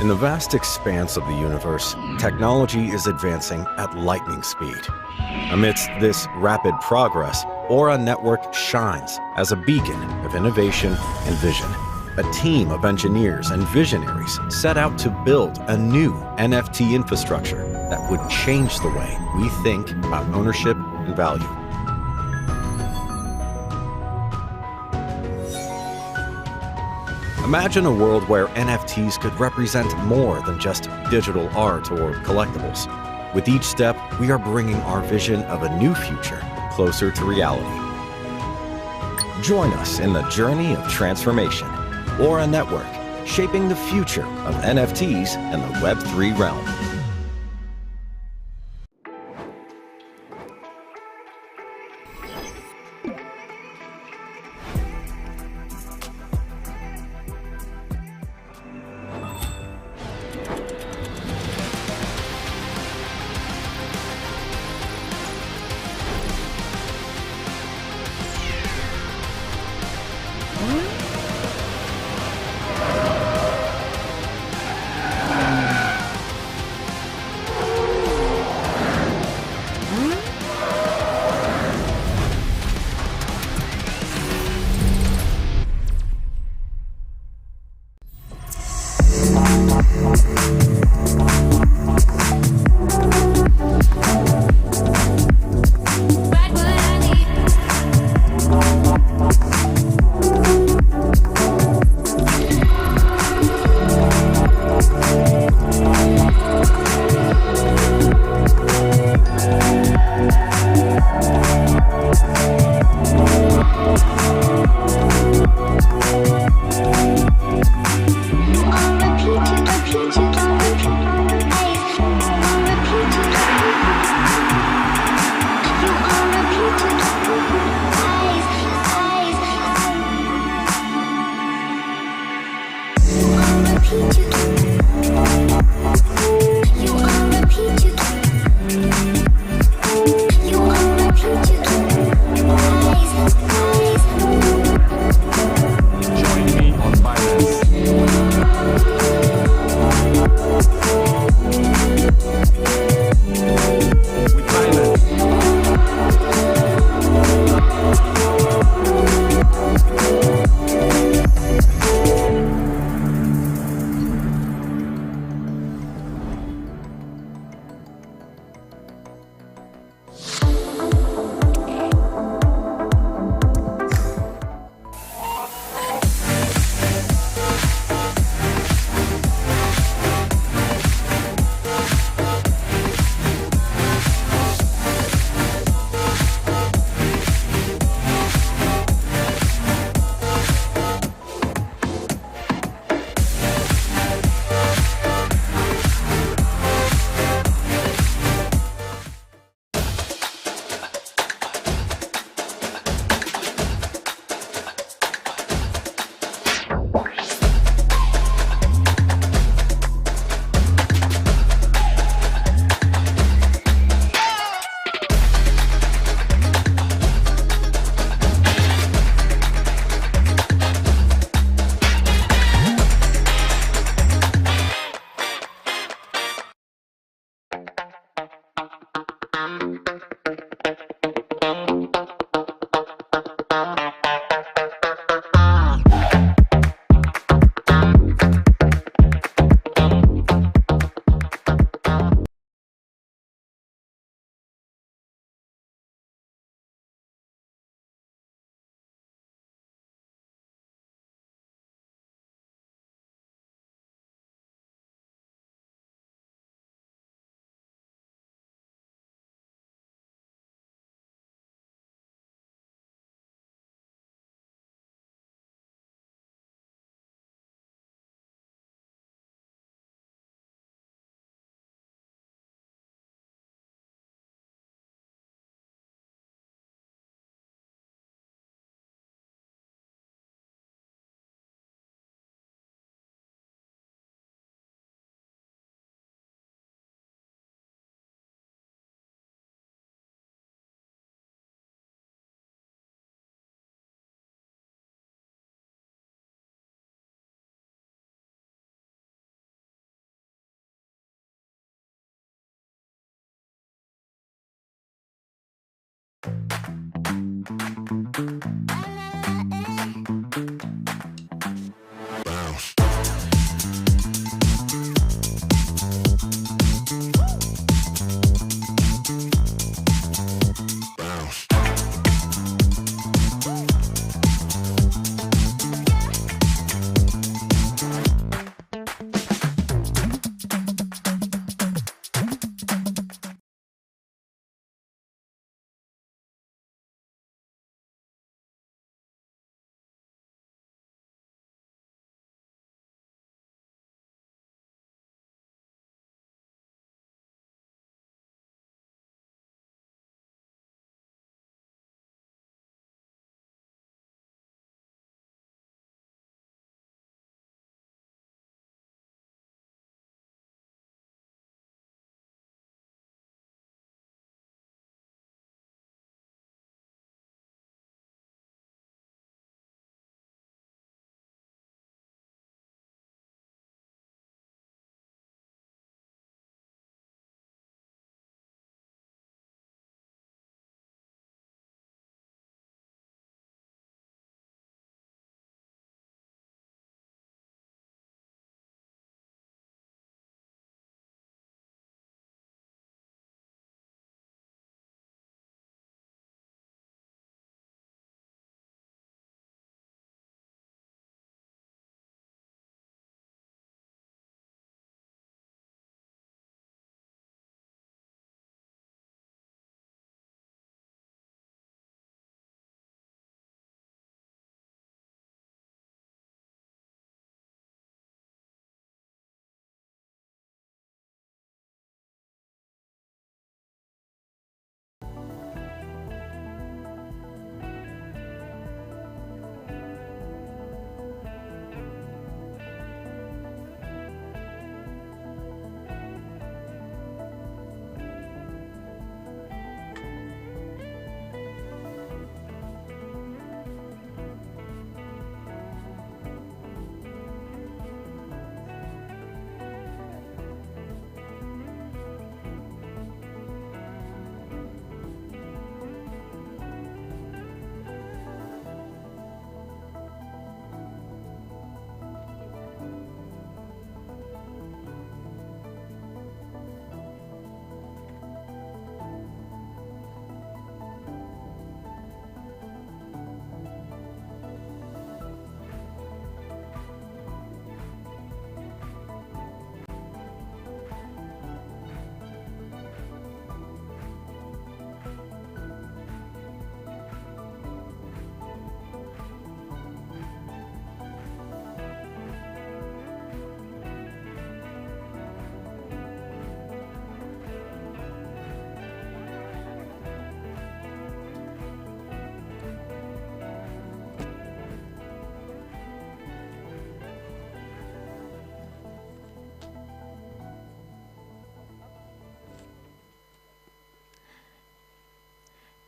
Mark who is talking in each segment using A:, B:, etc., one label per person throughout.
A: In the vast expanse of the universe, technology is advancing at lightning speed. Amidst this rapid progress, Aura Network shines as a beacon of innovation and vision. A team of engineers and visionaries set out to build a new NFT infrastructure that would change the way we think about ownership and value. Imagine a world where NFTs could represent more than just digital art or collectibles. With each step, we are bringing our vision of a new future closer to reality. Join us in the journey of transformation. Aura Network, shaping the future of NFTs and the Web3 realm.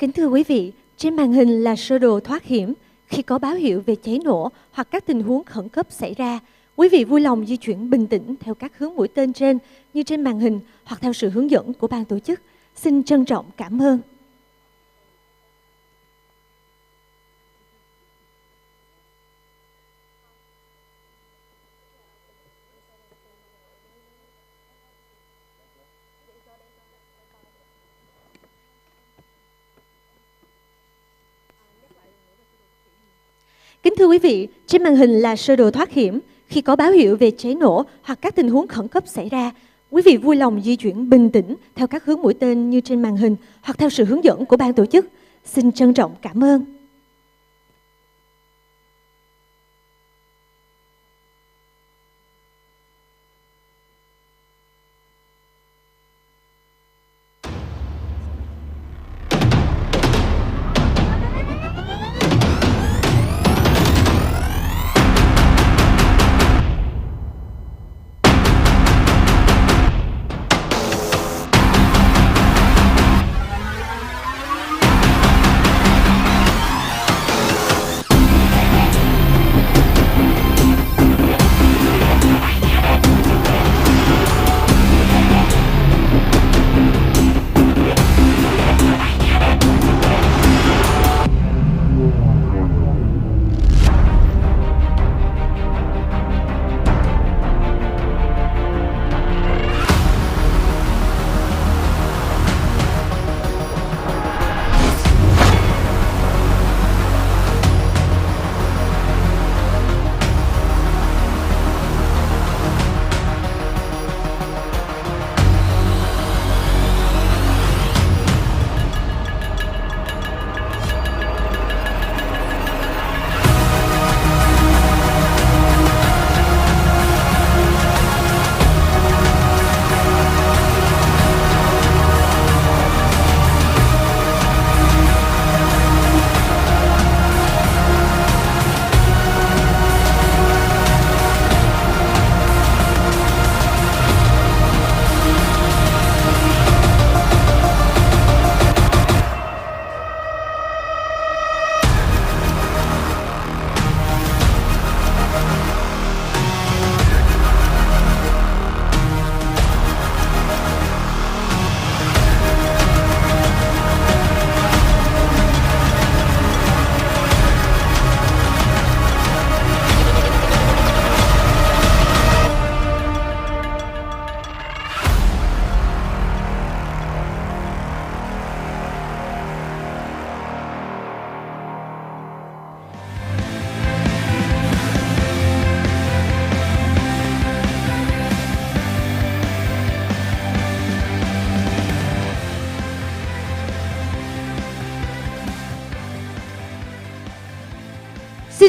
B: Kính thưa quý vị, trên màn hình là sơ đồ thoát hiểm. Khi có báo hiệu về cháy nổ hoặc các tình huống khẩn cấp xảy ra, quý vị vui lòng di chuyển bình tĩnh theo các hướng mũi tên trên như trên màn hình hoặc theo sự hướng dẫn của ban tổ chức. Xin trân trọng cảm ơn. Kính thưa quý vị, trên màn hình là sơ đồ thoát hiểm. Khi có báo hiệu về cháy nổ hoặc các tình huống khẩn cấp xảy ra, quý vị vui lòng di chuyển bình tĩnh theo các hướng mũi tên như trên màn hình hoặc theo sự hướng dẫn của ban tổ chức. Xin trân trọng cảm ơn.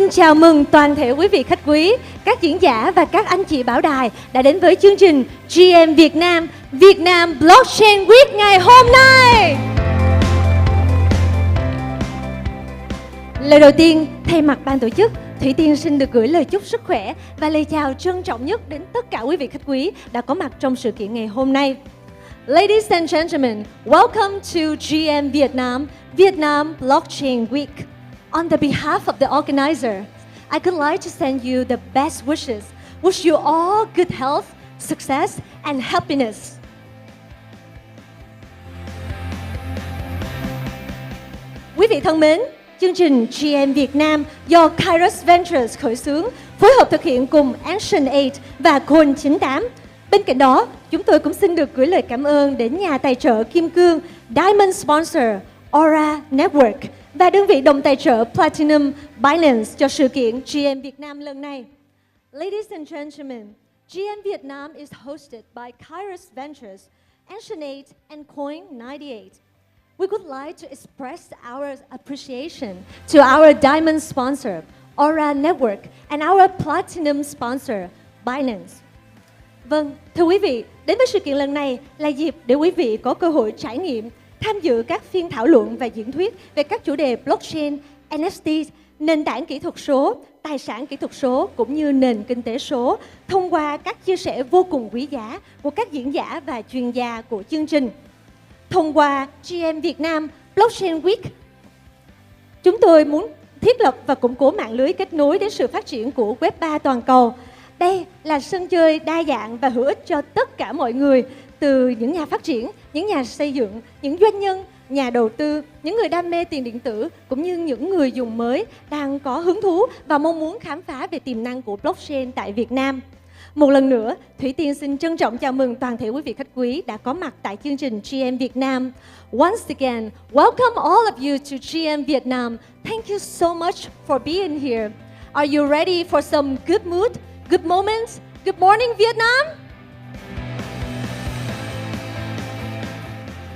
B: Xin chào mừng toàn thể quý vị khách quý, các diễn giả và các anh chị bảo đài đã đến với chương trình GM Việt Nam, Việt Nam Blockchain Week ngày hôm nay. Lời đầu tiên, thay mặt ban tổ chức, Thủy Tiên xin được gửi lời chúc sức khỏe và lời chào trân trọng nhất đến tất cả quý vị khách quý đã có mặt trong sự kiện ngày hôm nay. Ladies and gentlemen, welcome to GM Vietnam, Vietnam Blockchain Week. On the behalf of the organizer, I would like to send you the best wishes. Wish you all good health, success and happiness. Quý vị thân mến, chương trình GM Việt Nam do Kairos Ventures khởi xướng, phối hợp thực hiện cùng MarginATM và Coin 98. Bên cạnh đó, chúng tôi cũng xin được gửi lời cảm ơn đến nhà tài trợ kim cương Diamond Sponsor Aura Network và đơn vị đồng tài trợ Platinum Binance cho sự kiện GM Việt Nam lần này. Ladies and gentlemen, GM Vietnam is hosted by Kairos Ventures, MarginATM and Coin 98. We would like to express our appreciation to our diamond sponsor, Aura Network, and our platinum sponsor, Binance. Vâng, thưa quý vị, đến với sự kiện lần này là dịp để quý vị có cơ hội trải nghiệm, tham dự các phiên thảo luận và diễn thuyết về các chủ đề blockchain, NFT, nền tảng kỹ thuật số, tài sản kỹ thuật số cũng như nền kinh tế số thông qua các chia sẻ vô cùng quý giá của các diễn giả và chuyên gia của chương trình. Thông qua GM Việt Nam Blockchain Week, chúng tôi muốn thiết lập và củng cố mạng lưới kết nối đến sự phát triển của Web 3 toàn cầu. Đây là sân chơi đa dạng và hữu ích cho tất cả mọi người, từ những nhà phát triển, những nhà xây dựng, những doanh nhân, nhà đầu tư, những người đam mê tiền điện tử, cũng như những người dùng mới đang có hứng thú và mong muốn khám phá về tiềm năng của blockchain tại Việt Nam. Một lần nữa, Thủy Tiên xin trân trọng chào mừng toàn thể quý vị khách quý đã có mặt tại chương trình GM Việt Nam. Once again, welcome all of you to GM Việt Nam. Thank you so much for being here. Are you ready for some good mood, good moments? Good morning, Vietnam!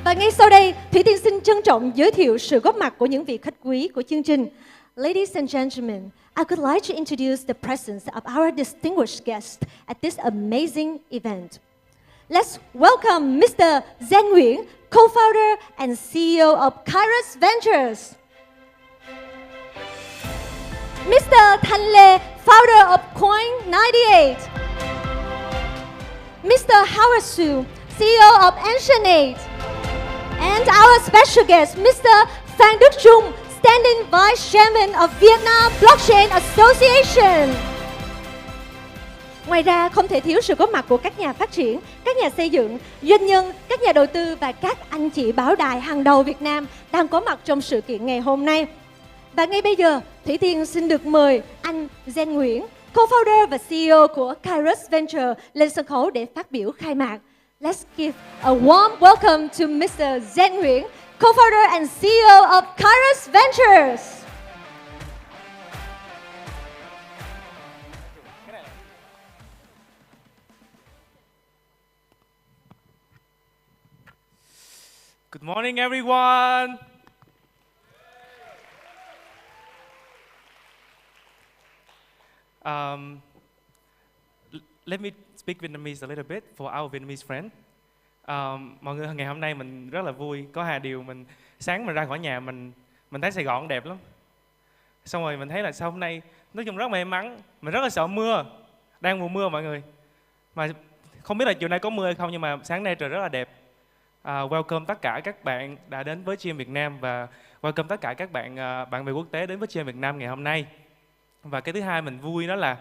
B: Và ngay sau đây, Thủy Tiên xin trân trọng giới thiệu sự góp mặt của những vị khách quý của chương trình. Ladies and gentlemen, I would like to introduce the presence of our distinguished guest at this amazing event. Let's welcome Mr. Zen Nguyễn, co-founder and CEO of Kairos Ventures. Mr. Thanh Lê, founder of Coin 98. Mr. Howard Su, CEO of MarginATM. And our special guest, Mr. Phan Đức Trung, Standing Vice Chairman of Vietnam Blockchain Association. Ngoài ra, không thể thiếu sự góp mặt của các nhà phát triển, các nhà xây dựng, doanh nhân, các nhà đầu tư và các anh chị báo đài hàng đầu Việt Nam đang có mặt trong sự kiện ngày hôm nay. Và ngay bây giờ, Thủy Tiên xin được mời anh Zen Nguyễn, co-founder và CEO của Kairos Venture lên sân khấu để phát biểu khai mạc. Let's give a warm welcome to Mr. Zen Nguyễn, co-founder and CEO of Kairos Ventures.
C: Good morning, everyone. Let me speak Vietnamese a little bit for our Vietnamese friend. Mọi người, ngày hôm nay mình rất là vui. Có hai điều sáng mình ra khỏi nhà mình thấy Sài Gòn đẹp lắm. Xong rồi mình thấy là sao hôm nay nói chung rất may mắn. Mình rất là sợ mưa, đang mùa mưa mọi người. Mà không biết là chiều nay có mưa hay không, nhưng mà sáng nay trời rất là đẹp. Welcome tất cả các bạn đã đến với GM Việt Nam và welcome tất cả các bạn bè quốc tế đến với GM Việt Nam ngày hôm nay. Và cái thứ hai mình vui đó là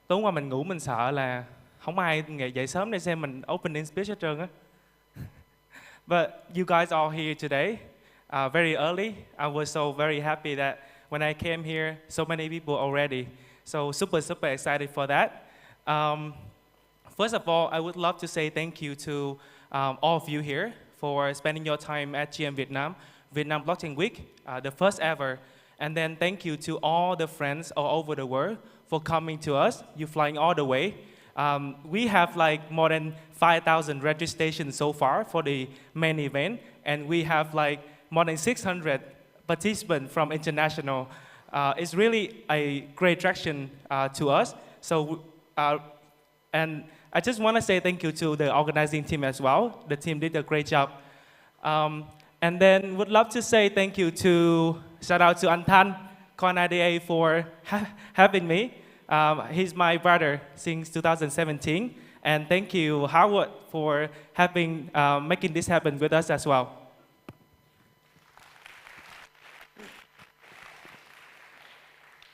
C: tối qua mình ngủ mình sợ là không ai dậy sớm để xem mình opening speech hết trơn á. But you guys are here today very early. I was so very happy that when I came here, so many people already. So super excited for that. First of all, I would love to say thank you to all of you here for spending your time at GM Vietnam, Vietnam Blockchain Week, the first ever. And then thank you to all the friends all over the world for coming to us. You flying all the way. We have like more than 5,000 registrations so far for the main event, and we have like more than 600 participants from international it's really a great traction to us. So, and I just want to say thank you to the organizing team as well. The team did a great job. And then would love to say thank you shout out to Thanh, khoản for having me. He's my brother since 2017. And thank you, Howard, for making this happen with us as well.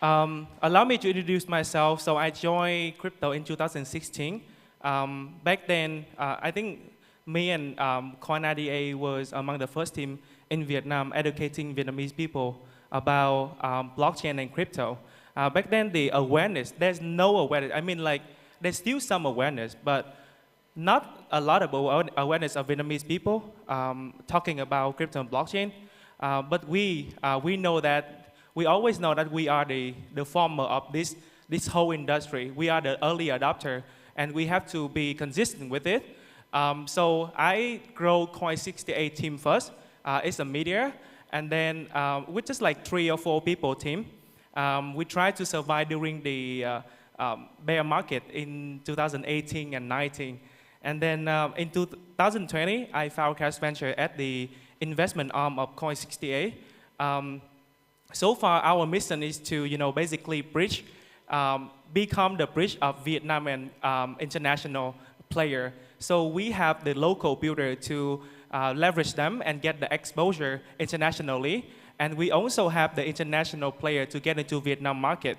C: Allow me to introduce myself. So I joined crypto in 2016. Back then, I think me and khoản was among the first team in Vietnam educating Vietnamese people about blockchain and crypto. Back then, the awareness, there's no awareness. I mean, like, there's still some awareness, but not a lot of awareness of Vietnamese people talking about crypto and blockchain. But we know that, we always know that we are the former of this whole industry. We are the early adopter, and we have to be consistent with it. So I grow Coin68 team first. It's a media, and then with just like 3 or 4 people team, we tried to survive during the bear market in 2018 and 19. And then in 2020, I found cash venture at the investment arm of Coin68. So far, our mission is to, basically become the bridge of Vietnam and international player. So we have the local builder to leverage them and get the exposure internationally. And we also have the international player to get into Vietnam market.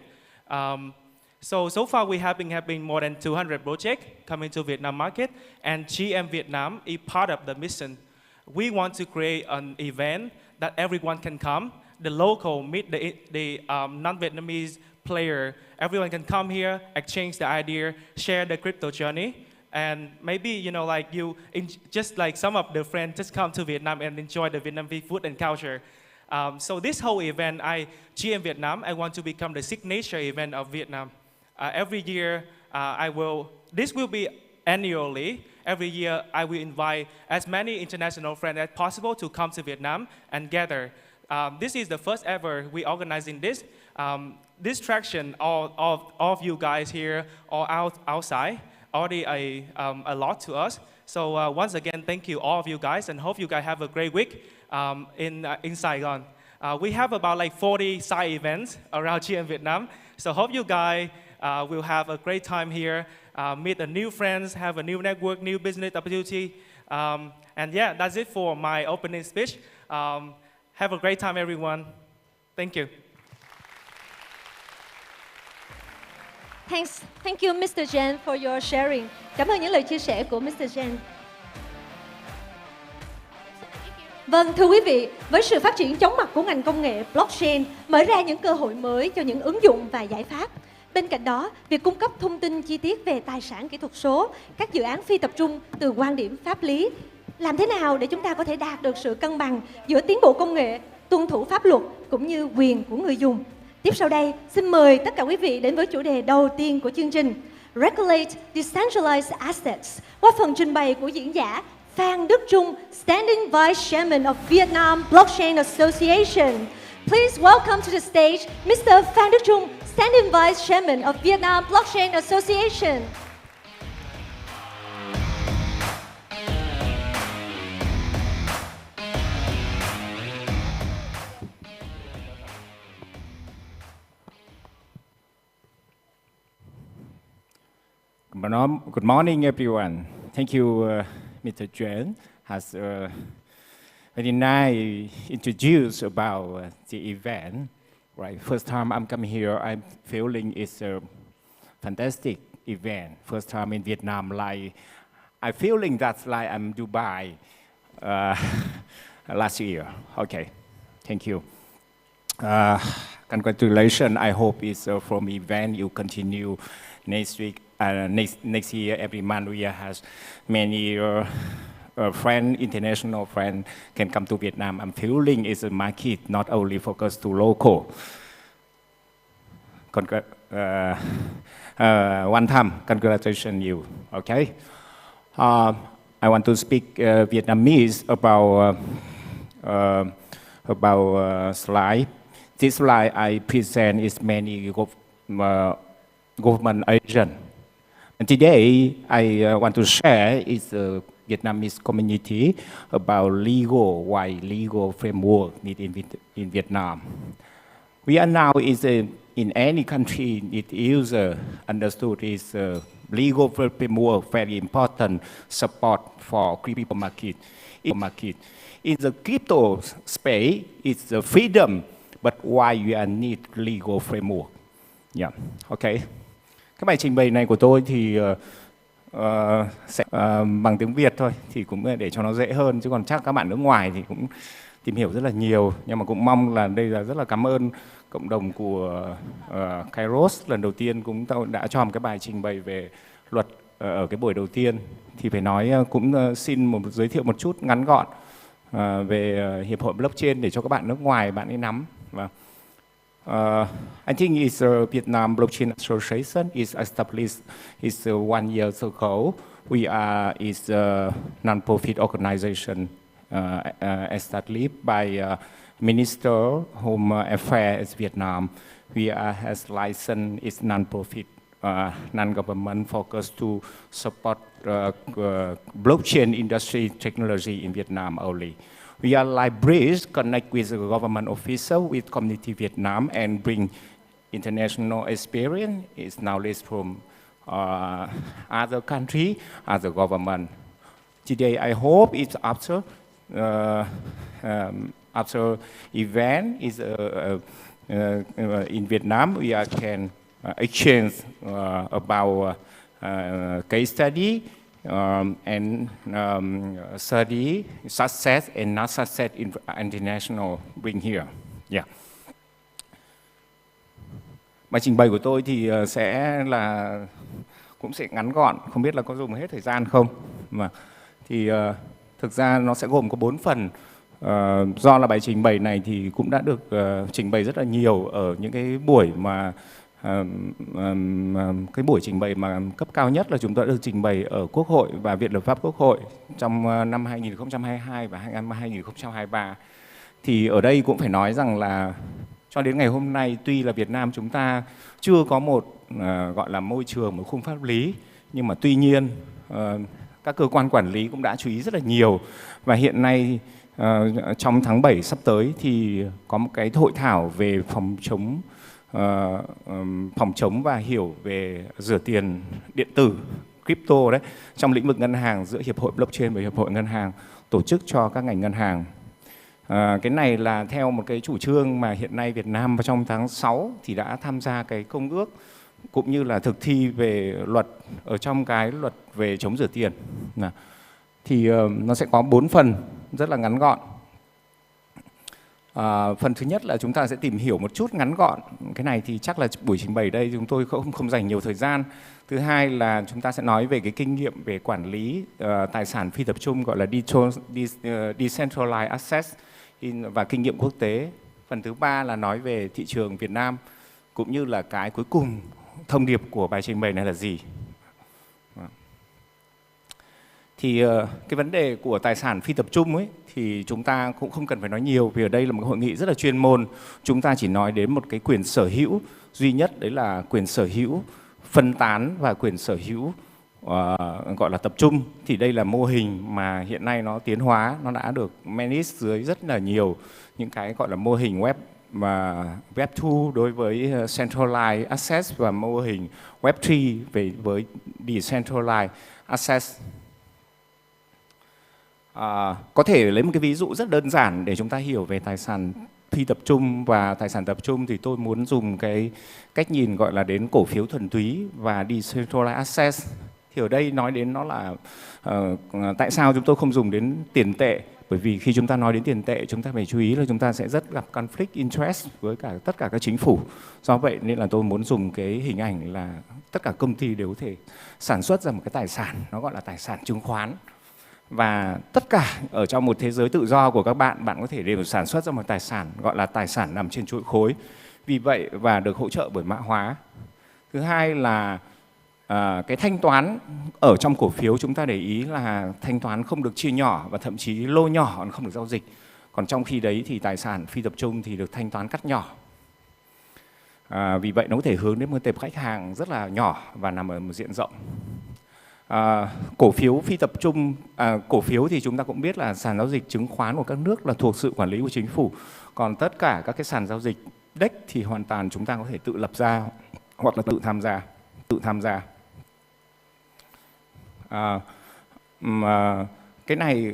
C: So far we have been having more than 200 projects coming to Vietnam market. And GM Vietnam is part of the mission. We want to create an event that everyone can come. The local meet the non-Vietnamese player. Everyone can come here, exchange the idea, share the crypto journey. And maybe, just like some of the friends just come to Vietnam and enjoy the Vietnamese food and culture. So this whole event, GM Vietnam, I want to become the signature event of Vietnam. Every year, this will be annually. Every year, I will invite as many international friends as possible to come to Vietnam and gather. This is the first ever we organizing this. This traction, all of you guys here or outside, already a lot to us. So once again, thank you all of you guys, and hope you guys have a great week in Saigon. We have about like 40 side events around GM Vietnam. So hope you guys will have a great time here, meet a new friends, have a new network, new business opportunity. And yeah, that's it for my opening speech. Have a great time, everyone. Thank you.
B: Thank you, Mr. Jen, for your sharing. Cảm ơn những lời chia sẻ của Mr. Jen. Vâng, thưa quý vị, với sự phát triển chóng mặt của ngành công nghệ blockchain mở ra những cơ hội mới cho những ứng dụng và giải pháp. Bên cạnh đó, việc cung cấp thông tin chi tiết về tài sản kỹ thuật số, các dự án phi tập trung từ quan điểm pháp lý, làm thế nào để chúng ta có thể đạt được sự cân bằng giữa tiến bộ công nghệ, tuân thủ pháp luật cũng như quyền của người dùng. Tiếp sau đây, xin mời tất cả quý vị đến với chủ đề đầu tiên của chương trình, Regulate Decentralized Assets, qua phần trình bày của diễn giả Phan Đức Trung, Standing Vice Chairman of Vietnam Blockchain Association. Please welcome to the stage Mr. Phan Đức Trung, Standing Vice Chairman of Vietnam Blockchain Association.
D: Good morning, everyone. Thank you, Mr. Chen has very nice introduced about the event. Right, first time I'm coming here, I'm feeling it's a fantastic event. First time in Vietnam, like I'm feeling that's like I'm Dubai last year. Okay, thank you. Congratulations. I hope it's from event you continue next week. Next year, every month we has many friends, international friends can come to Vietnam. I'm feeling it's a market not only focused to local. One time, congratulations you. Okay. I want to speak Vietnamese about slide. this slide I present is many government agent. And today I want to share is the Vietnamese community about why legal framework needed in Vietnam. We are now in any country it is understood is legal framework very important support for crypto market. In the crypto space, it's the freedom, but why you need legal framework? Yeah, okay. Cái bài trình bày này của tôi thì sẽ bằng tiếng Việt thôi, thì cũng để cho nó dễ hơn, chứ còn chắc các bạn nước ngoài thì cũng tìm hiểu rất là nhiều. Nhưng mà cũng mong là đây là rất là cảm ơn cộng đồng của Kairos lần đầu tiên cũng đã cho một cái bài trình bày về luật ở cái buổi đầu tiên. Thì phải nói cũng xin giới thiệu một chút ngắn gọn về hiệp hội blockchain để cho các bạn nước ngoài bạn ấy nắm. I think it's Vietnam Blockchain Association is established is 1 year ago. We are is a non-profit organization established by Minister Home Affairs Vietnam. We has license is non-profit, non-government focused to support blockchain industry technology in Vietnam only. We are like bridge, connect with the government official, with community Vietnam, and bring international experience, is knowledge from other country, other government. Today, I hope it's after event is in Vietnam, we can exchange about case study and study success and not success in international bring here. Yeah. Bài trình bày của tôi thì cũng sẽ ngắn gọn, không biết là có dùng hết thời gian không. Mà thì thực ra nó sẽ gồm có 4 phần. Do là bài trình bày này thì cũng đã được trình bày rất là nhiều ở những cái buổi mà cái buổi trình bày mà cấp cao nhất là chúng tôi đã được trình bày ở Quốc hội và Viện Lập pháp Quốc hội trong năm 2022 và năm 2023. Thì ở đây cũng phải nói rằng là cho đến ngày hôm nay tuy là Việt Nam chúng ta chưa có một gọi là môi trường, một khung pháp lý, nhưng mà tuy nhiên các cơ quan quản lý cũng đã chú ý rất là nhiều. Và hiện nay trong tháng 7 sắp tới thì có một cái hội thảo về phòng chống và hiểu về rửa tiền điện tử, crypto đấy, trong lĩnh vực ngân hàng giữa Hiệp hội Blockchain và Hiệp hội Ngân hàng tổ chức cho các ngành ngân hàng. Cái này là theo một cái chủ trương mà hiện nay Việt Nam trong tháng 6 thì đã tham gia cái công ước cũng như là thực thi về luật ở trong cái luật về chống rửa tiền. Thì nó sẽ có 4 phần rất là ngắn gọn. Phần thứ nhất là chúng ta sẽ tìm hiểu một chút ngắn gọn. Cái này thì chắc là buổi trình bày đây chúng tôi không dành nhiều thời gian. Thứ hai là chúng ta sẽ nói về cái kinh nghiệm về quản lý tài sản phi tập trung gọi là decentralized assets và kinh nghiệm quốc tế. Phần thứ ba là nói về thị trường Việt Nam cũng như là cái cuối cùng thông điệp của bài trình bày này là gì. Thì cái vấn đề của tài sản phi tập trung ấy thì chúng ta cũng không cần phải nói nhiều vì ở đây là một hội nghị rất là chuyên môn. Chúng ta chỉ nói đến một cái quyền sở hữu duy nhất, đấy là quyền sở hữu phân tán và quyền sở hữu gọi là tập trung. Thì đây là mô hình mà hiện nay nó tiến hóa, nó đã được manage dưới rất là nhiều những cái gọi là mô hình web và Web 2 đối với centralized assets và mô hình Web 3 với decentralized assets. Có thể lấy một cái ví dụ rất đơn giản để chúng ta hiểu về tài sản phi tập trung và tài sản tập trung, thì tôi muốn dùng cái cách nhìn gọi là đến cổ phiếu thuần túy và decentralized assets. Thì ở đây nói đến nó là tại sao chúng tôi không dùng đến tiền tệ, bởi vì khi chúng ta nói đến tiền tệ chúng ta phải chú ý là chúng ta sẽ rất gặp conflict interest với tất cả các chính phủ. Do vậy nên là tôi muốn dùng cái hình ảnh là tất cả công ty đều có thể sản xuất ra một cái tài sản, nó gọi là tài sản chứng khoán. Và tất cả ở trong một thế giới tự do của các bạn, bạn có thể đều sản xuất ra một tài sản gọi là tài sản nằm trên chuỗi khối. Vì vậy và được hỗ trợ bởi mã hóa. Thứ hai là cái thanh toán ở trong cổ phiếu chúng ta để ý là thanh toán không được chia nhỏ và thậm chí lô nhỏ không được giao dịch. Còn trong khi đấy thì tài sản phi tập trung thì được thanh toán cắt nhỏ. Vì vậy nó có thể hướng đến một tệp khách hàng rất là nhỏ và nằm ở một diện rộng. Cổ phiếu phi tập trung, cổ phiếu thì chúng ta cũng biết là sàn giao dịch chứng khoán của các nước là thuộc sự quản lý của chính phủ. Còn tất cả các cái sàn giao dịch đích thì hoàn toàn chúng ta có thể tự lập ra hoặc là tự tham gia. Cái này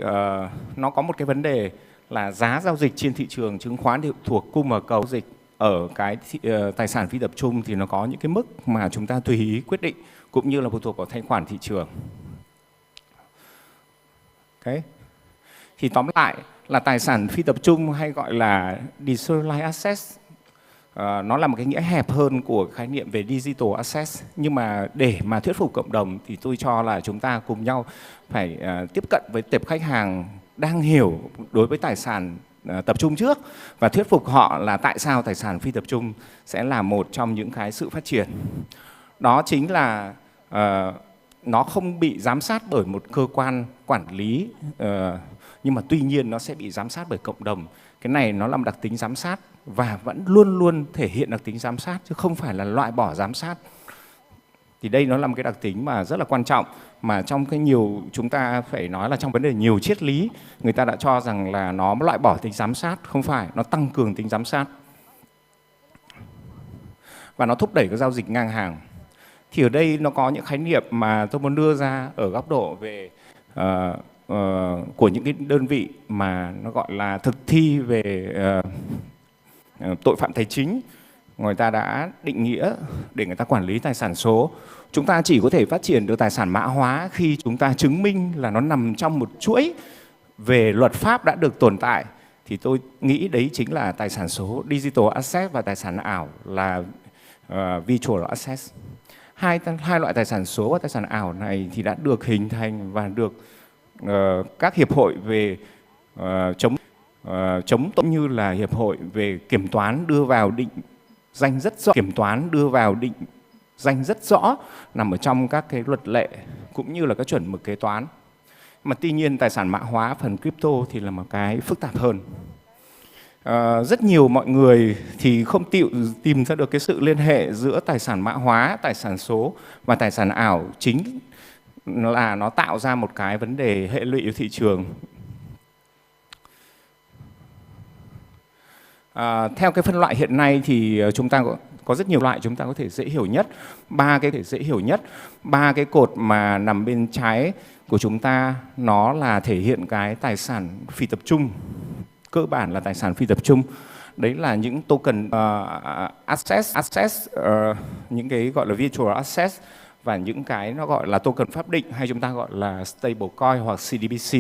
D: nó có một cái vấn đề là giá giao dịch trên thị trường chứng khoán thì thuộc cung và cầu dịch. Ở cái tài sản phi tập trung thì nó có những cái mức mà chúng ta tùy ý quyết định, cũng như là phụ thuộc vào thanh khoản thị trường. Okay. Thì tóm lại là tài sản phi tập trung hay gọi là decentralized assets, nó là một cái nghĩa hẹp hơn của khái niệm về digital assets. Nhưng mà để mà thuyết phục cộng đồng thì tôi cho là chúng ta cùng nhau phải tiếp cận với tệp khách hàng đang hiểu đối với tài sản tập trung trước và thuyết phục họ là tại sao tài sản phi tập trung sẽ là một trong những cái sự phát triển. Đó chính là nó không bị giám sát bởi một cơ quan quản lý, nhưng mà tuy nhiên nó sẽ bị giám sát bởi cộng đồng. Cái này nó là một đặc tính giám sát và vẫn luôn luôn thể hiện đặc tính giám sát chứ không phải là loại bỏ giám sát. Thì đây nó là một cái đặc tính mà rất là quan trọng, mà trong cái nhiều, chúng ta phải nói là trong vấn đề nhiều triết lý, người ta đã cho rằng là nó loại bỏ tính giám sát, không phải, nó tăng cường tính giám sát. Và nó thúc đẩy các giao dịch ngang hàng. Thì ở đây nó có những khái niệm mà tôi muốn đưa ra ở góc độ về của những cái đơn vị mà nó gọi là thực thi về tội phạm tài chính. Người ta đã định nghĩa để người ta quản lý tài sản số. Chúng ta chỉ có thể phát triển được tài sản mã hóa khi chúng ta chứng minh là nó nằm trong một chuỗi về luật pháp đã được tồn tại. Thì tôi nghĩ đấy chính là tài sản số, digital asset, và tài sản ảo là virtual assets. Hai loại tài sản số và tài sản ảo này thì đã được hình thành và được các hiệp hội về chống tội như là hiệp hội về kiểm toán đưa vào định danh rất rõ, nằm ở trong các cái luật lệ cũng như là các chuẩn mực kế toán. Mà tuy nhiên tài sản mã hóa phần crypto thì là một cái phức tạp hơn. Rất nhiều mọi người thì không tìm ra được cái sự liên hệ giữa tài sản mã hóa, tài sản số và tài sản ảo, chính là nó tạo ra một cái vấn đề hệ lụy của thị trường. Theo cái phân loại hiện nay thì chúng ta có rất nhiều loại chúng ta có thể dễ hiểu nhất. Ba cái cột mà nằm bên trái của chúng ta nó là thể hiện cái tài sản phi tập trung. Cơ bản là tài sản phi tập trung. Đấy là những token assets, những cái gọi là virtual assets, và những cái nó gọi là token pháp định hay chúng ta gọi là stablecoin hoặc CDBC.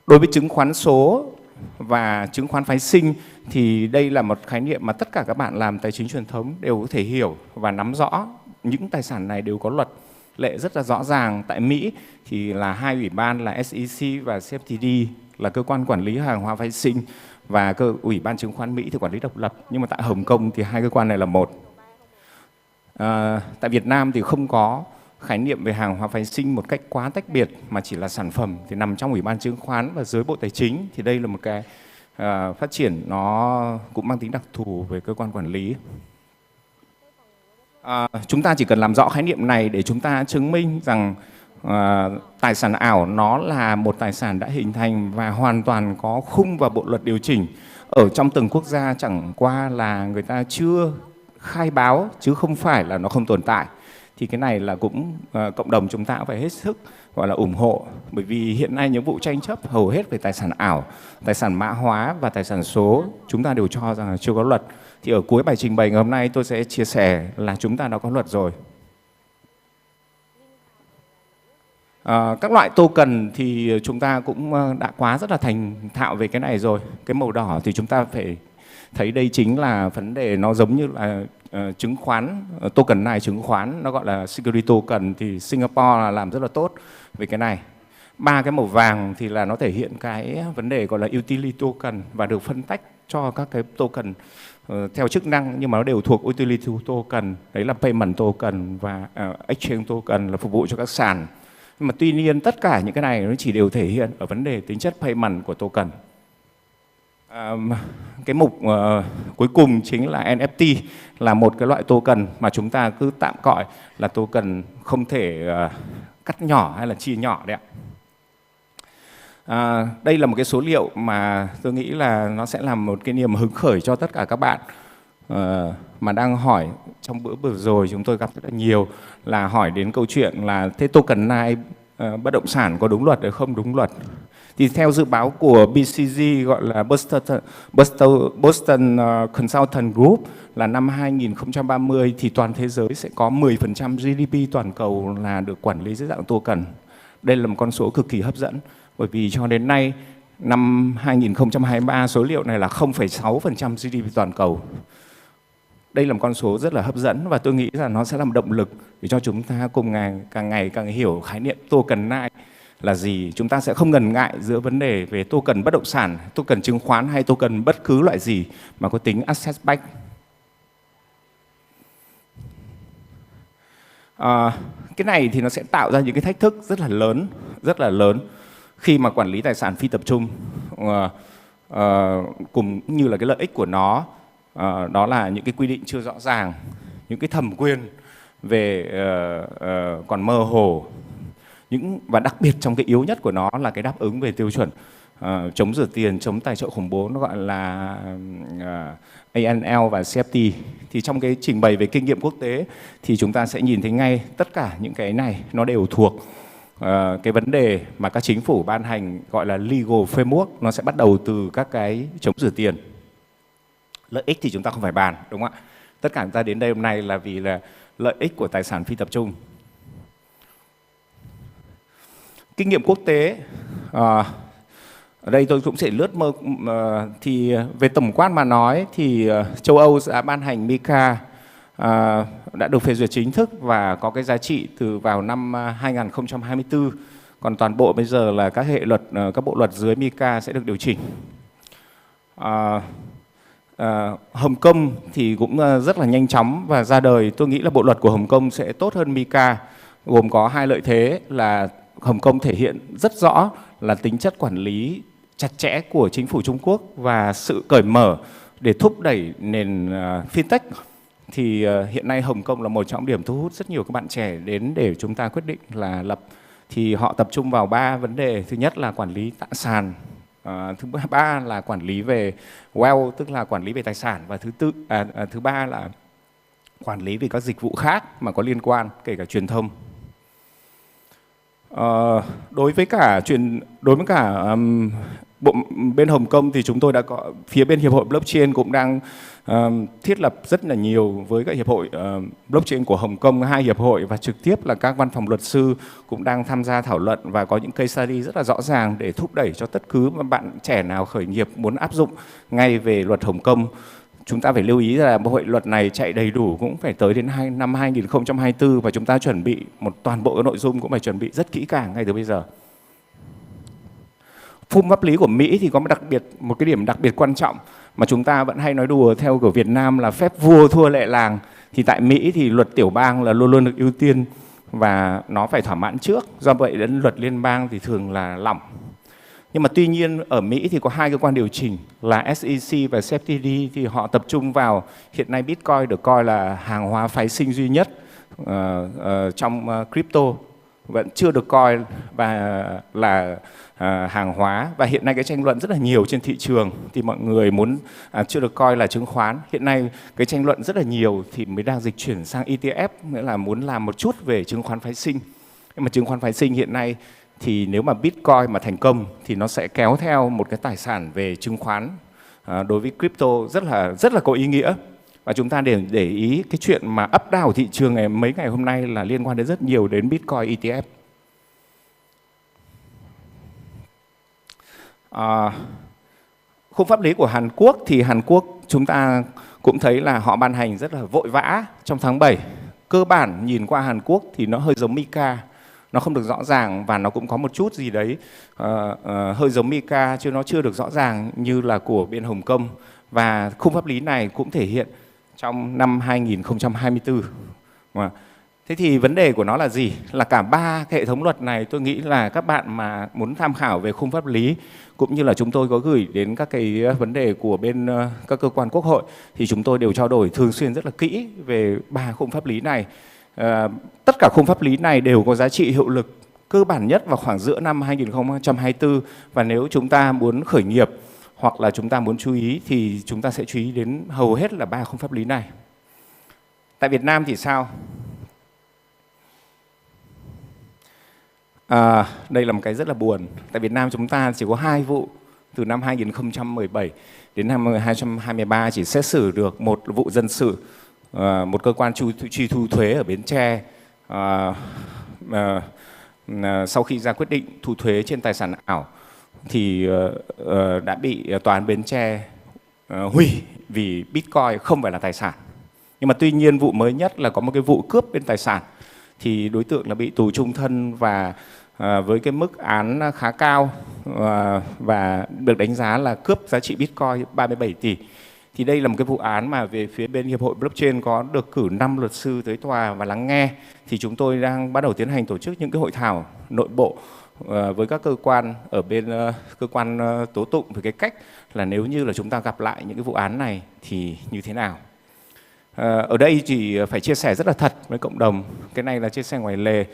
D: Đối với chứng khoán số và chứng khoán phái sinh thì đây là một khái niệm mà tất cả các bạn làm tài chính truyền thống đều có thể hiểu và nắm rõ. Những tài sản này đều có luật lệ rất là rõ ràng. Tại Mỹ thì là hai ủy ban là SEC và CFTC là cơ quan quản lý hàng hóa phái sinh, và ủy ban chứng khoán Mỹ thì quản lý độc lập. Nhưng mà tại Hồng Kông thì hai cơ quan này là một. Tại Việt Nam thì không có khái niệm về hàng hóa phái sinh một cách quá tách biệt, mà chỉ là sản phẩm thì nằm trong ủy ban chứng khoán và dưới Bộ Tài chính. Thì đây là một cái phát triển nó cũng mang tính đặc thù về cơ quan quản lý. Chúng ta chỉ cần làm rõ khái niệm này để chúng ta chứng minh rằng tài sản ảo nó là một tài sản đã hình thành và hoàn toàn có khung và bộ luật điều chỉnh ở trong từng quốc gia, chẳng qua là người ta chưa khai báo chứ không phải là nó không tồn tại. Thì cái này là cũng cộng đồng chúng ta cũng phải hết sức gọi là ủng hộ, bởi vì hiện nay những vụ tranh chấp hầu hết về tài sản ảo, tài sản mã hóa và tài sản số chúng ta đều cho rằng là chưa có luật. Thì ở cuối bài trình bày ngày hôm nay tôi sẽ chia sẻ là chúng ta đã có luật rồi. Các loại token thì chúng ta cũng đã quá rất là thành thạo về cái này rồi. Cái màu đỏ thì chúng ta phải thấy đây chính là vấn đề, nó giống như là chứng khoán, token này chứng khoán nó gọi là security token, thì Singapore là làm rất là tốt về cái này. Ba cái màu vàng thì là nó thể hiện cái vấn đề gọi là utility token và được phân tách cho các cái token theo chức năng, nhưng mà nó đều thuộc utility token. Đấy là payment token và exchange token là phục vụ cho các sàn. Nhưng mà tuy nhiên tất cả những cái này nó chỉ đều thể hiện ở vấn đề tính chất payment của token. Cái mục cuối cùng chính là NFT, là một cái loại token mà chúng ta cứ tạm gọi là token không thể cắt nhỏ hay là chia nhỏ đấy ạ. Đây là một cái số liệu mà tôi nghĩ là nó sẽ làm một cái niềm hứng khởi cho tất cả các bạn mà đang hỏi. Trong bữa vừa rồi chúng tôi gặp rất là nhiều là hỏi đến câu chuyện là thế token này bất động sản có đúng luật hay không đúng luật. Thì theo dự báo của BCG, gọi là Boston Consultant Group, là năm 2030 thì toàn thế giới sẽ có 10% GDP toàn cầu là được quản lý dưới dạng token. Đây là một con số cực kỳ hấp dẫn, bởi vì cho đến nay năm 2023 số liệu này là 0,6% GDP toàn cầu. Đây là một con số rất là hấp dẫn và tôi nghĩ rằng nó sẽ là một động lực để cho chúng ta cùng càng ngày càng hiểu khái niệm token này là gì. Chúng ta sẽ không ngần ngại giữa vấn đề về token bất động sản, token chứng khoán hay token bất cứ loại gì mà có tính asset back. Cái này thì nó sẽ tạo ra những cái thách thức rất là lớn khi mà quản lý tài sản phi tập trung, cùng như là cái lợi ích của nó. Đó là những cái quy định chưa rõ ràng, những cái thẩm quyền về còn mơ hồ, và đặc biệt trong cái yếu nhất của nó là cái đáp ứng về tiêu chuẩn chống rửa tiền, chống tài trợ khủng bố, nó gọi là AML và CFT. Thì trong cái trình bày về kinh nghiệm quốc tế thì chúng ta sẽ nhìn thấy ngay tất cả những cái này nó đều thuộc cái vấn đề mà các chính phủ ban hành, gọi là legal framework. Nó sẽ bắt đầu từ các cái chống rửa tiền. Lợi ích thì chúng ta không phải bàn, đúng không ạ? Tất cả chúng ta đến đây hôm nay là vì là lợi ích của tài sản phi tập trung. Kinh nghiệm quốc tế, ở đây tôi cũng sẽ lướt thì về tổng quát mà nói thì châu Âu đã ban hành MiCA, đã được phê duyệt chính thức và có cái giá trị từ vào năm 2024. Còn toàn bộ bây giờ là các hệ luật, các bộ luật dưới MiCA sẽ được điều chỉnh. Hồng Kông thì cũng rất là nhanh chóng và ra đời. Tôi nghĩ là bộ luật của Hồng Kông sẽ tốt hơn MiCA, gồm có hai lợi thế là Hồng Kông thể hiện rất rõ là tính chất quản lý chặt chẽ của chính phủ Trung Quốc và sự cởi mở để thúc đẩy nền fintech. Thì hiện nay Hồng Kông là một trong điểm thu hút rất nhiều các bạn trẻ đến để chúng ta quyết định là lập. Thì họ tập trung vào 3 vấn đề. Thứ nhất là quản lý tạ sàn, thứ ba là quản lý về wealth, tức là quản lý về tài sản, và thứ ba là quản lý về các dịch vụ khác mà có liên quan, kể cả truyền thông. Đối với cả bên Hồng Kông thì chúng tôi đã có, phía bên Hiệp hội Blockchain cũng đang thiết lập rất là nhiều với các hiệp hội blockchain của Hồng Kông, 2 hiệp hội, và trực tiếp là các văn phòng luật sư cũng đang tham gia thảo luận và có những case study rất là rõ ràng để thúc đẩy cho tất cứ bạn trẻ nào khởi nghiệp muốn áp dụng ngay về luật Hồng Kông. Chúng ta phải lưu ý là bộ luật này chạy đầy đủ cũng phải tới đến năm 2024 và chúng ta chuẩn bị toàn bộ cái nội dung cũng phải chuẩn bị rất kỹ càng ngay từ bây giờ. Khung pháp lý của Mỹ thì có một cái điểm đặc biệt quan trọng mà chúng ta vẫn hay nói đùa theo kiểu Việt Nam là phép vua thua lệ làng. Thì tại Mỹ thì luật tiểu bang là luôn luôn được ưu tiên và nó phải thỏa mãn trước. Do vậy đến luật liên bang thì thường là lỏng. Nhưng mà tuy nhiên ở Mỹ thì có 2 cơ quan điều chỉnh là SEC và CFTC, thì họ tập trung vào hiện nay Bitcoin được coi là hàng hóa phái sinh duy nhất trong crypto, vẫn chưa được coi là hàng hóa, và hiện nay cái tranh luận rất là nhiều trên thị trường thì mọi người muốn chưa được coi là chứng khoán. Hiện nay cái tranh luận rất là nhiều thì mới đang dịch chuyển sang ETF, nghĩa là muốn làm một chút về chứng khoán phái sinh. Nhưng mà chứng khoán phái sinh hiện nay thì nếu mà Bitcoin mà thành công thì nó sẽ kéo theo một cái tài sản về chứng khoán đối với crypto rất là có ý nghĩa. Và chúng ta để ý cái chuyện mà up down thị trường mấy ngày hôm nay là liên quan đến rất nhiều đến Bitcoin ETF. Khung pháp lý của Hàn Quốc thì Hàn Quốc chúng ta cũng thấy là họ ban hành rất là vội vã trong tháng 7. Cơ bản nhìn qua Hàn Quốc thì nó hơi giống MiCA, nó không được rõ ràng và nó cũng có một chút gì đấy hơi giống MiCA chứ nó chưa được rõ ràng như là của bên Hồng Kông. Và khung pháp lý này cũng thể hiện trong năm 2024. Thế thì vấn đề của nó là gì? Là cả ba hệ thống luật này tôi nghĩ là các bạn mà muốn tham khảo về khung pháp lý cũng như là chúng tôi có gửi đến các cái vấn đề của bên các cơ quan quốc hội thì chúng tôi đều trao đổi thường xuyên rất là kỹ về ba khung pháp lý này. Tất cả khung pháp lý này đều có giá trị hiệu lực cơ bản nhất vào khoảng giữa năm 2024 và nếu chúng ta muốn khởi nghiệp hoặc là chúng ta muốn chú ý thì chúng ta sẽ chú ý đến hầu hết là ba khung pháp lý này. Tại Việt Nam thì sao? Đây là một cái rất là buồn. Tại Việt Nam chúng ta chỉ có 2 vụ từ năm 2017 đến năm 2023 chỉ xét xử được một vụ dân sự, một cơ quan truy thu thuế ở Bến Tre sau khi ra quyết định thu thuế trên tài sản ảo thì đã bị tòa án Bến Tre hủy vì Bitcoin không phải là tài sản. Nhưng mà tuy nhiên vụ mới nhất là có một cái vụ cướp bên tài sản thì đối tượng là bị tù chung thân và với cái mức án khá cao và được đánh giá là cướp giá trị Bitcoin 37 tỷ. Thì đây là một cái vụ án mà về phía bên Hiệp hội Blockchain có được cử 5 luật sư tới tòa và lắng nghe. Thì chúng tôi đang bắt đầu tiến hành tổ chức những cái hội thảo nội bộ với các cơ quan ở bên cơ quan tố tụng về cái cách là nếu như là chúng ta gặp lại những cái vụ án này thì như thế nào. Ở đây chỉ phải chia sẻ rất là thật với cộng đồng. Cái này là chia sẻ ngoài lề.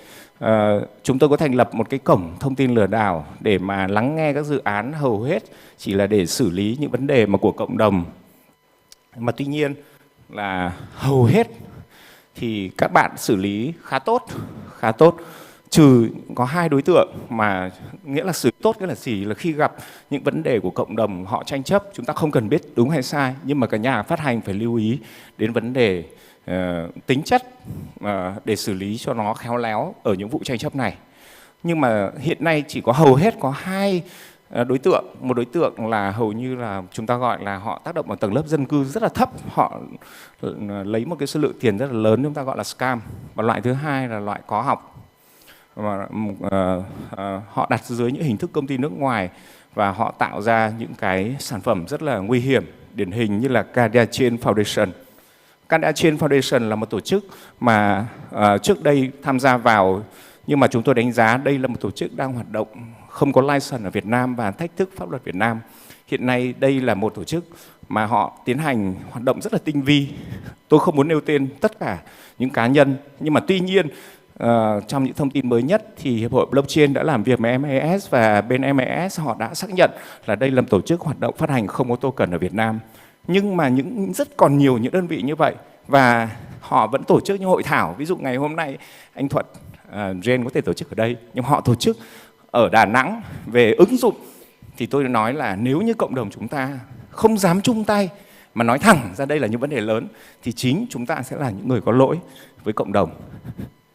D: Chúng tôi có thành lập một cái cổng thông tin lừa đảo để mà lắng nghe các dự án hầu hết chỉ là để xử lý những vấn đề mà của cộng đồng. Mà tuy nhiên là hầu hết thì các bạn xử lý khá tốt. Trừ có 2 đối tượng mà nghĩa là xử lý tốt, nghĩa là gì? Là khi gặp những vấn đề của cộng đồng họ tranh chấp, chúng ta không cần biết đúng hay sai, nhưng mà cả nhà phát hành phải lưu ý đến vấn đề tính chất để xử lý cho nó khéo léo ở những vụ tranh chấp này. Nhưng mà hiện nay chỉ có hầu hết có 2 đối tượng. Một đối tượng là hầu như là chúng ta gọi là họ tác động vào tầng lớp dân cư rất là thấp, họ lấy một cái số lượng tiền rất là lớn, chúng ta gọi là scam. Và loại thứ hai là loại có học. Họ đặt dưới những hình thức công ty nước ngoài và họ tạo ra những cái sản phẩm rất là nguy hiểm, điển hình như là Kardashian Foundation. Kardashian Foundation là một tổ chức mà trước đây tham gia vào, nhưng mà chúng tôi đánh giá đây là một tổ chức đang hoạt động không có license ở Việt Nam và thách thức pháp luật Việt Nam. Hiện nay đây là một tổ chức mà họ tiến hành hoạt động rất là tinh vi. Tôi không muốn nêu tên tất cả những cá nhân, nhưng mà tuy nhiên trong những thông tin mới nhất thì Hiệp hội Blockchain đã làm việc với MAS và bên MAS họ đã xác nhận là đây là một tổ chức hoạt động phát hành không có token ở Việt Nam. Nhưng mà rất còn nhiều những đơn vị như vậy và họ vẫn tổ chức những hội thảo. Ví dụ ngày hôm nay anh Thuận, Jane có thể tổ chức ở đây, nhưng họ tổ chức ở Đà Nẵng về ứng dụng. Thì tôi nói là nếu như cộng đồng chúng ta không dám chung tay mà nói thẳng ra đây là những vấn đề lớn thì chính chúng ta sẽ là những người có lỗi với cộng đồng.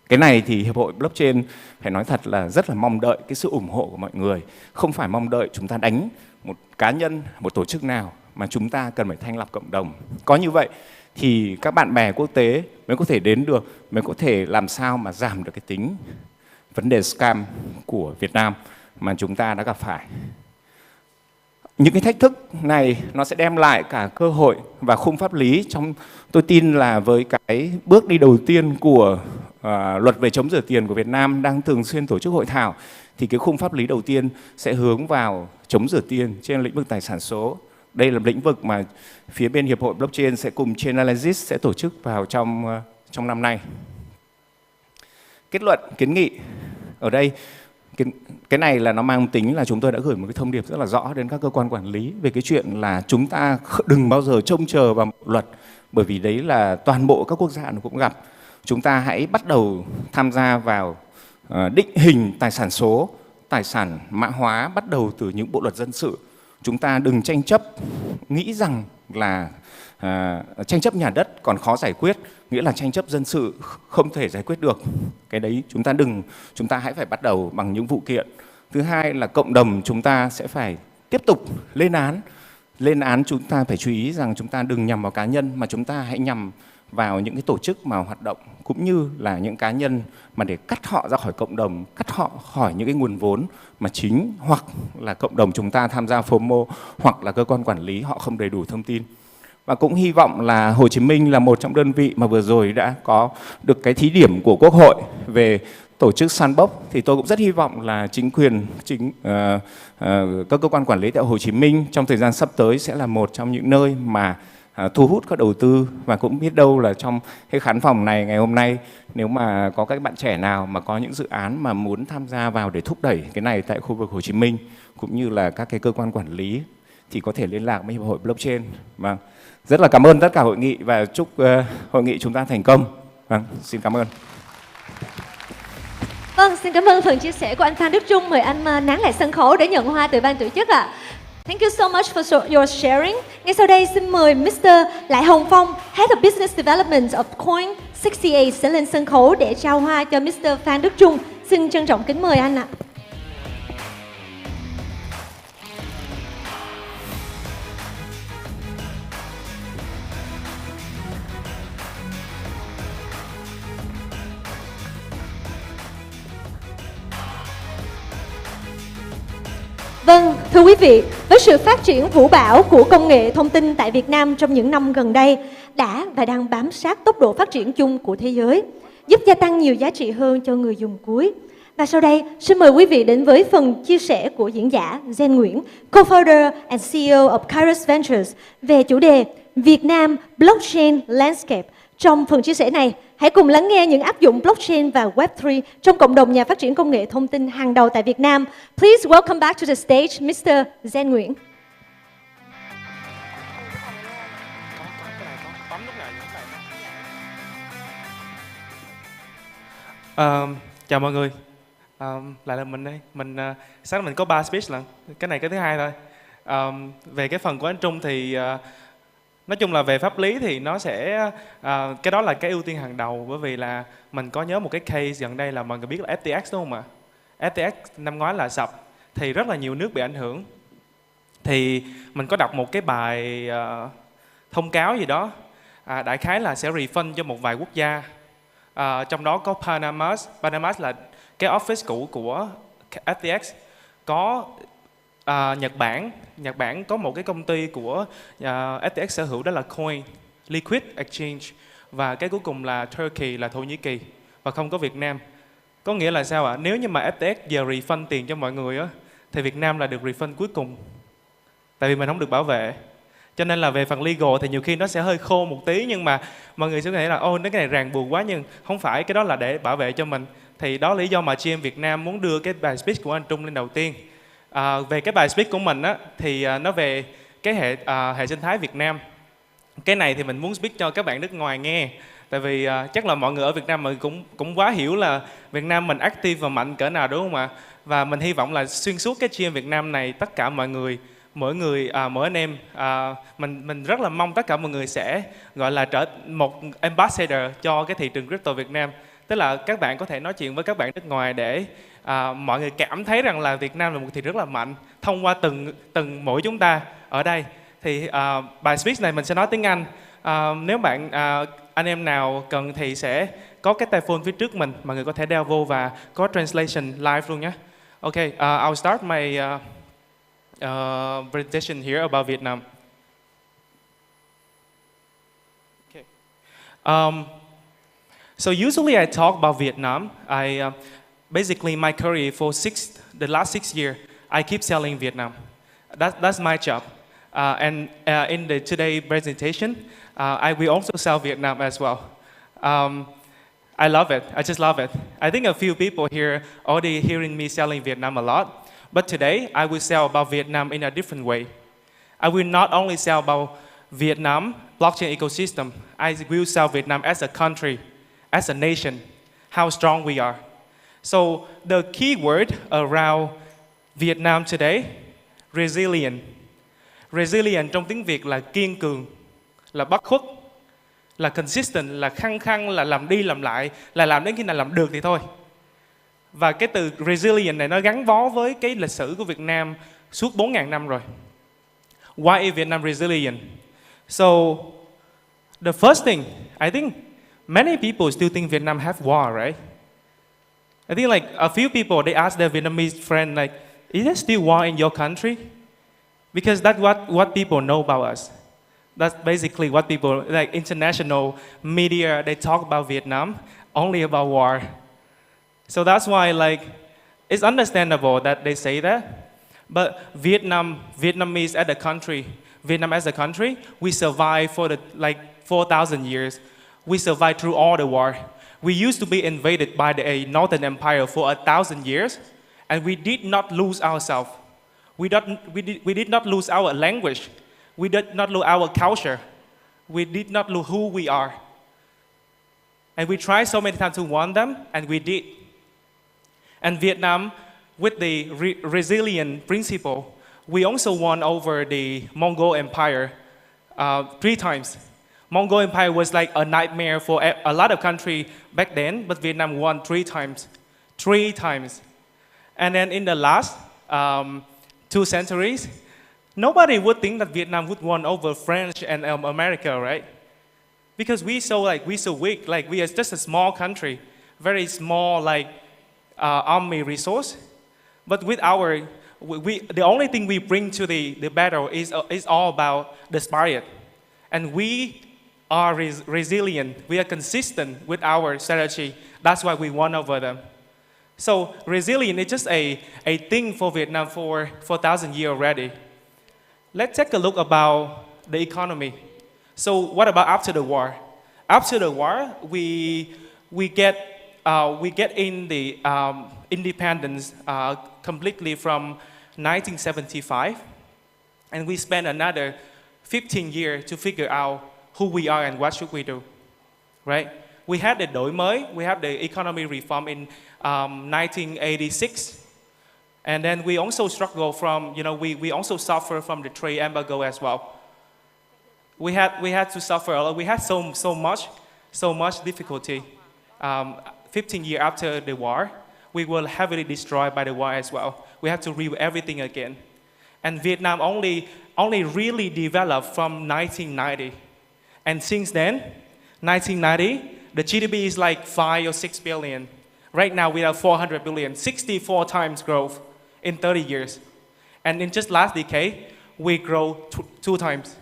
D: Cái này thì Hiệp hội Blockchain phải nói thật là rất là mong đợi cái sự ủng hộ của mọi người. Không phải mong đợi chúng ta đánh một cá nhân, một tổ chức nào, mà chúng ta cần phải thanh lọc cộng đồng. Có như vậy thì các bạn bè quốc tế mới có thể đến được, mới có thể làm sao mà giảm được cái tính vấn đề scam của Việt Nam mà chúng ta đã gặp phải. Những cái thách thức này nó sẽ đem lại cả cơ hội và khung pháp lý. Tôi tin là với cái bước đi đầu tiên của luật về chống rửa tiền của Việt Nam đang thường xuyên tổ chức hội thảo thì cái khung pháp lý đầu tiên sẽ hướng vào chống rửa tiền trên lĩnh vực tài sản số. Đây là lĩnh vực mà phía bên Hiệp hội Blockchain sẽ cùng Chainalysis sẽ tổ chức vào trong năm nay. Kết luận, kiến nghị ở đây, cái này là nó mang tính là chúng tôi đã gửi một cái thông điệp rất là rõ đến các cơ quan quản lý về cái chuyện là chúng ta đừng bao giờ trông chờ vào luật, bởi vì đấy là toàn bộ các quốc gia nó cũng gặp. Chúng ta hãy bắt đầu tham gia vào định hình tài sản số, tài sản mã hóa bắt đầu từ những bộ luật dân sự. Chúng ta đừng tranh chấp, nghĩ rằng là tranh chấp nhà đất còn khó giải quyết, nghĩa là tranh chấp dân sự không thể giải quyết được. Cái đấy chúng ta hãy phải bắt đầu bằng những vụ kiện. Thứ hai là cộng đồng chúng ta sẽ phải tiếp tục lên án. Lên án chúng ta phải chú ý rằng chúng ta đừng nhằm vào cá nhân mà chúng ta hãy nhằm vào những cái tổ chức mà hoạt động cũng như là những cá nhân mà để cắt họ ra khỏi cộng đồng, cắt họ khỏi những cái nguồn vốn mà chính hoặc là cộng đồng chúng ta tham gia FOMO hoặc là cơ quan quản lý họ không đầy đủ thông tin. Và cũng hy vọng là Hồ Chí Minh là một trong đơn vị mà vừa rồi đã có được cái thí điểm của Quốc hội về tổ chức sandbox, thì tôi cũng rất hy vọng là chính quyền, các cơ quan quản lý tại Hồ Chí Minh trong thời gian sắp tới sẽ là một trong những nơi mà thu hút các đầu tư. Và cũng biết đâu là trong cái khán phòng này ngày hôm nay, nếu mà có các bạn trẻ nào mà có những dự án mà muốn tham gia vào để thúc đẩy cái này tại khu vực Hồ Chí Minh cũng như là các cái cơ quan quản lý thì có thể liên lạc với Hiệp hội Blockchain. Vâng, rất là cảm ơn tất cả hội nghị và chúc hội nghị chúng ta thành công. Vâng, xin cảm ơn.
B: Vâng, xin cảm ơn phần chia sẻ của anh Phan Đức Trung. Mời anh nán lại sân khấu để nhận hoa từ ban tổ chức ạ. Thank you so much for your sharing. Ngay sau đây xin mời Mr. Lại Hồng Phong, Head of Business Development of Coin 68 sẽ lên sân khấu để trao hoa cho Mr. Phan Đức Trung. Xin trân trọng kính mời anh ạ. Vâng, thưa quý vị, với sự phát triển vũ bão của công nghệ thông tin tại Việt Nam trong những năm gần đây đã và đang bám sát tốc độ phát triển chung của thế giới, giúp gia tăng nhiều giá trị hơn cho người dùng cuối. Và sau đây, xin mời quý vị đến với phần chia sẻ của diễn giả Gen Nguyễn, Co-founder and CEO of Kairos Ventures về chủ đề Việt Nam Blockchain Landscape. Trong phần chia sẻ này, hãy cùng lắng nghe những áp dụng blockchain và Web3 trong cộng đồng nhà phát triển công nghệ thông tin hàng đầu tại Việt Nam. Please welcome back to the stage, Mr. Gen Nguyễn.
C: Chào mọi người, lại là mình đây. Sáng mình có 3 speech lần, cái này cái thứ hai thôi. Về cái phần của anh Trung thì nói chung là về pháp lý thì nó sẽ cái đó là cái ưu tiên hàng đầu, bởi vì là mình có nhớ một cái case gần đây là mọi người biết là FTX đúng không ạ? FTX năm ngoái là sập thì rất là nhiều nước bị ảnh hưởng. Thì mình có đọc một cái bài thông cáo gì đó, đại khái là sẽ refund cho một vài quốc gia, trong đó có Panama là cái office cũ của FTX, có Nhật Bản có một cái công ty của FTX sở hữu, đó là Coin, Liquid Exchange, và cái cuối cùng là Turkey, là Thổ Nhĩ Kỳ, và không có Việt Nam. Có nghĩa là sao ạ? Nếu như mà FTX giờ refund tiền cho mọi người á, thì Việt Nam là được refund cuối cùng, tại vì mình không được bảo vệ. Cho nên là về phần legal thì nhiều khi nó sẽ hơi khô một tí, nhưng mà mọi người sẽ nghĩ là cái này ràng buộc quá, nhưng không phải, cái đó là để bảo vệ cho mình. Thì đó là lý do mà GM Việt Nam muốn đưa cái bài speech của anh Trung lên đầu tiên. Về cái bài speech của mình á, thì nó về cái hệ sinh thái Việt Nam. Cái này thì mình muốn speak cho các bạn nước ngoài nghe, tại vì chắc là mọi người ở Việt Nam mình cũng quá hiểu là Việt Nam mình active và mạnh cỡ nào, đúng không ạ? Và mình hy vọng là xuyên suốt cái GM Việt Nam này, tất cả mọi người, mỗi anh em, mình rất là mong tất cả mọi người sẽ gọi là trở một ambassador cho cái thị trường crypto Việt Nam. Tức là các bạn có thể nói chuyện với các bạn nước ngoài để mọi người cảm thấy rằng là Việt Nam là một thị trường rất là mạnh thông qua từng mỗi chúng ta ở đây. Thì bài speech này mình sẽ nói tiếng Anh. Nếu bạn anh em nào cần thì sẽ có cái tai phone phía trước mình, mọi người có thể đeo vô và có translation live luôn nhé. Okay, I'll start my presentation here about Vietnam. Okay. So usually I talk about Vietnam. Basically my career for the last 6 years, I keep selling Vietnam. That's my job. And in the today presentation, I will also sell Vietnam as well. I love it. I just love it. I think a few people here already hearing me selling Vietnam a lot. But today, I will sell about Vietnam in a different way. I will not only sell about Vietnam blockchain ecosystem, I will sell Vietnam as a country, as a nation, how strong we are. So the key word around Vietnam today, resilient. Resilient trong tiếng Việt là kiên cường, là bất khuất, là consistent, là khăng khăng, là làm đi làm lại, là làm đến khi nào làm được thì thôi. Và cái từ resilient này nó gắn bó với cái lịch sử của Việt Nam suốt 4.000 năm rồi. Why is Vietnam resilient? So, the first thing, I think many people still think Vietnam have war, right? I think like a few people, they ask their Vietnamese friend, like, is there still war in your country? Because that's what people know about us. That's basically what people, like international media, they talk about Vietnam, only about war. So that's why, like, it's understandable that they say that. But Vietnamese as a country, Vietnam as a country, we survived for 4,000 years. We survived through all the war. We used to be invaded by the Northern Empire for 1,000 years, and we did not lose ourselves. We did not lose our language. We did not lose our culture. We did not lose who we are. And we tried so many times to warn them, and we did. And Vietnam, with the resilient principle, we also won over the Mongol Empire 3 times. Mongol Empire was like a nightmare for a lot of countries back then, but Vietnam won 3 times. 3 times. And then in the last 2 centuries, nobody would think that Vietnam would win over French and America, right? Because we're so weak. Like, we are just a small country, very small, like, army resource. But with the only thing we bring to the battle is all about the spirit. And we are resilient. We are consistent with our strategy. That's why we won over them. So resilient is just a thing for Vietnam for 4,000 years already. Let's take a look about the economy. So what about after the war? After the war, we get in the independence completely from 1975, and we spent another 15 years to figure out who we are and what should we do, right? We had the đổi mới, we had the economy reform in 1986, and then we also struggle from, we also suffer from the trade embargo as well. We had to suffer a lot. We had so much difficulty. 15 years after the war, we were heavily destroyed by the war as well. We had to rebuild everything again. And Vietnam only really developed from 1990. And since then, 1990, the GDP is like 5 or 6 billion. Right now, we have 400 billion, 64 times growth in 30 years. And in just last decade, we grow 2 times.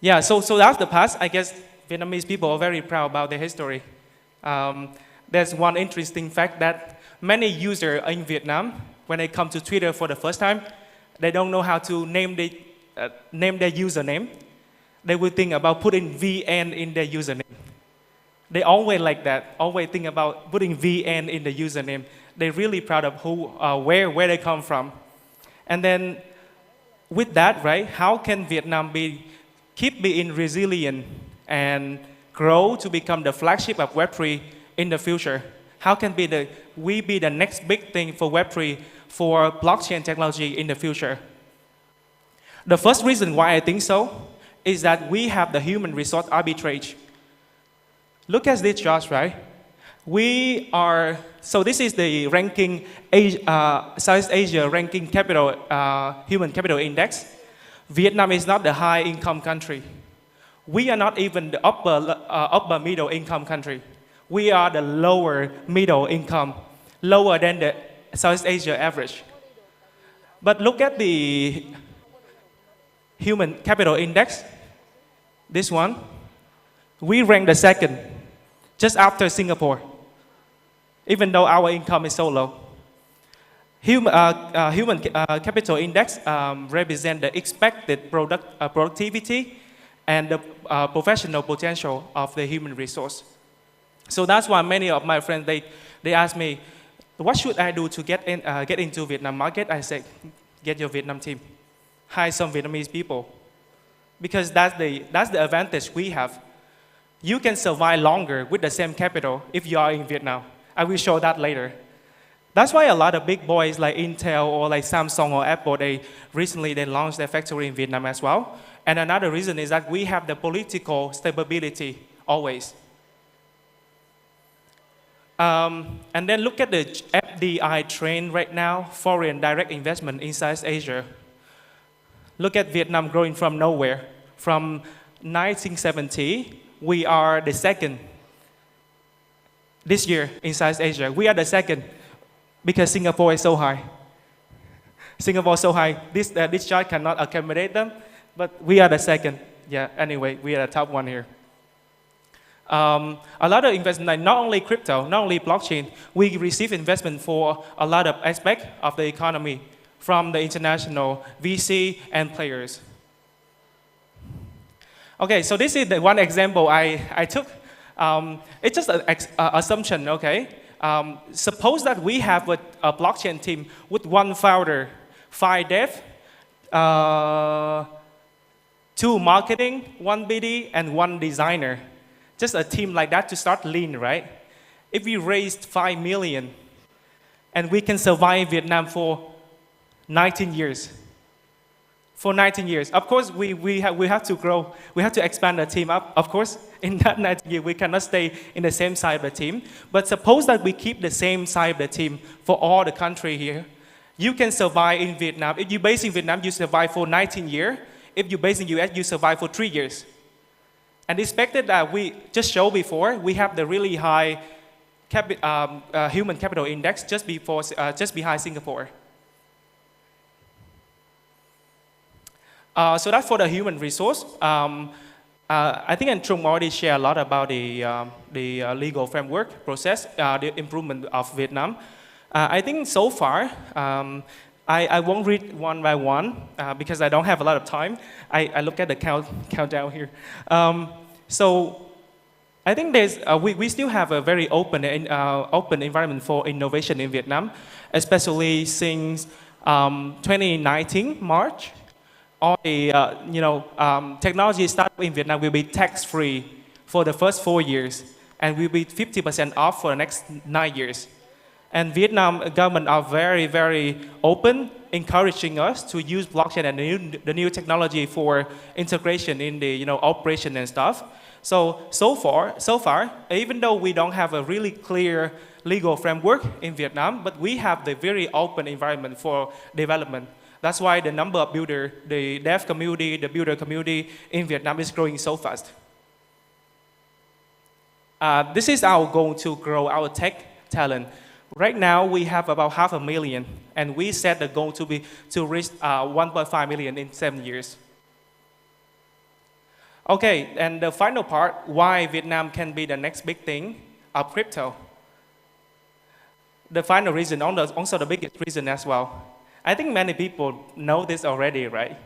C: Yeah, so that's the past. I guess Vietnamese people are very proud about their history. There's one interesting fact that many users in Vietnam, when they come to Twitter for the first time, they don't know how to name their username. They will think about putting VN in their username. They always like that, always think about putting VN in the username. They're really proud of where they come from. And then with that, right, how can Vietnam keep being resilient and grow to become the flagship of Web3 in the future? How can we be the next big thing for Web3, for blockchain technology in the future? The first reason why I think so is that we have the human resource arbitrage. Look at this chart, right? So this is the ranking, Southeast Asia ranking human capital index. Vietnam is not the high income country. We are not even the upper middle income country. We are the lower middle income, lower than the Southeast Asia average. But look at the human capital index, this one. We rank the second, just after Singapore, even though our income is so low. Human capital index represents the expected productivity and the professional potential of the human resource. So that's why many of my friends, they ask me, what should I do to get into Vietnam market? I say, get your Vietnam team. Hire some Vietnamese people. Because that's the advantage we have. You can survive longer with the same capital if you are in Vietnam. I will show that later. That's why a lot of big boys like Intel or like Samsung or Apple, recently launched their factory in Vietnam as well. And another reason is that we have the political stability always. And then look at the FDI trend right now, foreign direct investment in Southeast Asia. Look at Vietnam growing from nowhere. From 1970, we are the second this year in Southeast Asia. We are the second because Singapore is so high. Singapore is so high. This chart cannot accommodate them. but we are the second. Yeah, anyway, we are the top one here. A lot of investment, like not only crypto, not only blockchain, we receive investment for a lot of aspects of the economy from the international VC and players. Okay, so this is the one example I took. It's just an assumption, okay? Suppose that we have a blockchain team with one founder, 5 dev, 2 marketing, 1 BD, and 1 designer. Just a team like that to start lean, right? If we raised 5 million and we can survive Vietnam for 19 years. For 19 years. Of course, we have to grow. We have to expand the team up. Of course, in that 19 years, we cannot stay in the same side of the team. But suppose that we keep the same side of the team for all the country here. You can survive in Vietnam. If you're based in Vietnam, you survive for 19 years. If you're based in US, you survive for 3 years. And expected that we just showed before, we have the really high human capital index just behind Singapore. So that's for the human resource. I think Trung already shared a lot about the legal framework process, the improvement of Vietnam. I think so far, I won't read one by one because I don't have a lot of time. I look at the countdown here. So I think we still have a very open environment for innovation in Vietnam, especially since 2019 March. All the technology startup in Vietnam will be tax-free for the first 4 years, and will be 50% off for the next 9 years. And Vietnam government are very, very open, encouraging us to use blockchain and the new technology for integration in the operation and stuff. So far, even though we don't have a really clear legal framework in Vietnam, but we have the very open environment for development. That's why the number of builder, the dev community, the builder community in Vietnam is growing so fast. This is our goal to grow our tech talent. Right now, we have about 500,000, and we set the goal to reach 1.5 million in 7 years. Okay, and the final part, why Vietnam can be the next big thing of crypto. The final reason, also the biggest reason as well. I think many people know this already, right?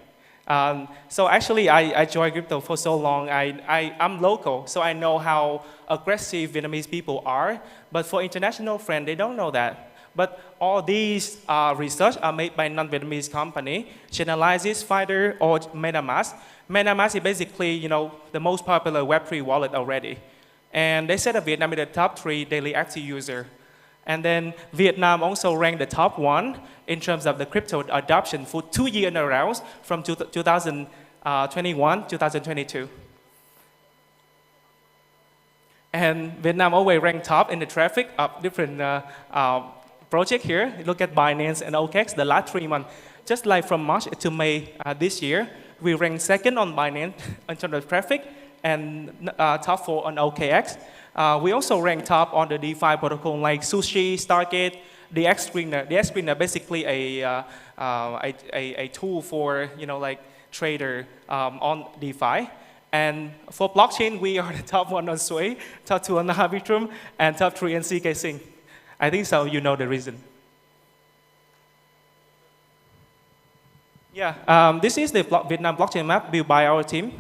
C: So actually, I joined crypto for so long. I'm local, so I know how aggressive Vietnamese people are. But for international friends, they don't know that. But all these research are made by non-Vietnamese company, Chainalysis, Finder, or MetaMask. MetaMask is basically, the most popular Web3 wallet already. And they said that Vietnam is the top 3 daily active user. And then Vietnam also ranked the top 1 in terms of the crypto adoption for 2 years in a row from 2021 to 2022. And Vietnam always ranked top in the traffic of different projects here. Look at Binance and OKX, the last 3 months. Just like from March to May this year, we ranked second on Binance in terms of traffic and top 4 on OKX. We also rank top on the DeFi protocol like Sushi, Stargate, the X Screener. The X Screener basically a tool for trader on DeFi. And for blockchain, we are the top 1 on Sway, top 2 on Arbitrum, and top 3 on CK Sync. I think so. You know the reason. Yeah, this is the Vietnam blockchain map built by our team.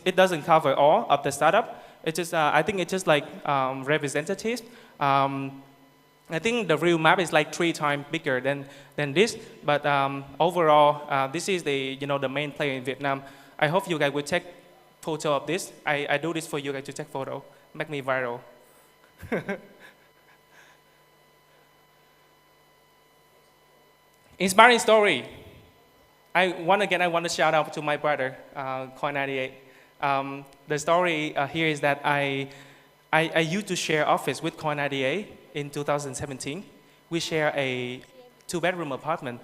C: It doesn't cover all of the startup. It's just, I think it's just like representative. I think the real map is like 3 times bigger than this. But overall, this is the the main player in Vietnam. I hope you guys will take photo of this. I do this for you guys to take photo, make me viral. Inspiring story. I want to shout out to my brother, Coin98. The story here is that I used to share office with Coin98 in 2017. We share a 2-bedroom apartment,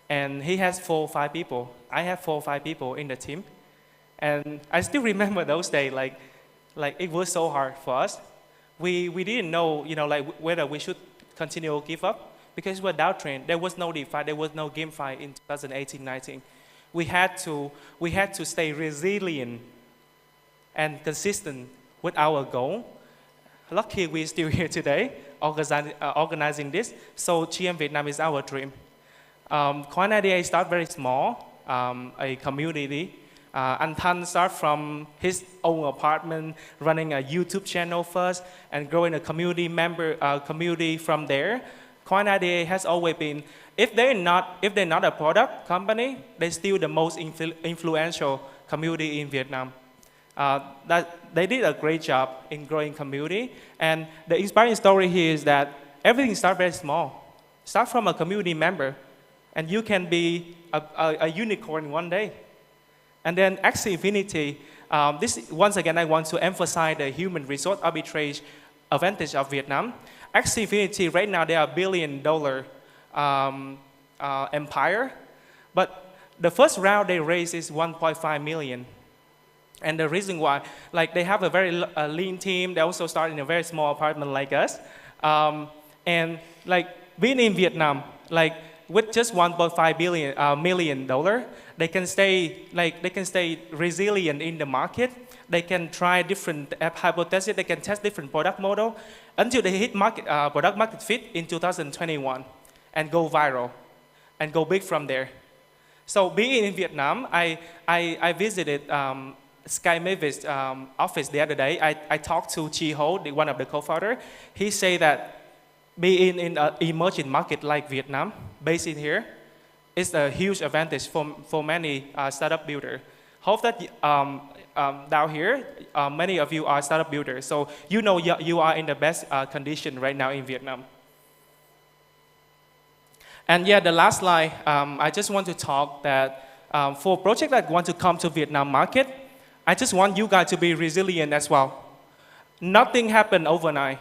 C: and he has 4 or 5 people. I have 4 or 5 people in the team, and I still remember those days. Like it was so hard for us. We didn't know whether we should continue or give up because we're downtrend. There was no DeFi, there was no GameFi in 2018-19. we had to stay resilient and consistent with our goal. Lucky we're still here today organizing this. So GM Vietnam is our dream. khoản start very small, a community. Anh Thanh start from his own apartment, running a YouTube channel first, and growing a community from there. khoản has always been, if they're not a product company, they're still the most influential community in Vietnam. That they did a great job in growing community, and the inspiring story here is that everything starts very small. Start from a community member, and you can be a unicorn one day. And then Axie Infinity, this once again I want to emphasize the human resource arbitrage advantage of Vietnam. Axie Infinity right now they are $1 billion empire, but the first round they raised is 1.5 million. And the reason why, like they have a very lean team. They also start in a very small apartment like us, and like being in Vietnam, like with just 1.5 million dollar, they can stay resilient in the market. They can try different hypotheses. They can test different product model until they hit product market fit in 2021 and go viral and go big from there. So being in Vietnam, I visited Sky Mavis office the other day. I talked to Chi Ho, one of the co-founder. He said that being in an emerging market like Vietnam, based in here, is a huge advantage for many startup builders. Hope that down here, many of you are startup builders, so you know you are in the best condition right now in Vietnam. And yeah, the last slide, I just want to talk that for projects that want to come to Vietnam market, I just want you guys to be resilient as well. Nothing happened overnight.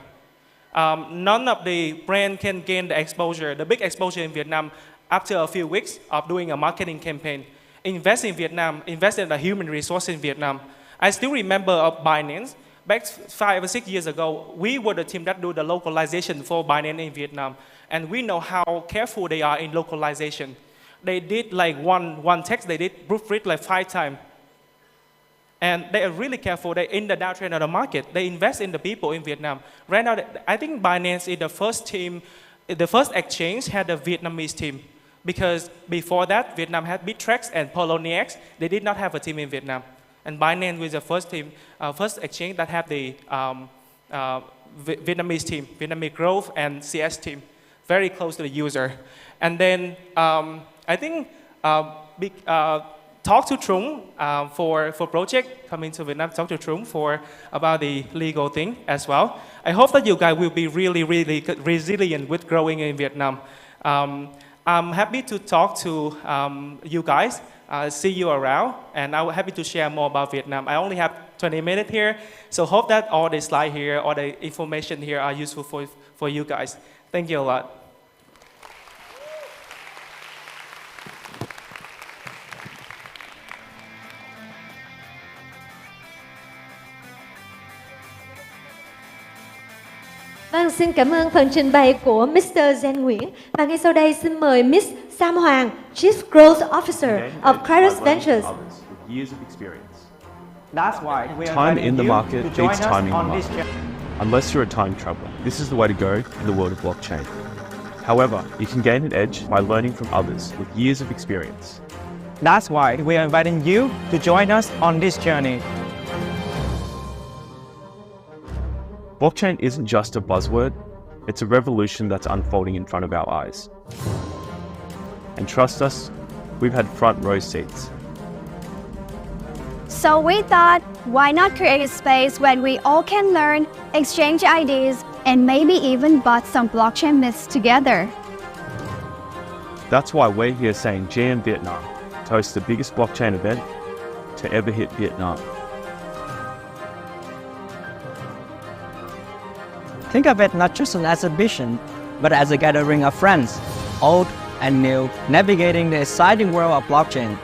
C: None of the brand can gain the exposure, the big exposure in Vietnam after a few weeks of doing a marketing campaign. Invest in Vietnam, invest in the human resource in Vietnam. I still remember of Binance. Back 5 or 6 years ago, we were the team that do the localization for Binance in Vietnam. And we know how careful they are in localization. They did like one text, they did proofread like 5 times. And they are really careful. They're in the downtrend of the market. They invest in the people in Vietnam. Right now, I think Binance is the first team, the first exchange had a Vietnamese team. Because before that, Vietnam had Bittrex and Poloniex. They did not have a team in Vietnam. And Binance was the first team, first exchange that had the Vietnamese team, Vietnamese growth and CS team, very close to the user. And then I think talk to Trung for project coming to Vietnam. Talk to Trung for about the legal thing as well. I hope that you guys will be really resilient with growing in Vietnam. I'm happy to talk to you guys, see you around, and I'm happy to share more about Vietnam. I only have 20 minutes here, so hope that all the slides here, all the information here are useful for you guys. Thank you a lot.
B: Vâng, xin cảm ơn phần trình bày của Mr. Zen Nguyễn. Và ngay sau đây xin mời Miss Sam Hoàng, Chief Growth Officer of Kairos Ventures.
E: Time in the market beats timing in the market. Unless you're a time traveler, this is the way to go in the world of blockchain. However, you can gain an edge by learning from others with years of experience.
F: That's why we are inviting you to join us on this journey.
E: Blockchain isn't just a buzzword, it's a revolution that's unfolding in front of our eyes. And trust us, we've had front row seats.
G: So we thought, why not create a space where we all can learn, exchange ideas, and maybe even bust some blockchain myths together.
E: That's why we're here saying GM Vietnam to host the biggest blockchain event to ever hit Vietnam.
F: Think of it not just as an exhibition, but as a gathering of friends, old and new, navigating the exciting world of blockchain.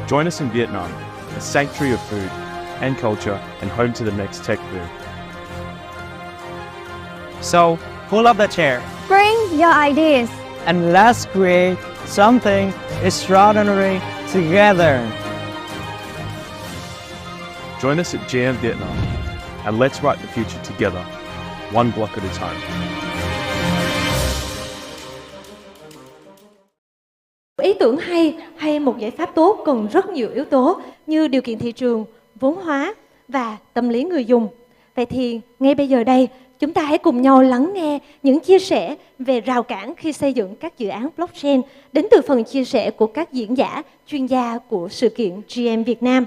E: Join us in Vietnam, a sanctuary of food and culture and home to the next tech boom.
F: So, pull up the chair
G: Bring your ideas.
F: and let's create something extraordinary together.
E: Join us at GM Vietnam and let's write the future together, one block at a time.
B: Ý tưởng hay một giải pháp tốt cần rất nhiều yếu tố như điều kiện thị trường, vốn hóa và tâm lý người dùng. Vậy thì ngay bây giờ đây, chúng ta hãy cùng nhau lắng nghe những chia sẻ về rào cản khi xây dựng các dự án blockchain đến từ phần chia sẻ của các diễn giả, chuyên gia của sự kiện GM Việt Nam.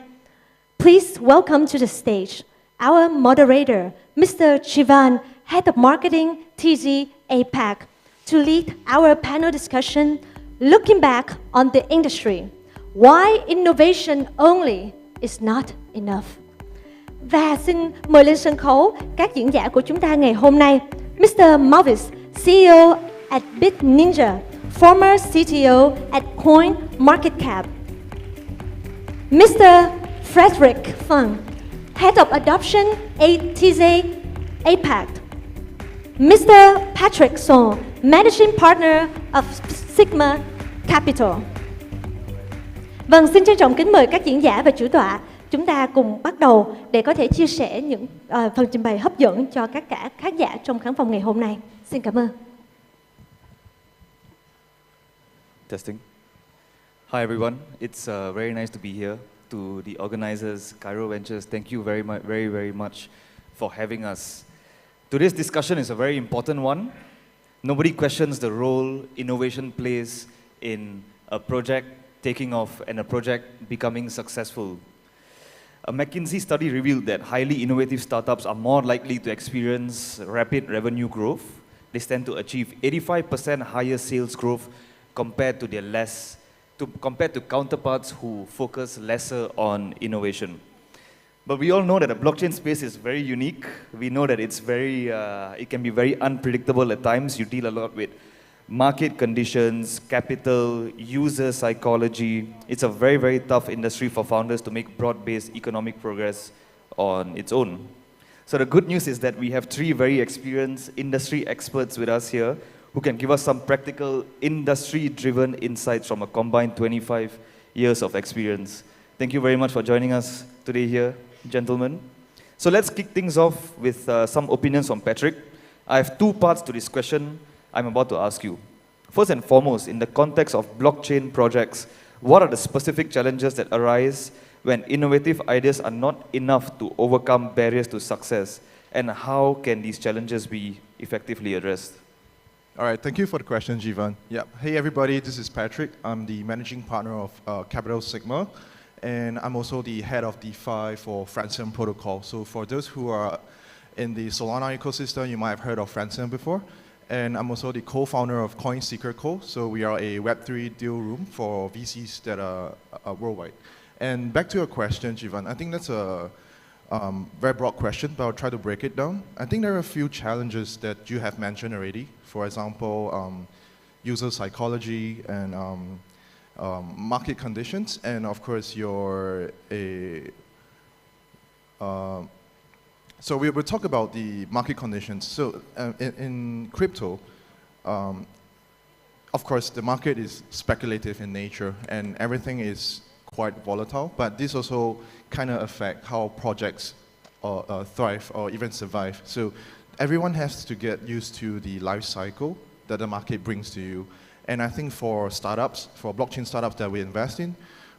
B: Please welcome to the stage our moderator, Mr. Jivan, Head of Marketing, TZ APAC, to lead our panel discussion looking back on the industry. Why innovation only is not enough. Và xin mời lên sân khấu các diễn giả của chúng ta ngày hôm nay. Mr. Mavis, CEO at Bit Ninja, former CTO at Coin Market Cap. Mr. Frederick Fung, Head of Adoption at TZ APAC. Mr. Patrick Song, Managing Partner of Sigma Capital. Vâng, xin trân trọng kính mời các diễn giả và chủ tọa. Chúng ta cùng bắt đầu để có thể chia sẻ những phần trình bày hấp dẫn cho các khán giả trong khán phòng ngày hôm nay. Xin cảm ơn.
H: Testing. Hi everyone. It's very nice to be here. To the organizers, Cairo Ventures, thank you very much for having us. Today's discussion is a very important one. Nobody questions the role innovation plays in a project taking off and a project becoming successful. A McKinsey study revealed that highly innovative startups are more likely to experience rapid revenue growth. They tend to achieve 85% higher sales growth compared to counterparts who focus lesser on innovation. But we all know that the blockchain space is very unique. We know that it can be very unpredictable at times. You deal a lot with market conditions, capital, user psychology. It's a very tough industry for founders to make broad-based economic progress on its own. So the good news is that we have 3 very experienced industry experts with us here who can give us some practical industry-driven insights from a combined 25 years of experience. Thank you very much for joining us today here, gentlemen. So let's kick things off with some opinions from Patrick. I have 2 parts to this question I'm about to ask you. First and foremost, in the context of blockchain projects, what are the specific challenges that arise when innovative ideas are not enough to overcome barriers to success, and how can these challenges be effectively addressed?
I: All right, thank you for the question, Jivan. Yeah. Hey everybody, this is Patrick. I'm the managing partner of Capital Sigma, and I'm also the head of DeFi for Francium Protocol. So for those who are in the Solana ecosystem, you might have heard of Francium before. And I'm also the co-founder of Coin Secret Co. So we are a Web3 deal room for VCs that are worldwide. And back to your question, Jivan, I think that's a very broad question, but I'll try to break it down. I think there are a few challenges that you have mentioned already. For example, user psychology and market conditions, and of course so we will talk about the market conditions. So in crypto, of course, the market is speculative in nature and everything is quite volatile, but this also kind of affects how projects thrive or even survive. So everyone has to get used to the life cycle that the market brings to you. And I think for startups, for blockchain startups that we invest in,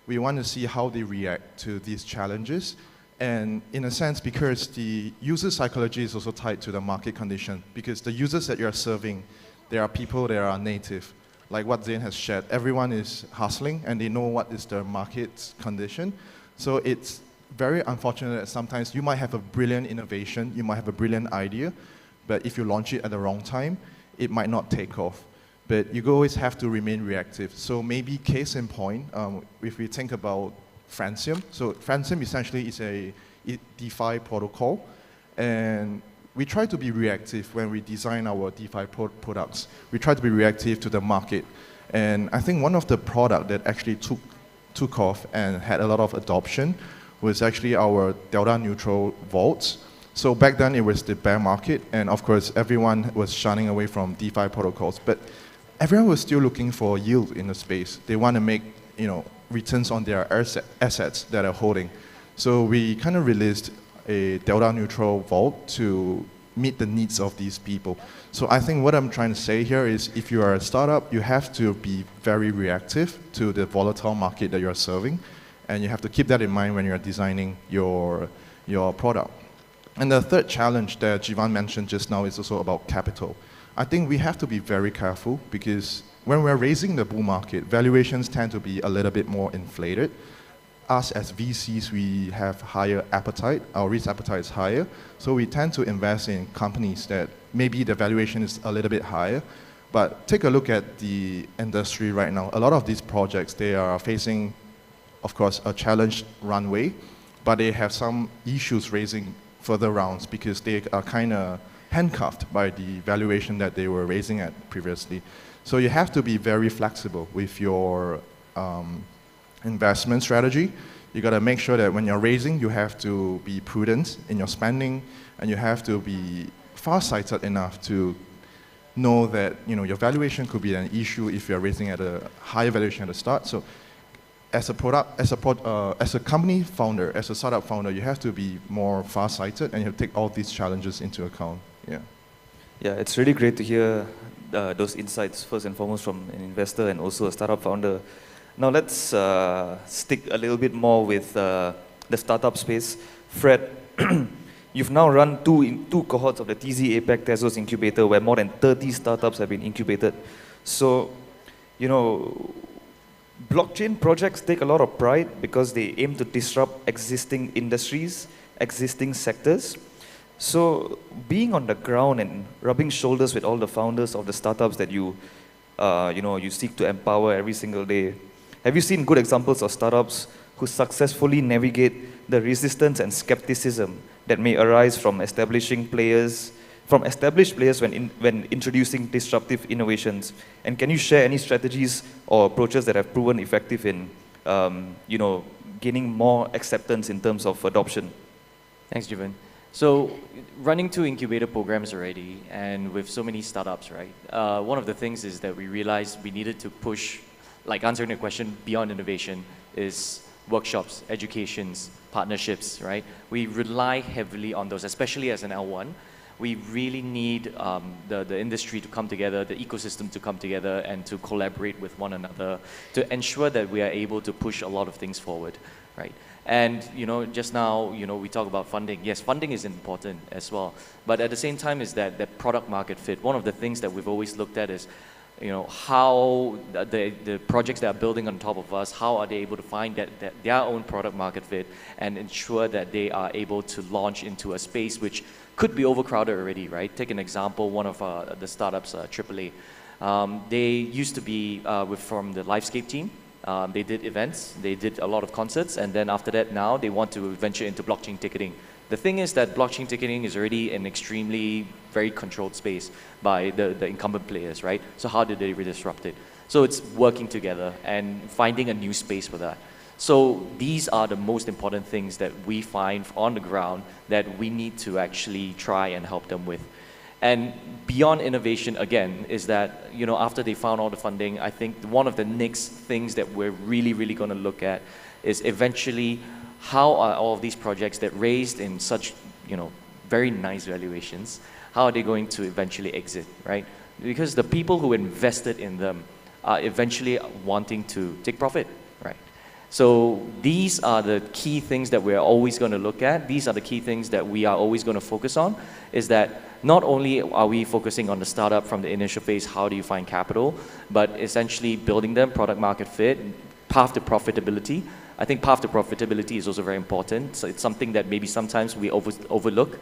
I: we want to see how they react to these challenges. And in a sense, because the user psychology is also tied to the market condition, because the users that you're serving, there are people that are native. Like what Zain has shared, everyone is hustling and they know what is the market's condition. So it's very unfortunate that sometimes you might have a brilliant innovation, you might have a brilliant idea, but if you launch it at the wrong time, it might not take off. But you always have to remain reactive. So maybe case in point, if we think about Francium. So Francium essentially is a DeFi protocol, and we try to be reactive when we design our DeFi products. We try to be reactive to the market. And I think one of the products that actually took off and had a lot of adoption was actually our delta neutral vaults. So back then it was the bear market, and of course everyone was shunning away from DeFi protocols. But everyone was still looking for yield in the space. They want to make, returns on their assets that are holding. So we kind of released a delta neutral vault to meet the needs of these people. So I think what I'm trying to say here is if you are a startup, you have to be very reactive to the volatile market that you're serving. And you have to keep that in mind when you're designing your product. And the third challenge that Jivan mentioned just now is also about capital. I think we have to be very careful because when we're raising the bull market, valuations tend to be a little bit more inflated. Us as VCs, we have higher appetite, our risk appetite is higher, so we tend to invest in companies that maybe the valuation is a little bit higher. But take a look at the industry right now. A lot of these projects, they are facing, of course, a challenged runway, but they have some issues raising further rounds because they are kind of handcuffed by the valuation that they were raising at previously. So you have to be very flexible with your investment strategy. You got to make sure that when you're raising, you have to be prudent in your spending, and you have to be far-sighted enough to know that your valuation could be an issue if you're raising at a higher valuation at the start. So as a company founder, as a startup founder, you have to be more far-sighted, and you have to take all these challenges into account.
H: Yeah, it's really great to hear those insights, first and foremost, from an investor and also a startup founder. Now let's stick a little bit more with the startup space. Fred, you've now run two cohorts of the TZ APAC Tezos incubator where more than 30 startups have been incubated. So, blockchain projects take a lot of pride because they aim to disrupt existing industries, existing sectors. So being on the ground and rubbing shoulders with all the founders of the startups that you seek to empower every single day, have you seen good examples of startups who successfully navigate the resistance and skepticism that may arise from established players when introducing disruptive innovations? And can you share any strategies or approaches that have proven effective in gaining more acceptance in terms of adoption?
J: Thanks, Jivan. So running 2 incubator programs already, and with so many startups, right? One of the things is that we realized we needed to push, like answering the question beyond innovation, is workshops, educations, partnerships, right? We rely heavily on those, especially as an L1. We really need the industry to come together, the ecosystem to come together and to collaborate with one another to ensure that we are able to push a lot of things forward, right? And just now, we talk about funding. Yes, funding is important as well, but at the same time is that product market fit. One of the things that we've always looked at is, how the projects that are building on top of us, how are they able to find that their own product market fit and ensure that they are able to launch into a space which could be overcrowded already, right? Take an example, one of the startups, AAA. They used to be from the Livescape team. They did events, they did a lot of concerts, and then after that now they want to venture into blockchain ticketing. The thing is that blockchain ticketing is already an extremely very controlled space by the incumbent players, right? So how did they disrupt it? So it's working together and finding a new space for that. So these are the most important things that we find on the ground that we need to actually try and help them with. And beyond innovation, again, is that, after they found all the funding, I think one of the next things that we're really, really going to look at is eventually how are all of these projects that raised in such, very nice valuations, how are they going to eventually exit, right? Because the people who invested in them are eventually wanting to take profit, right? So these are the key things that we're always going to look at. These are the key things that we are always going to focus on, is that not only are we focusing on the startup from the initial phase, how do you find capital, but essentially building them, product market fit, path to profitability. I think path to profitability is also very important. So it's something that maybe sometimes we overlook.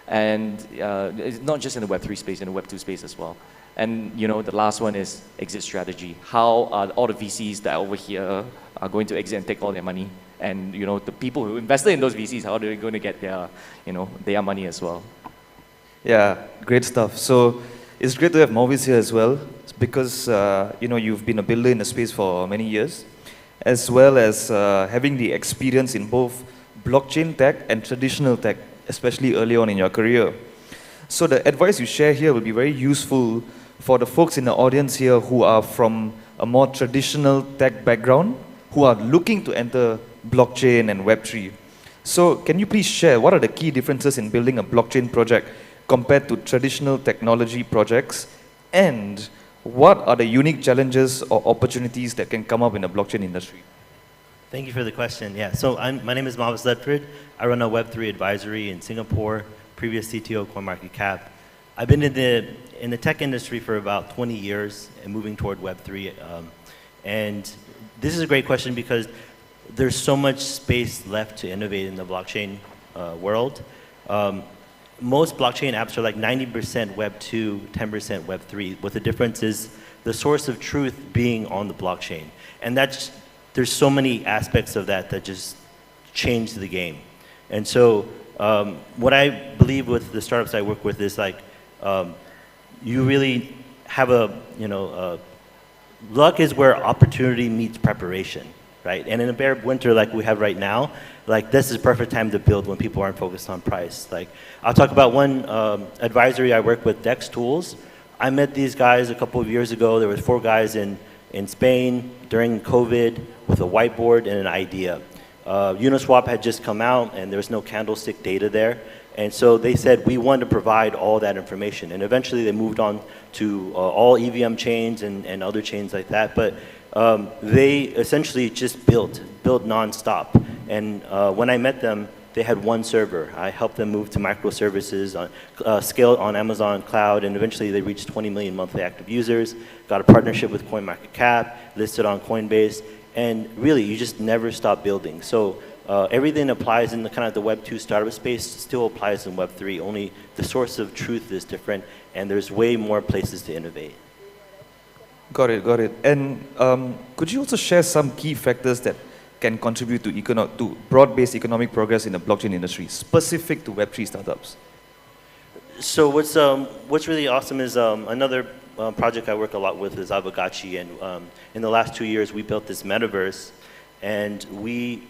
J: And it's not just in the Web3 space, in the Web2 space as well. And the last one is exit strategy. How are all the VCs that are over here are going to exit and take all their money? And the people who invested in those VCs, how are they going to get their money as well?
H: Yeah, great stuff. So it's great to have Maurice here as well, because you've been a builder in the space for many years, as well as having the experience in both blockchain tech and traditional tech, especially early on in your career. So the advice you share here will be very useful for the folks in the audience here who are from a more traditional tech background, who are looking to enter blockchain and Web3. So can you please share what are the key differences in building a blockchain project compared to traditional technology projects, and what are the unique challenges or opportunities that can come up in the blockchain industry?
K: Thank you for the question. Yeah, so my name is Mavis Ledford. I run a Web3 advisory in Singapore, previous CTO of CoinMarketCap. I've been in the tech industry for about 20 years and moving toward Web3. And this is a great question because there's so much space left to innovate in the blockchain world. Most blockchain apps are like 90% Web 2, 10% Web 3. What the difference is the source of truth being on the blockchain. And there's so many aspects of that just change the game. And so what I believe with the startups I work with is like, you really have luck is where opportunity meets preparation, right? And in a bear winter like we have right now, like this is the perfect time to build when people aren't focused on price. Like I'll talk about one advisory I work with, Dex Tools. I met these guys a couple of years ago. There were 4 guys in Spain during COVID with a whiteboard and an idea. Uniswap had just come out and there was no candlestick data there. And so they said we want to provide all that information. And eventually they moved on to all EVM chains and other chains like that. But they essentially just built nonstop. And when I met them, they had one server. I helped them move to microservices, scale on Amazon Cloud, and eventually they reached 20 million monthly active users, got a partnership with CoinMarketCap, listed on Coinbase, and really, you just never stop building. So everything applies in the kind of the Web 2 startup space still applies in Web 3, only the source of truth is different, and there's way more places to innovate.
H: Got it. And could you also share some key factors that can contribute to broad-based economic progress in the blockchain industry, specific to Web3 startups?
K: So what's really awesome is another project I work a lot with is Avagachi, and in the last 2 years we built this metaverse, and we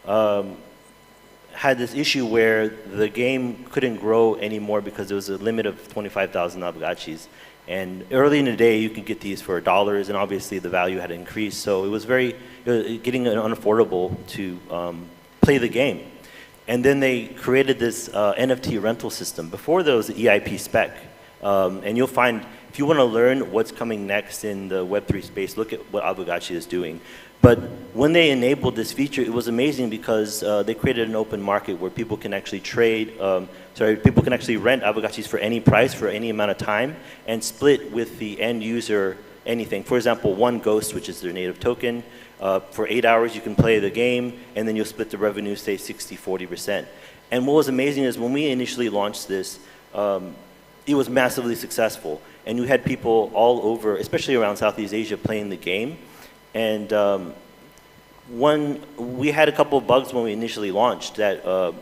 K: had this issue where the game couldn't grow anymore because there was a limit of 25,000 Avagachis. And early in the day, you could get these for $1, and obviously the value had increased. So it was getting unaffordable to play the game. And then they created this NFT rental system. Before there was the EIP spec. And you'll find, if you want to learn what's coming next in the Web3 space, look at what Avagachi is doing. But when they enabled this feature, it was amazing because they created an open market where people can actually people can actually rent Avagachis for any price, for any amount of time, and split with the end user anything. For example, one Ghost, which is their native token, for 8 hours you can play the game, and then you'll split the revenue, say 60-40%. And what was amazing is when we initially launched this, it was massively successful. And you had people all over, especially around Southeast Asia, playing the game. And we had a couple of bugs when we initially launched that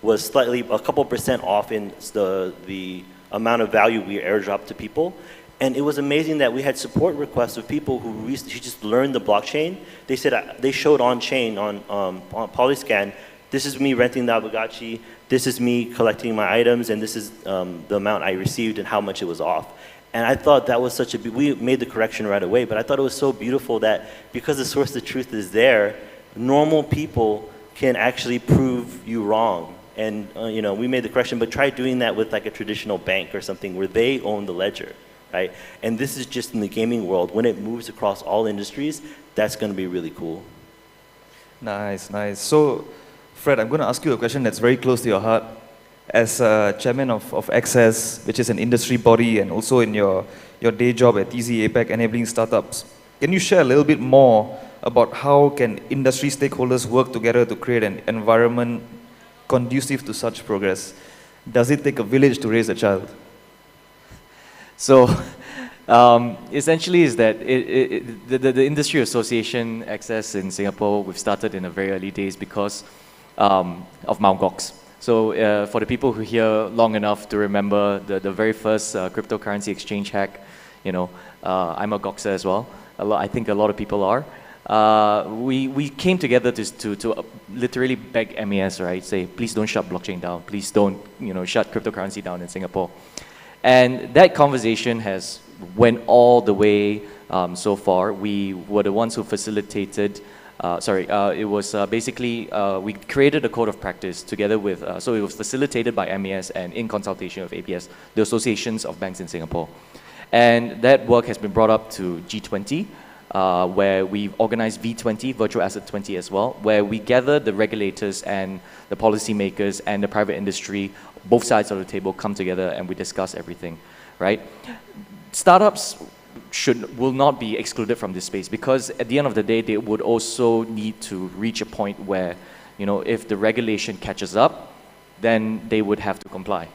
K: was slightly a couple % off in the amount of value we airdropped to people. And it was amazing that we had support requests of people who just learned the blockchain. They said they showed on chain on Polyscan, this is me renting the Avagachi, this is me collecting my items, and this is the amount I received and how much it was off. And I thought that was we made the correction right away, but I thought it was so beautiful that because the source of truth is there, normal people can actually prove you wrong. And we made the correction, but try doing that with like a traditional bank or something where they own the ledger, right? And this is just in the gaming world. When it moves across all industries, that's going to be really cool.
H: Nice. So, Fred, I'm going to ask you a question that's very close to your heart. As chairman of Access, which is an industry body, and also in your day job at TZ APAC enabling startups, can you share a little bit more about how can industry stakeholders work together to create an environment conducive to such progress? Does it take a village to raise a child?
J: So essentially is that the industry association Access in Singapore, we've started in the very early days because of Mt. Gox. So for the people who here long enough to remember the very first cryptocurrency exchange hack, I'm a Goxer as well. I think a lot of people are. We came together to literally beg MAS, right? Say, please don't shut blockchain down. Please don't shut cryptocurrency down in Singapore. And that conversation has went all the way so far. We were the ones who facilitated. It was basically we created a code of practice together with. So it was facilitated by MAS and in consultation with APS, the Associations of Banks in Singapore, and that work has been brought up to G20. Where we've organized V20, Virtual Asset 20 as well, where we gather the regulators and the policymakers and the private industry, both sides of the table come together and we discuss everything, right? Startups will not be excluded from this space because at the end of the day, they would also need to reach a point where, if the regulation catches up, then they would have to comply.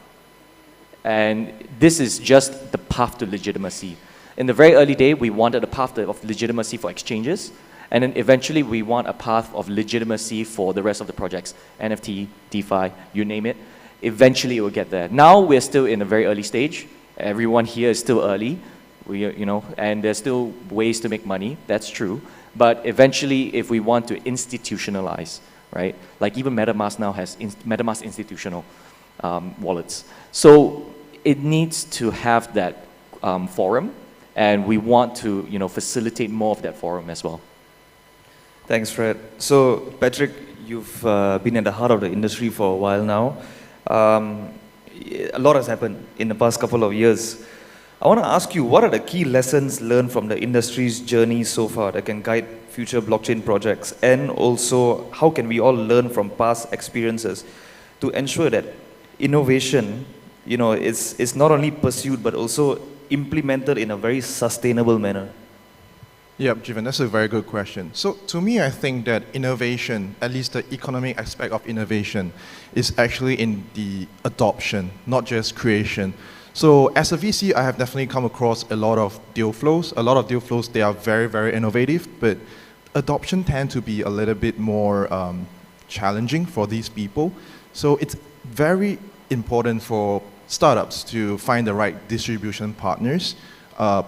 J: And this is just the path to legitimacy. In the very early day, we wanted a path of legitimacy for exchanges, and then eventually we want a path of legitimacy for the rest of the projects, NFT, DeFi, you name it. Eventually it will get there. Now we're still in a very early stage. Everyone here is still early, and there's still ways to make money, that's true. But eventually, if we want to institutionalize, right? Like even MetaMask now has MetaMask institutional wallets. So it needs to have that forum. And we want to, facilitate more of that forum as well.
H: Thanks, Fred. So, Patrick, you've been at the heart of the industry for a while now. A lot has happened in the past couple of years. I want to ask you, what are the key lessons learned from the industry's journey so far that can guide future blockchain projects? And also, how can we all learn from past experiences to ensure that innovation, is not only pursued, but also implemented in a very sustainable manner?
I: Yeah, Jivan, that's a very good question. So to me, I think that innovation, at least the economic aspect of innovation, is actually in the adoption, not just creation. So as a VC, I have definitely come across a lot of deal flows. A lot of deal flows, they are very, very innovative, but adoption tend to be a little bit more challenging for these people. So it's very important for startups to find the right distribution partners,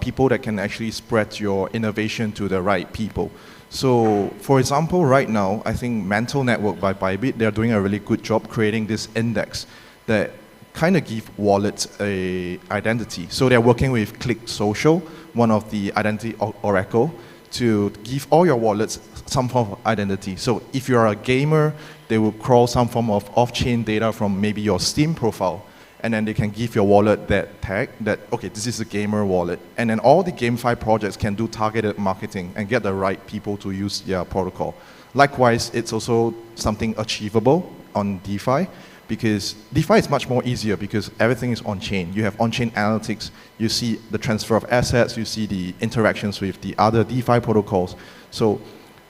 I: people that can actually spread your innovation to the right people. So, for example, right now, I think Mental Network by Bybit, they're doing a really good job creating this index that kind of give wallets a identity. So they're working with Click Social, one of the identity oracle, to give all your wallets some form of identity. So if you're a gamer, they will crawl some form of off-chain data from maybe your Steam profile, and then they can give your wallet that tag that, okay, this is a gamer wallet. And then all the GameFi projects can do targeted marketing and get the right people to use their protocol. Likewise, it's also something achievable on DeFi, because DeFi is much more easier because everything is on-chain. You have on-chain analytics, you see the transfer of assets, you see the interactions with the other DeFi protocols. So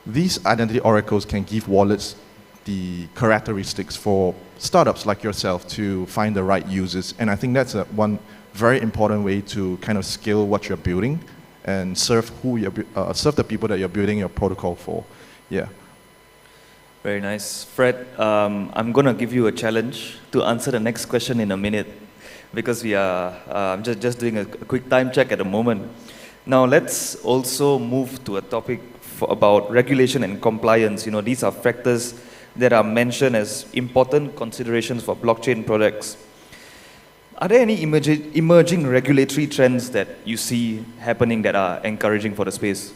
I: these identity oracles can give wallets the characteristics for startups like yourself to find the right users. And I think that's one very important way to kind of scale what you're building and serve the people that you're building your protocol for. Yeah.
H: Very nice. Fred, I'm going to give you a challenge to answer the next question in a minute, because we are just doing a quick time check at the moment. Now let's also move to a topic about regulation and compliance. These are factors that are mentioned as important considerations for blockchain projects. Are there any emerging regulatory trends that you see happening that are encouraging for the space?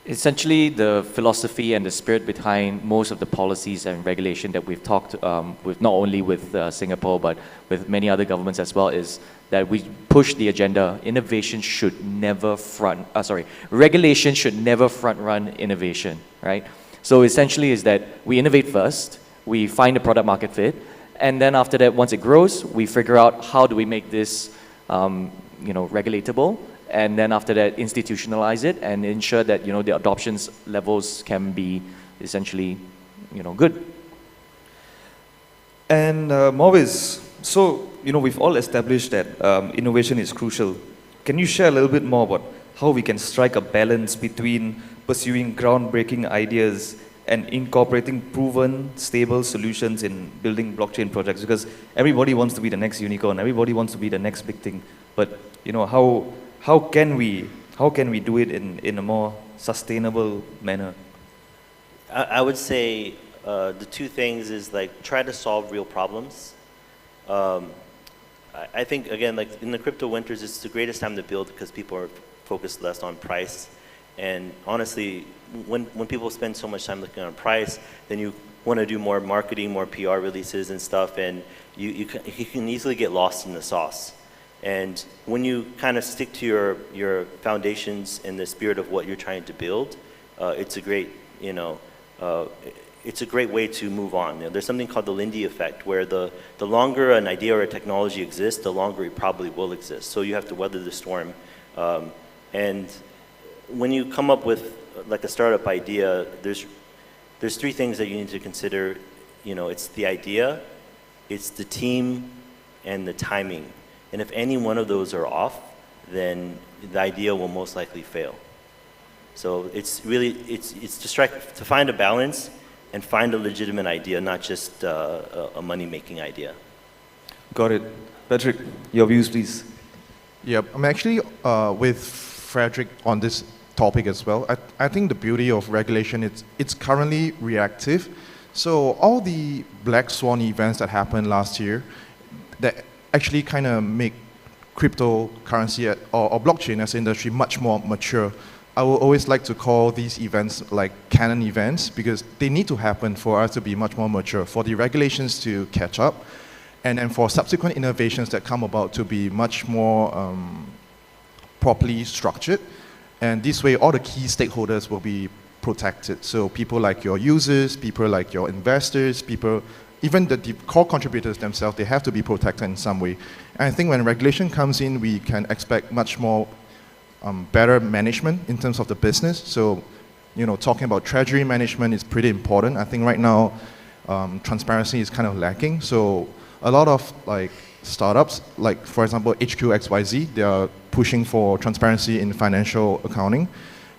J: Essentially, the philosophy and the spirit behind most of the policies and regulation that we've talked with, not only with Singapore, but with many other governments as well, is that we push the agenda. Innovation should never regulation should never front run innovation, right? So essentially is that we innovate first, we find a product market fit, and then after that, once it grows, we figure out how do we make this regulatable, and then after that, institutionalize it and ensure that the adoptions levels can be essentially good.
H: And Maurice, so we've all established that innovation is crucial. Can you share a little bit more about how we can strike a balance between pursuing groundbreaking ideas and incorporating proven, stable solutions in building blockchain projects? Because everybody wants to be the next unicorn, everybody wants to be the next big thing. But how can we do it in a more sustainable manner?
K: I would say the two things is like try to solve real problems. I think, again, like in the crypto winters, it's the greatest time to build because people are focused less on price. And honestly, when people spend so much time looking on price, then you want to do more marketing, more PR releases and stuff, and you can easily get lost in the sauce. And when you kind of stick to your foundations in the spirit of what you're trying to build, it's a great, it's a great way to move on. There's something called the Lindy effect, where the longer an idea or a technology exists, the longer it probably will exist. So you have to weather the storm. And when you come up with like a startup idea, there's three things that you need to consider. It's the idea, it's the team, and the timing. And if any one of those are off, then the idea will most likely fail. So it's really, it's to find a balance and find a legitimate idea, not just a money-making idea.
H: Got it. Patrick, your views, please.
I: Yeah, I'm actually with Frederick on this topic as well. I think the beauty of regulation is it's currently reactive. So all the black swan events that happened last year, that actually kind of make cryptocurrency or blockchain as an industry much more mature. I would always like to call these events like canon events because they need to happen for us to be much more mature, for the regulations to catch up, and then for subsequent innovations that come about to be much more properly structured. And this way, all the key stakeholders will be protected. So people like your users, people like your investors, people, even the core contributors themselves, they have to be protected in some way. And I think when regulation comes in, we can expect much more better management in terms of the business. So, talking about treasury management is pretty important. I think right now, transparency is kind of lacking. So a lot of like startups, like for example, HQXYZ, they are pushing for transparency in financial accounting.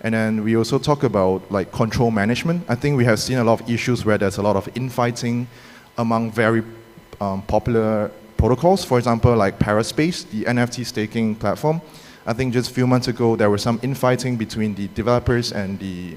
I: And then we also talk about like control management. I think we have seen a lot of issues where there's a lot of infighting among very popular protocols. For example, like Paraspace, the NFT staking platform. I think just a few months ago, there was some infighting between the developers and the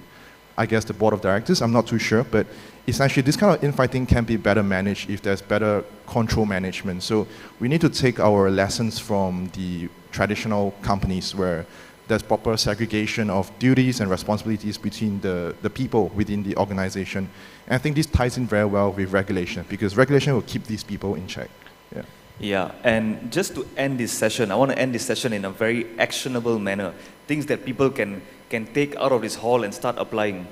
I: board of directors. I'm not too sure, but essentially this kind of infighting can be better managed if there's better control management. So we need to take our lessons from the traditional companies where there's proper segregation of duties and responsibilities between the people within the organization. And I think this ties in very well with regulation because regulation will keep these people in check.
H: Yeah, and just to end this session, I want to end this session in a very actionable manner. Things that people can take out of this hall and start applying.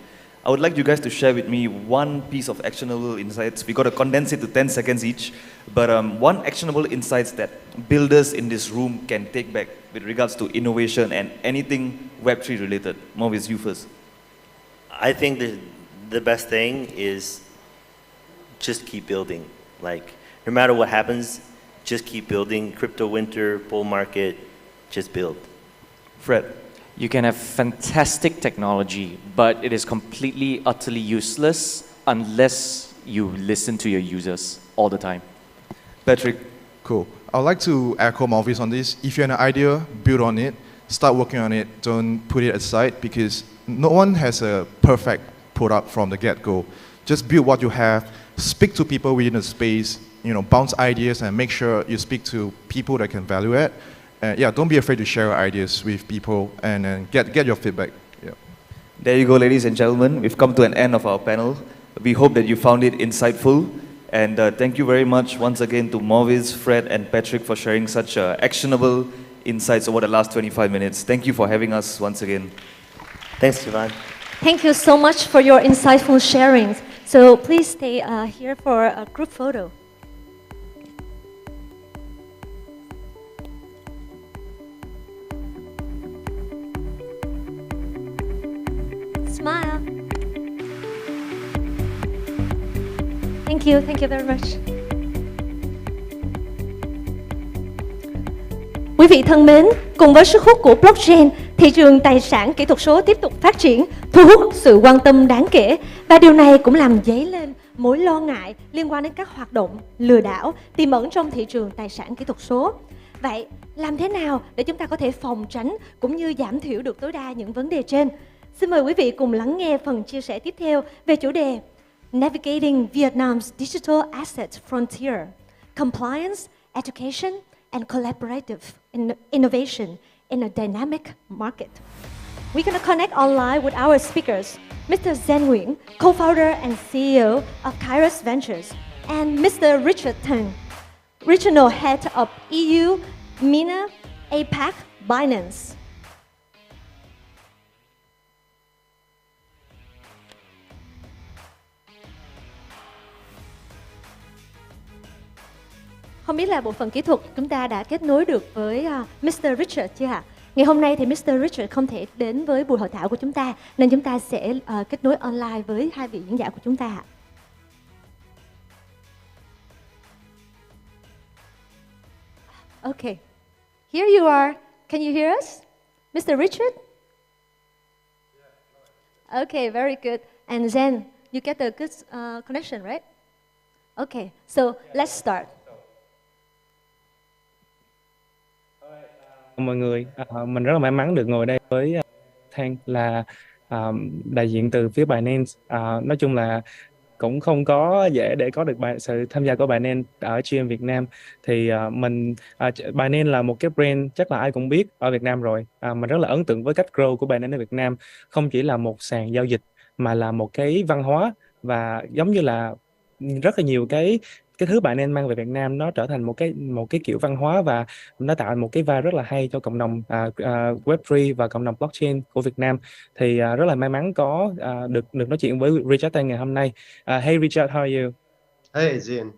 H: I would like you guys to share with me one piece of actionable insights. We got to condense it to 10 seconds each. But one actionable insights that builders in this room can take back with regards to innovation and anything Web3 related. Maurice, you first.
K: I think the best thing is just keep building. Like, no matter what happens, just keep building. Crypto winter, bull market, just build.
H: Fred.
J: You can have fantastic technology, but it is completely, utterly useless unless you listen to your users all the time.
H: Patrick.
I: Cool. I'd like to echo Maurice on this. If you have an idea, build on it. Start working on it. Don't put it aside because no one has a perfect product from the get-go. Just build what you have. Speak to people within the space. Bounce ideas and make sure you speak to people that can value it. Don't be afraid to share ideas with people and get your feedback. Yeah.
H: There you go, ladies and gentlemen. We've come to an end of our panel. We hope that you found it insightful. And thank you very much once again to Maurice, Fred, and Patrick for sharing such actionable insights over the last 25 minutes. Thank you for having us once again.
K: Thanks, Sivan.
B: Thank you so much for your insightful sharings. So please stay here for a group photo. Smile. Thank you very much. Quý vị thân mến, cùng với sức hút của blockchain, thị trường tài sản kỹ thuật số tiếp tục phát triển, thu hút sự quan tâm đáng kể và điều này cũng làm dấy lên mối lo ngại liên quan đến các hoạt động lừa đảo tiềm ẩn trong thị trường tài sản kỹ thuật số. Vậy, làm thế nào để chúng ta có thể phòng tránh cũng như giảm thiểu được tối đa những vấn đề trên? Xin mời quý vị cùng lắng nghe phần chia sẻ tiếp theo về chủ đề Navigating Vietnam's Digital Asset Frontier, Compliance, Education and collaborative innovation in a dynamic market. We're going to connect online with our speakers, Mr. Zen Nguyen, co-founder and CEO of Kairos Ventures, and Mr. Richard Tang, regional head of EU, MENA, APAC, Binance. Không biết là bộ phận kỹ thuật chúng ta đã kết nối được với Mr. Richard chưa ạ? Ngày hôm nay thì Mr. Richard không thể đến với buổi hội thảo của chúng ta, nên chúng ta sẽ kết nối online với hai vị diễn giả của chúng ta ạ. Okay, here you are. Can you hear us, Mr. Richard? Okay, very good. And then you get a good connection, right? Okay, so let's start.
C: Mọi người, mình rất là may mắn được ngồi đây với Thang là đại diện từ phía Binance. Nói chung là cũng không có dễ để có được sự tham gia của Binance ở GM Việt Nam. Thì Binance là một cái brand chắc là ai cũng biết ở Việt Nam rồi. Mình rất là ấn tượng với cách grow của Binance ở Việt Nam. Không chỉ là một sàn giao dịch mà là một cái văn hóa, và giống như là rất là nhiều cái thứ Binance mang về Việt Nam nó trở thành một cái kiểu văn hóa, và nó tạo một cái vibe rất là hay cho cộng đồng Web3 và cộng đồng blockchain của Việt Nam. Thì rất là may mắn có được nói chuyện với Richard ngày hôm nay. Hey Richard, how are you?
L: Hey Zin,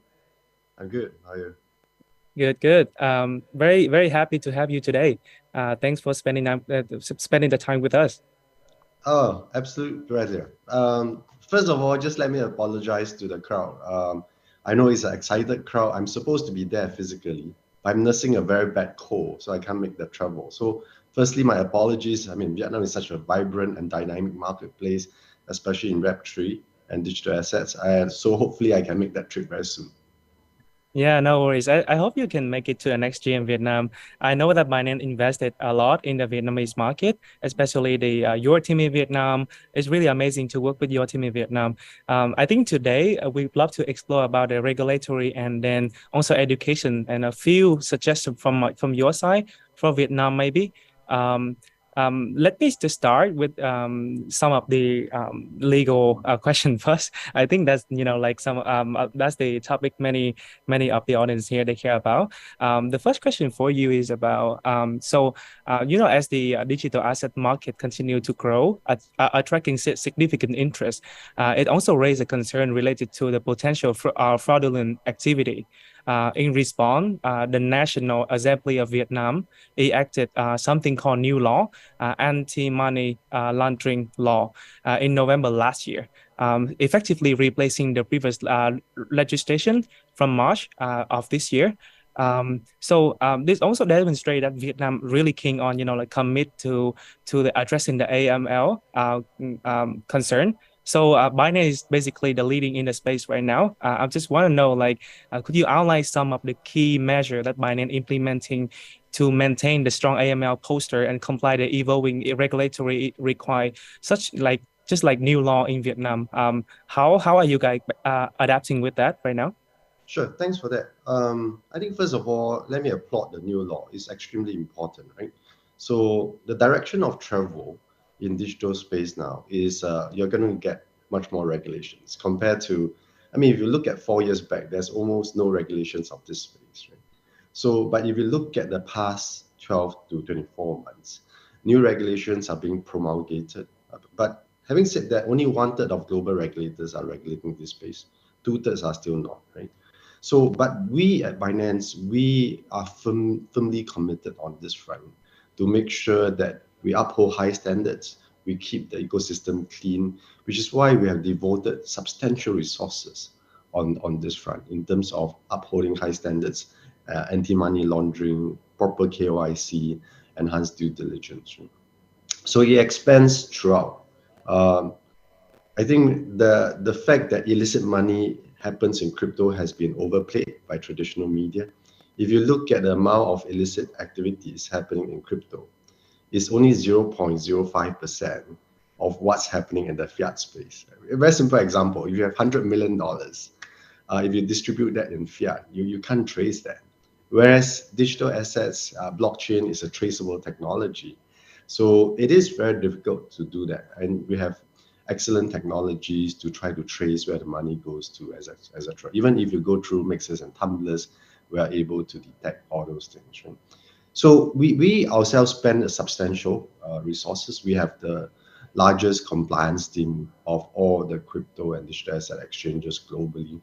L: I'm good. How are you?
C: Good. Very very happy to have you today. Thanks for spending the time with us.
L: Oh, absolute pleasure. First of all, just let me apologize to the crowd. I know it's an excited crowd. I'm supposed to be there physically. I'm nursing a very bad cold, so I can't make the travel. So firstly, my apologies. I mean, Vietnam is such a vibrant and dynamic marketplace, especially in Web3 and digital assets. And so hopefully I can make that trip very soon.
C: Yeah, no worries. I hope you can make it to the next GM Vietnam. I know that Binance invested a lot in the Vietnamese market, especially your team in Vietnam. It's really amazing to work with your team in Vietnam. I think today we'd love to explore about the regulatory and then also education, and a few suggestions from your side for Vietnam maybe. Let me just start with some of the legal question first. I think that's that's the topic many of the audience here they care about. The first question for you is about as the digital asset market continue to grow, attracting significant interest, it also raised a concern related to the potential fraudulent activity. In response, the National Assembly of Vietnam enacted something called new law, anti-money laundering law, in November last year, effectively replacing the previous legislation from March of this year. This also demonstrates that Vietnam really keen on commit to addressing the AML concern. So Binance is basically the leading in the space right now. I just want to know, could you outline some of the key measures that Binance implementing to maintain the strong AML posture and comply the evolving regulatory require, just like new law in Vietnam? How are you guys adapting with that right now?
L: Sure, thanks for that. I think first of all, let me applaud the new law. It's extremely important, right? So the direction of travel in digital space now is you're going to get much more regulations compared to, if you look at 4 years back, there's almost no regulations of this space, right? So, but if you look at the past 12 to 24 months, new regulations are being promulgated. But having said that, only 1/3 of global regulators are regulating this space. 2/3 are still not, right? So, but we at Binance, we are firmly committed on this front to make sure that we uphold high standards, we keep the ecosystem clean, which is why we have devoted substantial resources on this front in terms of upholding high standards, anti-money laundering, proper KYC, enhanced due diligence. So it expands throughout. I think the fact that illicit money happens in crypto has been overplayed by traditional media. If you look at the amount of illicit activities happening in crypto, it's only 0.05% of what's happening in the fiat space. A very simple example, if you have $100 million, if you distribute that in fiat, you can't trace that. Whereas digital assets, blockchain is a traceable technology. So it is very difficult to do that. And we have excellent technologies to try to trace where the money goes to, etc. Even if you go through mixers and tumblers, we are able to detect all those things. Right? So we ourselves spend a substantial resources. We have the largest compliance team of all the crypto and digital asset exchanges globally,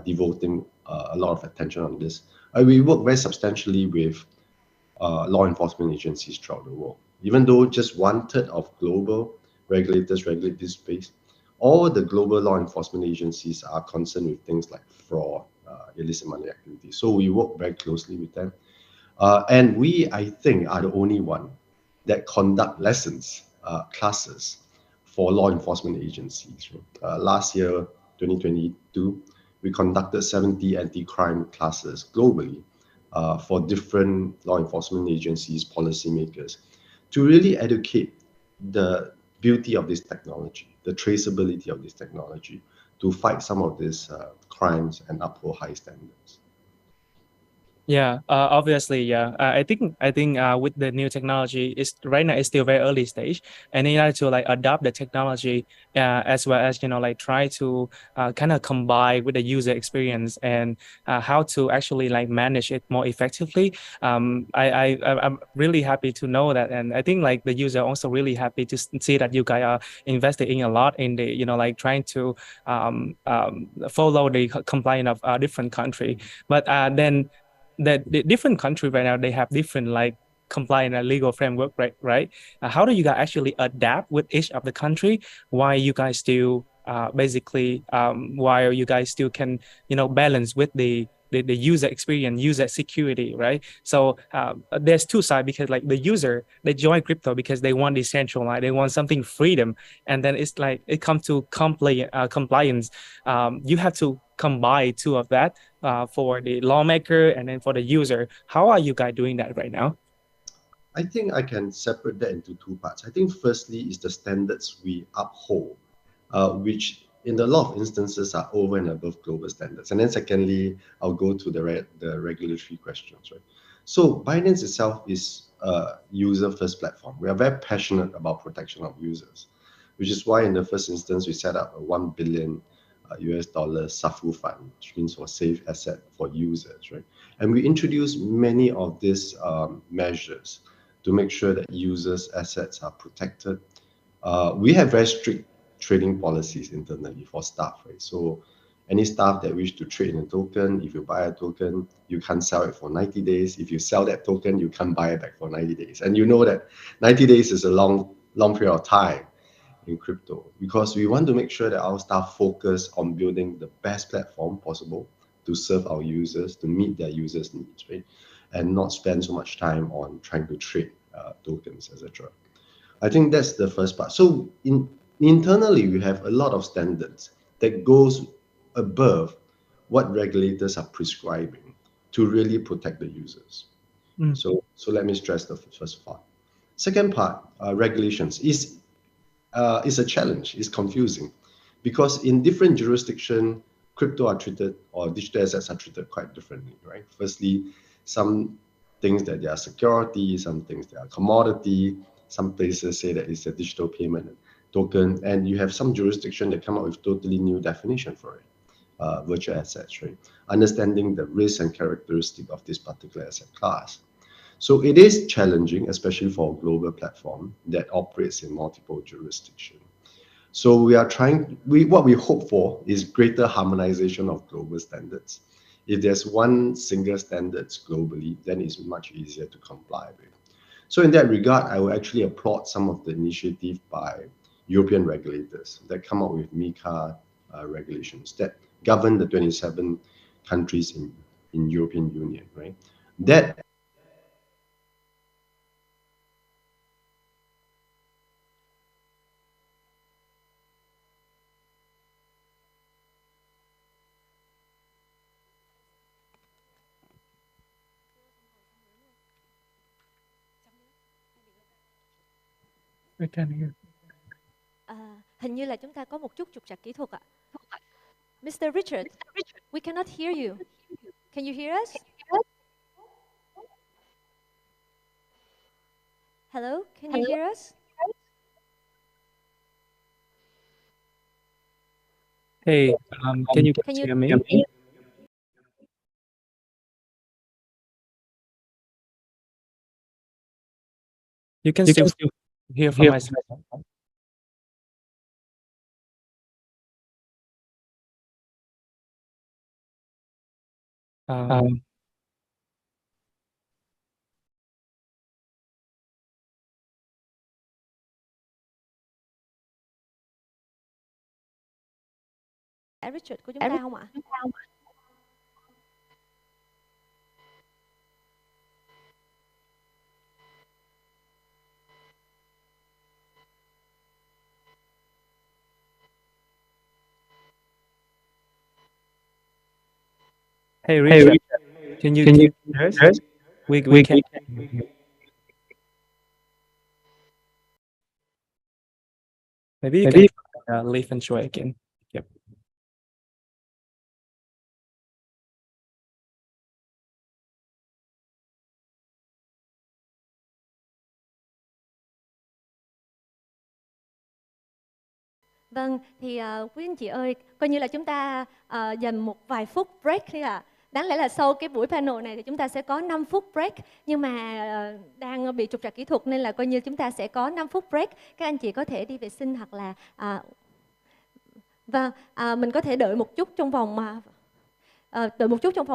L: devoting a lot of attention on this. We work very substantially with law enforcement agencies throughout the world. Even though just 1/3 of global regulators regulate this space, all the global law enforcement agencies are concerned with things like fraud, illicit money activity. So we work very closely with them. And we, I think, are the only one that conduct lessons, classes for law enforcement agencies. Last year, 2022, we conducted 70 anti-crime classes globally for different law enforcement agencies, policymakers, to really educate the beauty of this technology, the traceability of this technology, to fight some of these crimes and uphold high standards.
C: Yeah, obviously, yeah. I think with the new technology, it's right now it's still very early stage, and you have to like adopt the technology as well as like try to kind of combine with the user experience and how to actually like manage it more effectively. I'm really happy to know that, and I think like the user also really happy to see that you guys are investing a lot in the like trying to follow the compliance of different country, but then the different country right now they have different like compliant and legal framework, right? How do you guys actually adapt with each of the country while you guys still basically while you guys still can balance with the user experience, user security, right? So there's two sides, because like the user, they join crypto because they want decentralized, they want something freedom, and then it's like it comes to compliance. You have to combine two of that for the lawmaker and then for the user. How are you guys doing that right now?
L: I think I can separate that into two parts. I think firstly is the standards we uphold, which in a lot of instances are over and above global standards. And then secondly, I'll go to the regulatory questions, right? So Binance itself is a user-first platform. We are very passionate about protection of users, which is why in the first instance, we set up a $1 billion US dollar SAFU fund, which means for safe asset for users, right? And we introduced many of these measures to make sure that users' assets are protected. We have very strict trading policies internally for staff, right? So any staff that wish to trade in a token, if you buy a token, you can't sell it for 90 days. If you sell that token, you can't buy it back for 90 days. And you know that 90 days is a long period of time in crypto, because we want to make sure that our staff focus on building the best platform possible to serve our users, to meet their users' needs, right? And not spend so much time on trying to trade tokens, etc. I think that's the first part. So internally, we have a lot of standards that goes above what regulators are prescribing to really protect the users. So let me stress the first part. Second part, regulations is a challenge. It's confusing because in different jurisdictions, crypto are treated, or digital assets are treated quite differently, right? Firstly, some things that they are security, some things they are commodity, some places say that it's a digital payment token, and you have some jurisdiction that come up with totally new definition for it, virtual assets, right? Understanding the risk and characteristic of this particular asset class. So it is challenging, especially for a global platform that operates in multiple jurisdictions. So we are what we hope for is greater harmonization of global standards. If there's one single standards globally, then it's much easier to comply with. So in that regard, I will actually applaud some of the initiative by European regulators that come up with MiCA regulations that govern the 27 countries in European Union, right? That
B: Hình như là chúng ta có một chút trục trặc kỹ thuật ạ. Mr. Richard, we cannot hear you. Can you hear us? Hello, can you hear us?
C: Hey, can you
B: Can you
C: hear me? You can still hear from my side.
B: Richard của chúng ta không ạ?
C: Hey Richard, can you hear us? We can. Maybe you can leave and try again. Yep.
B: Vâng, thì quý anh chị ơi, coi như là chúng ta dành một vài phút break đi ạ. Đáng lẽ là sau cái buổi panel này thì chúng ta sẽ có 5 phút break, nhưng mà đang bị trục trặc kỹ thuật nên là coi như chúng ta sẽ có 5 phút break. Các anh chị có thể đi vệ sinh hoặc là và mình có thể đợi một chút trong vòng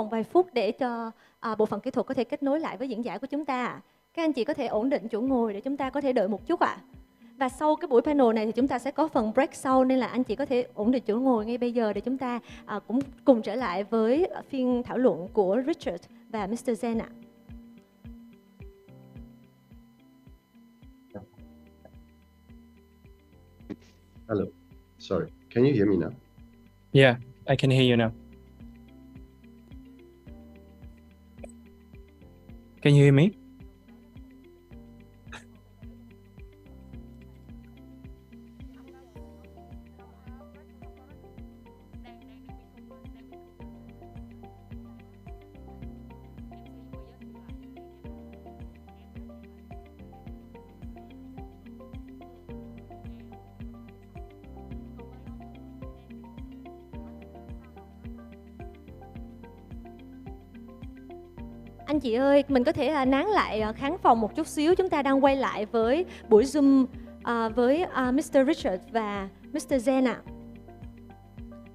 B: vài phút để cho bộ phận kỹ thuật có thể kết nối lại với diễn giải của chúng ta. Các anh chị có thể ổn định chỗ ngồi để chúng ta có thể đợi một chút ạ. Và sau cái buổi panel này thì chúng ta sẽ có phần break sau, nên là anh chị có thể ổn định chỗ ngồi ngay bây giờ để chúng ta cũng cùng trở lại với phiên thảo luận của Richard và Mr. Zen ạ.
L: Hello. Sorry. Can you hear me now?
C: Yeah, I can hear you now. Can you hear me?
B: Anh chị ơi, mình có thể nán lại khán phòng một chút xíu. Chúng ta đang quay lại với buổi Zoom với Mr. Richard và Mr. Zen ạ.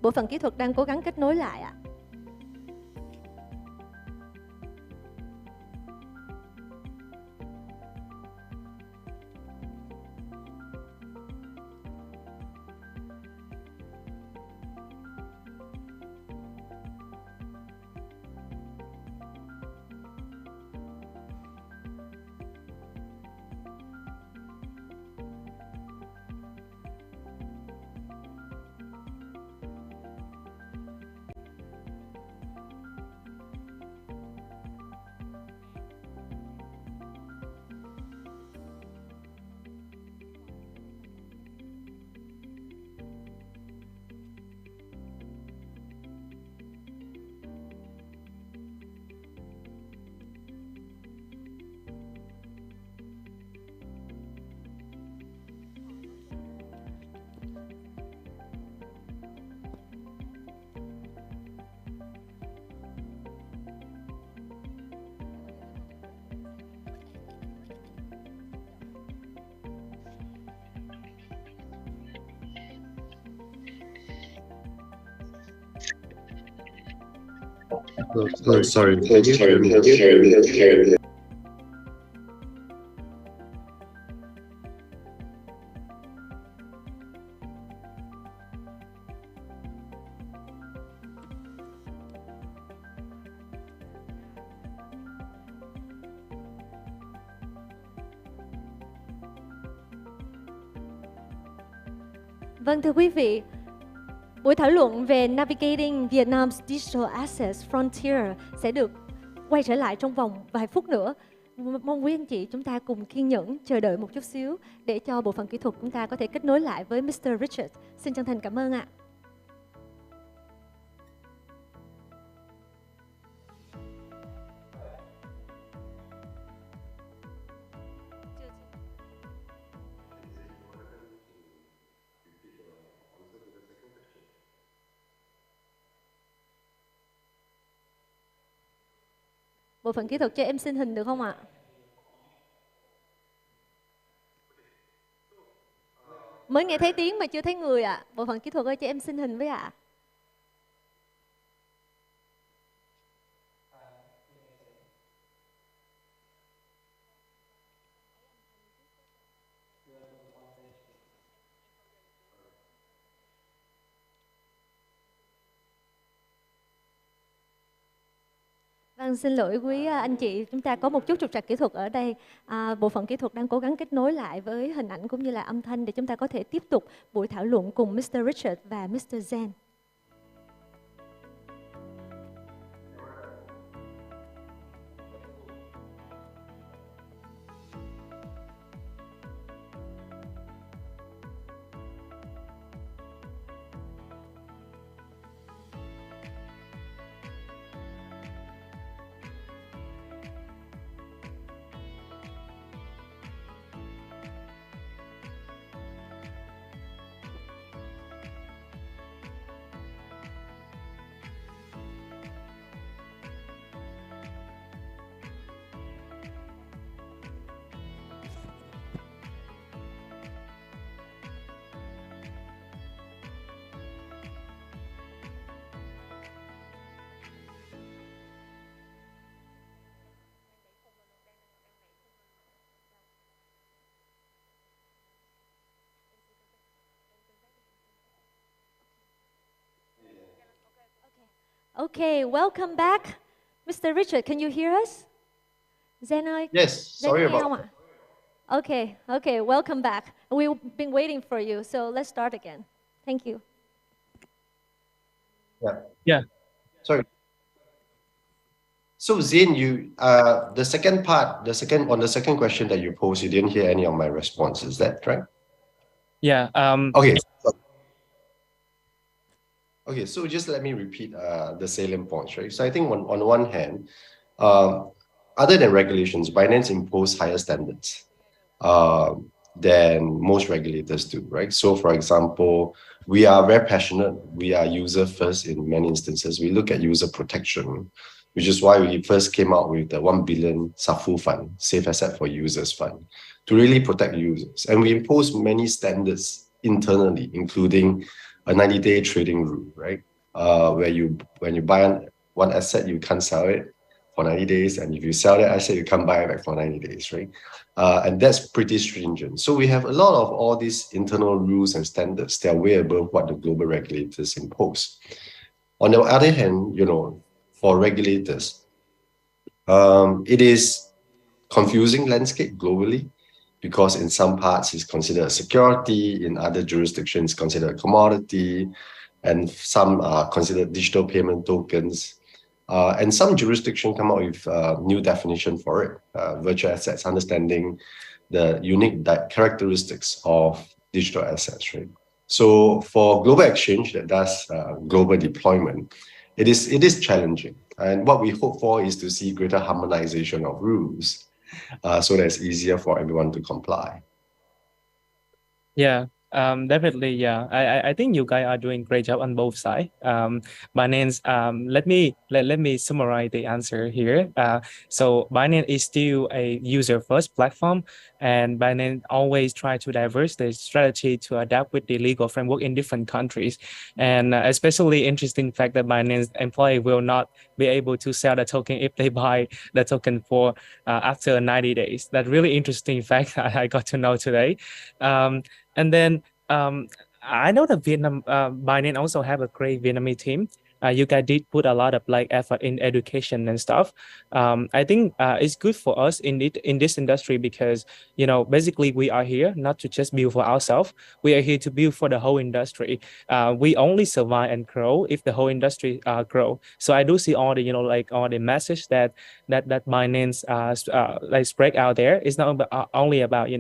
B: Bộ phận kỹ thuật đang cố gắng kết nối lại ạ.
L: Sorry. Can you hear me?
B: Vâng, thưa quý vị, buổi thảo luận về Navigating Vietnam's Digital Assets Frontier sẽ được quay trở lại trong vòng vài phút nữa. Mong quý anh chị chúng ta cùng kiên nhẫn chờ đợi một chút xíu để cho bộ phận kỹ thuật chúng ta có thể kết nối lại với Mr. Richard. Xin chân thành cảm ơn ạ. Bộ phận kỹ thuật cho em xin hình được không ạ? Mới nghe thấy tiếng mà chưa thấy người ạ. Bộ phận kỹ thuật ơi, cho em xin hình với ạ. Vâng, xin lỗi quý anh chị, chúng ta có một chút trục trặc kỹ thuật ở đây. Bộ phận kỹ thuật đang cố gắng kết nối lại với hình ảnh cũng như là âm thanh để chúng ta có thể tiếp tục buổi thảo luận cùng Mr. Richard và Mr. Zen. Okay, welcome back. Mr. Richard, can you hear us? Zen ơi.
L: Yes, sorry
B: Zen
L: about
B: không ạ? Okay, welcome back. We've been waiting for you, so let's start again. Thank you.
L: Yeah. Sorry. So Zain, the second question that you posed, you didn't hear any of my response. Is that right?
C: Yeah.
L: Okay. Okay, so just let me repeat the salient points, right? So I think on one hand, other than regulations, Binance impose higher standards than most regulators do, right? So for example, we are very passionate. We are user first in many instances. We look at user protection, which is why we first came out with the 1 billion SAFU fund, Safe Asset for Users fund, to really protect users. And we impose many standards internally, including a 90-day trading rule, right? When you buy one asset, you can't sell it for 90 days. And if you sell that asset, you can't buy it back for 90 days, right? And that's pretty stringent. So we have a lot of all these internal rules and standards that are way above what the global regulators impose. On the other hand, for regulators, it is confusing landscape globally, because in some parts it's considered a security, in other jurisdictions considered a commodity, and some are considered digital payment tokens. And some jurisdictions come out with new definition for it, virtual assets, understanding the unique characteristics of digital assets, right? So for global exchange that does global deployment, it is challenging. And what we hope for is to see greater harmonization of rules, so that it's easier for everyone to comply.
C: Yeah, definitely. Yeah, I think you guys are doing great job on both sides. Binance, let me summarize the answer here. So Binance is still a user first platform, and Binance always try to diverse the strategy to adapt with the legal framework in different countries. And especially interesting fact that Binance employee will not be able to sell the token if they buy the token for after 90 days. That really interesting fact I got to know today. And then I know that Vietnam Binance also have a great Vietnamese team. You guys did put a lot of effort in education and stuff. I think it's good for us in this industry, because basically we are here not to just build for ourselves. We are here to build for the whole industry. We only survive and grow if the whole industry grow. So I do see all the all the message that Binance spread out there. It's not only about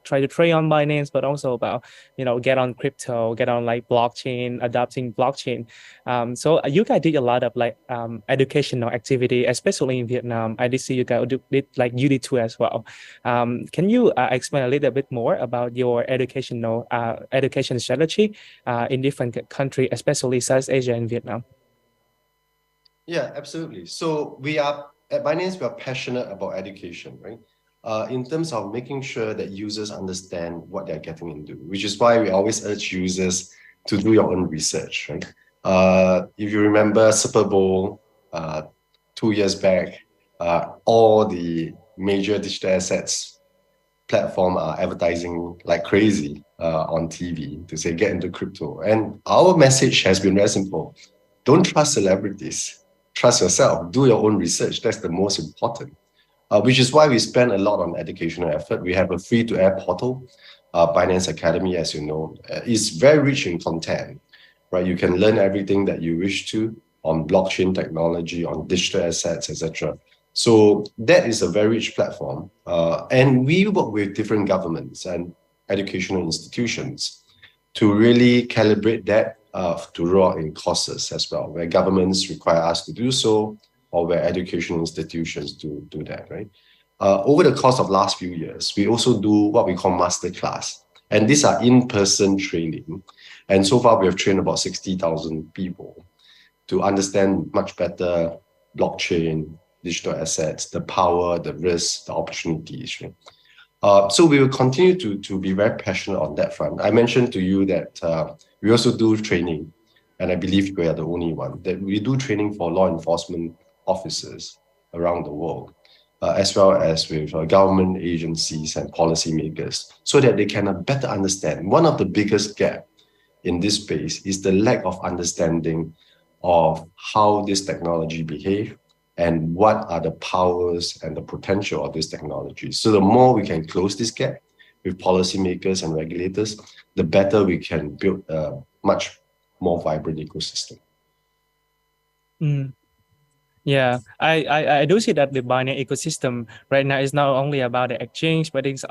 C: try to trade on Binance, but also about get on crypto, get on blockchain, adopting blockchain. So you guys did a lot of educational activity, especially in Vietnam. I did see you guys did you did too as well. Can you explain a little bit more about your education strategy in different countries, especially South Asia and Vietnam?
L: Yeah, absolutely. So we are at Binance, we are passionate about education, right? In terms of making sure that users understand what they're getting into, which is why we always urge users to do your own research, right? If you remember Super Bowl 2 years back, all the major digital assets platform are advertising like crazy on TV to say get into crypto. And our message has been very simple. Don't trust celebrities. Trust yourself. Do your own research. That's the most important. Which is why we spend a lot on educational effort. We have a free-to-air portal, Binance Academy, as you know. It's very rich in content, right? You can learn everything that you wish to on blockchain technology, on digital assets, etc. So that is a very rich platform. And we work with different governments and educational institutions to really calibrate that to roll out in courses as well, where governments require us to do so, or where educational institutions do that, right? Over the course of last few years, we also do what we call masterclass. And these are in-person training. And so far, we have trained about 60,000 people to understand much better blockchain, digital assets, the power, the risks, the opportunities, right? So we will continue to be very passionate on that front. I mentioned to you that we also do training, and I believe we are the only one, that we do training for law enforcement officers around the world, as well as with government agencies and policymakers, so that they can better understand. One of the biggest gaps in this space is the lack of understanding of how this technology behaves and what are the powers and the potential of this technology. So the more we can close this gap with policymakers and regulators, the better we can build a much more vibrant ecosystem.
C: Yeah, I do see that the Binance ecosystem right now is not only about the exchange, but it's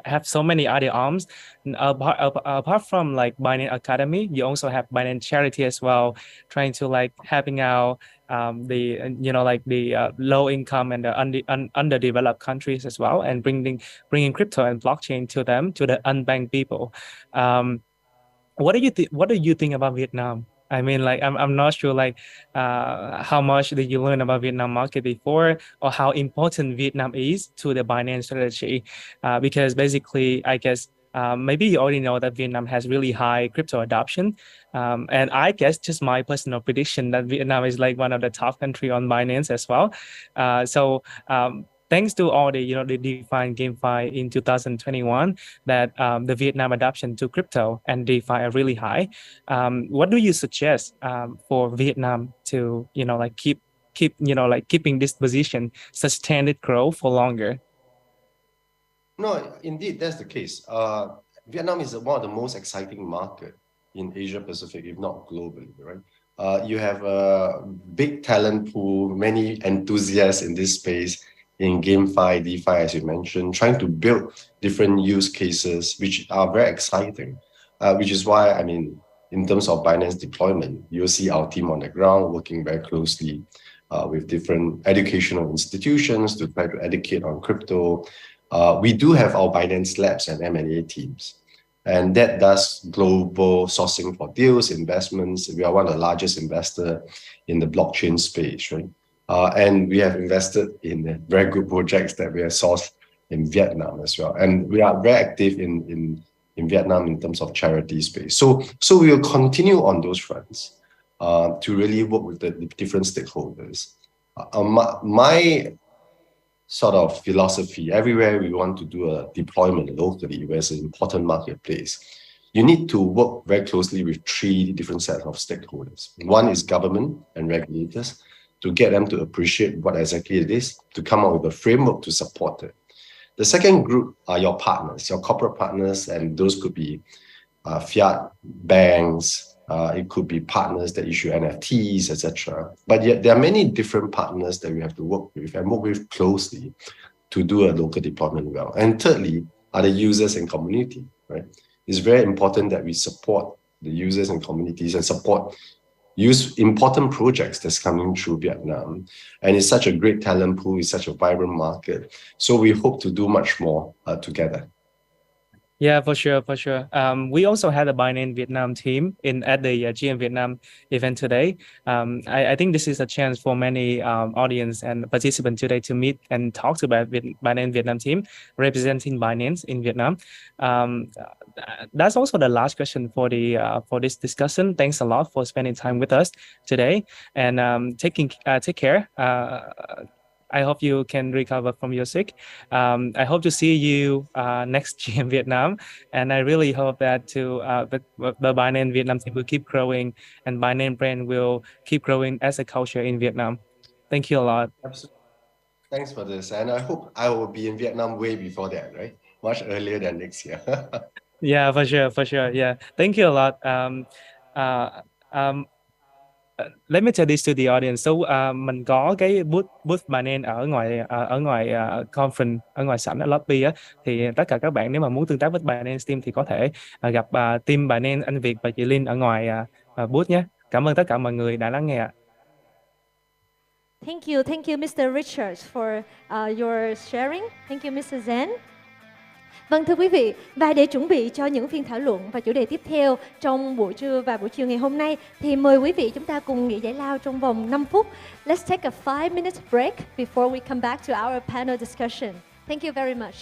C: have so many other arms. Apart from like Binance Academy, you also have Binance Charity as well, trying to like helping out the low income and the underdeveloped countries as well, and bringing crypto and blockchain to them, to the unbanked people. What do you think about Vietnam? I mean, like, I'm not sure, like, how much did you learn about Vietnam market before, or how important Vietnam is to the Binance strategy? Because basically, I guess, maybe you already know that Vietnam has really high crypto adoption. And I guess just my personal prediction that Vietnam is like one of the top country on Binance as well. Thanks to all the the DeFi and GameFi in 2021, that the Vietnam adoption to crypto and DeFi are really high. What do you suggest for Vietnam to keeping this position, sustain it growth for longer?
L: No, indeed, that's the case. Vietnam is one of the most exciting markets in Asia Pacific, if not globally, right? You have a big talent pool, many enthusiasts in this space, in GameFi, DeFi, as you mentioned, trying to build different use cases, which are very exciting, which is why, I mean, in terms of Binance deployment, you'll see our team on the ground working very closely with different educational institutions to try to educate on crypto. We do have our Binance Labs and M&A teams, and that does global sourcing for deals, investments. We are one of the largest investors in the blockchain space, right? And we have invested in very good projects that we have sourced in Vietnam as well. And we are very active in Vietnam in terms of charity space. So we will continue on those fronts to really work with the different stakeholders. My sort of philosophy, everywhere we want to do a deployment locally, where it's an important marketplace, you need to work very closely with three different sets of stakeholders. One is government and regulators, to get them to appreciate what exactly it is, to come up with a framework to support it. The second group are your partners, your corporate partners, and those could be fiat banks, it could be partners that issue NFTs, etc. But yet there are many different partners that we have to work with and work with closely to do a local deployment well. And thirdly are the users and community, right? It's very important that we support the users and communities and support important projects that's coming through Vietnam. And it's such a great talent pool, it's such a vibrant market. So we hope to do much more together.
C: Yeah, for sure, for sure. We also had a Binance Vietnam team at the GM Vietnam event today. I think this is a chance for many audience and participants today to meet and talk about Binance Vietnam team representing Binance in Vietnam. That's also the last question for this discussion. Thanks a lot for spending time with us today, and take care. I hope you can recover from your sick. I hope to see you next GM Vietnam, and I really hope that the Binance Vietnam team will keep growing, and Binance brand will keep growing as a culture in Vietnam. Thank you a lot.
L: Absolutely. Thanks for this, and I hope I will be in Vietnam way before that, right? Much earlier than next year.
C: Yeah, for sure, for sure. Yeah, thank you a lot. Let me tell this to the audience. So mình có cái booth Binance ở ngoài conference, ở ngoài sảnh ở lobby á, thì tất cả các bạn nếu mà muốn tương tác với Binance team thì có thể gặp team Binance anh Việt và chị Linh ở ngoài booth nhé. Cảm ơn tất cả mọi người đã lắng nghe.
B: Thank you Mr. Richards for your sharing. Thank you Mr. Zen. Vâng, thưa quý vị, và để chuẩn bị cho những phiên thảo luận và chủ đề tiếp theo trong buổi trưa và buổi chiều ngày hôm nay, thì mời quý vị chúng ta cùng nghỉ giải lao trong vòng 5 phút. Let's take a 5-minute break before we come back to our panel discussion. Thank you very much.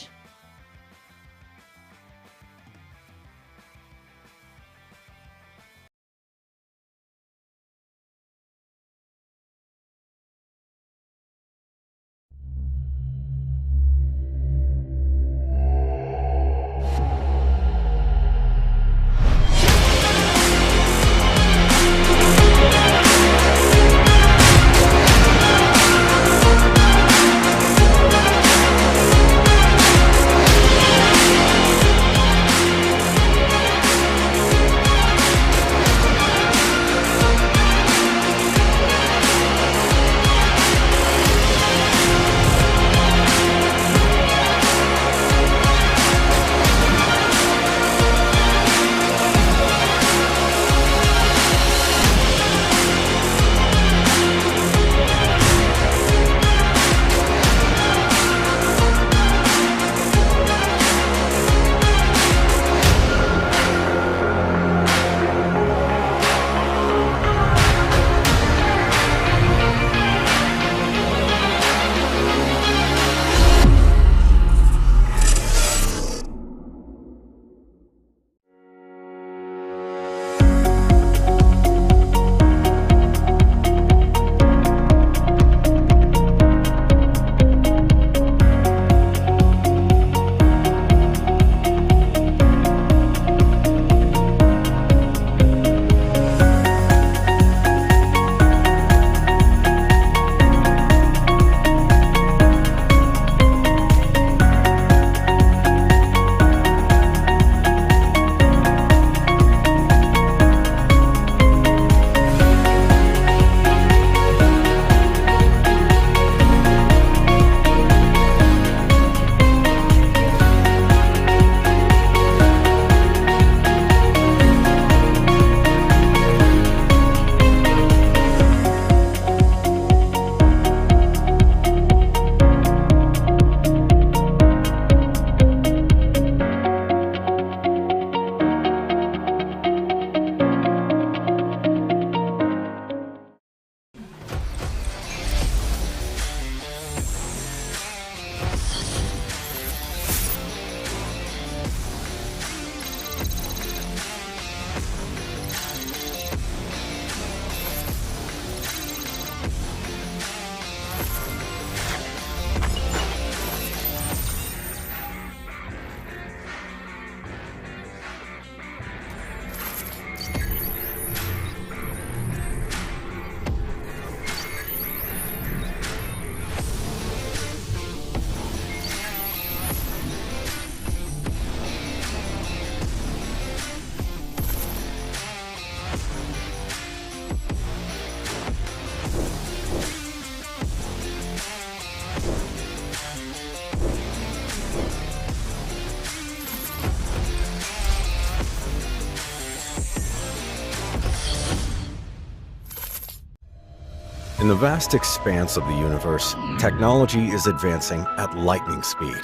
A: In the vast expanse of the universe, technology is advancing at lightning speed.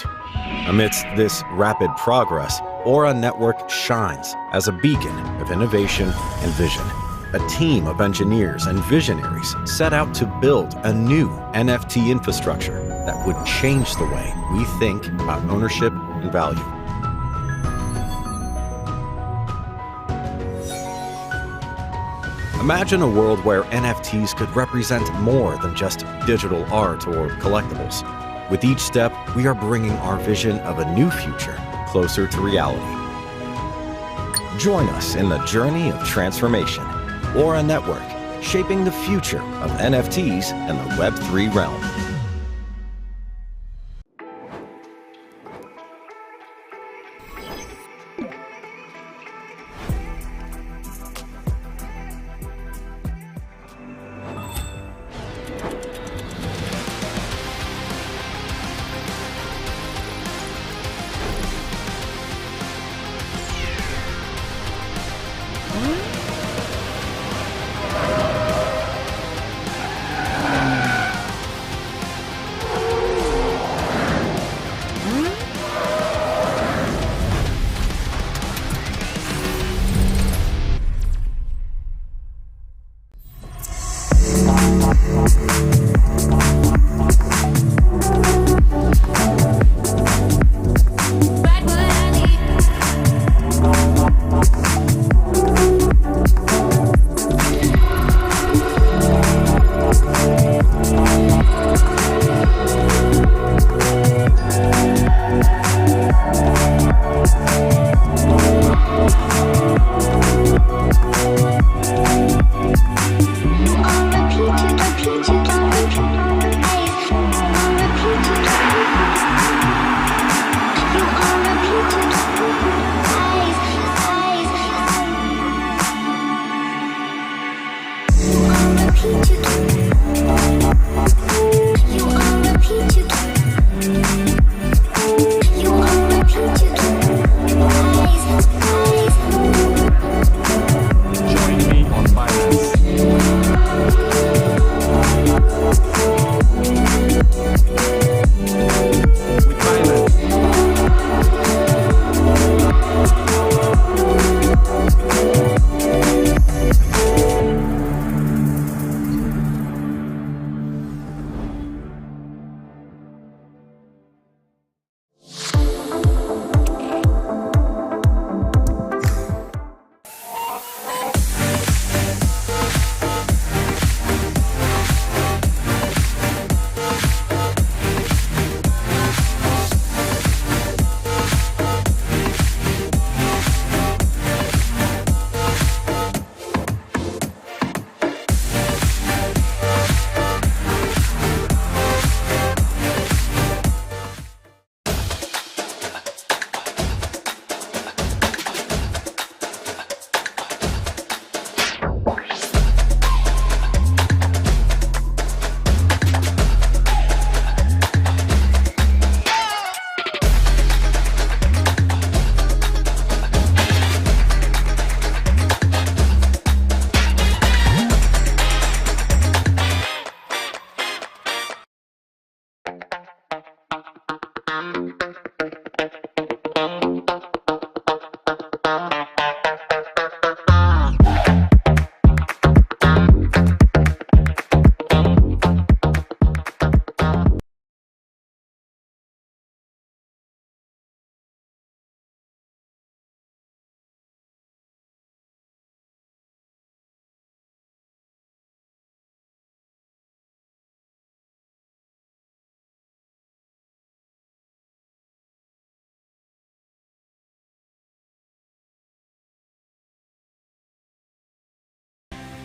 A: Amidst this rapid progress, Aura Network shines as a beacon of innovation and vision. A team of engineers and visionaries set out to build a new NFT infrastructure that would change the way we think about ownership and value. Imagine a world where NFTs could represent more than just digital art or collectibles. With each step, we are bringing our vision of a new future closer to reality. Join us in the journey of transformation. Aura Network, shaping the future of NFTs and the Web3 realm.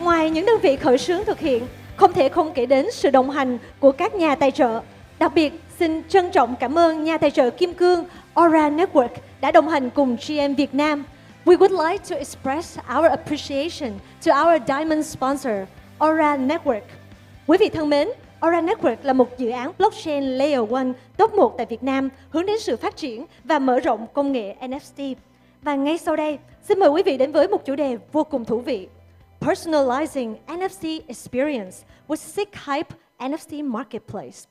B: Ngoài những đơn vị khởi xướng thực hiện, không thể không kể đến sự đồng hành của các nhà tài trợ. Đặc biệt, xin trân trọng cảm ơn nhà tài trợ kim cương Aura Network đã đồng hành cùng GM Việt Nam. We would like to express our appreciation to our diamond sponsor, Aura Network. Quý vị thân mến, Aura Network là một dự án blockchain Layer 1 top 1 tại Việt Nam hướng đến sự phát triển và mở rộng công nghệ NFT. Và ngay sau đây, xin mời quý vị đến với một chủ đề vô cùng thú vị. Personalizing NFC Experience with Sick Hype NFC Marketplace.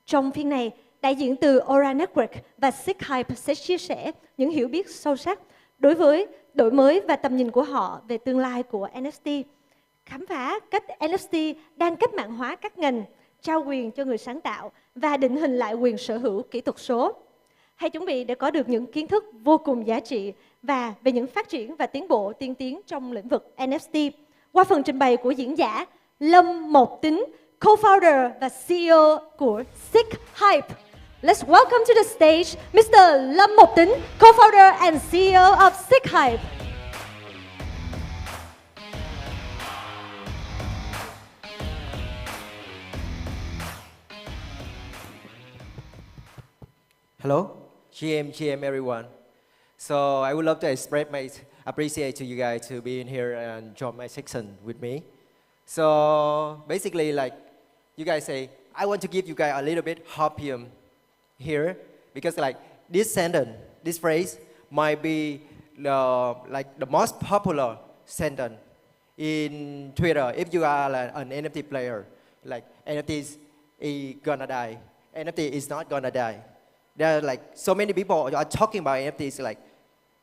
B: Trong phiên này, đại diện từ Aura Network và Sick Hype sẽ chia sẻ những hiểu biết sâu sắc đối với đổi mới và tầm nhìn của họ về tương lai của NFT. Khám phá cách NFT đang cách mạng hóa các ngành, trao quyền cho người sáng tạo và định hình lại quyền sở hữu kỹ thuật số. Hãy chuẩn bị để có được những kiến thức vô cùng giá trị và về những phát triển và tiến bộ tiên tiến trong lĩnh vực NFT qua phần trình bày của diễn giả Lâm Mộc Tính, co-founder và CEO của Sick Hype. Let's welcome to the stage Mr. Lâm Mộc Tính, co-founder and CEO of Sick Hype.
M: Hello, GM everyone. So I would love to express my appreciation to you guys to be in here and join my section with me. So basically, like you guys say, I want to give you guys a little bit hopium here because like this sentence, this phrase might be the most popular sentence in Twitter if you are like an NFT player. Like NFT is gonna die. NFT is not gonna die. There are like so many people are talking about NFTs like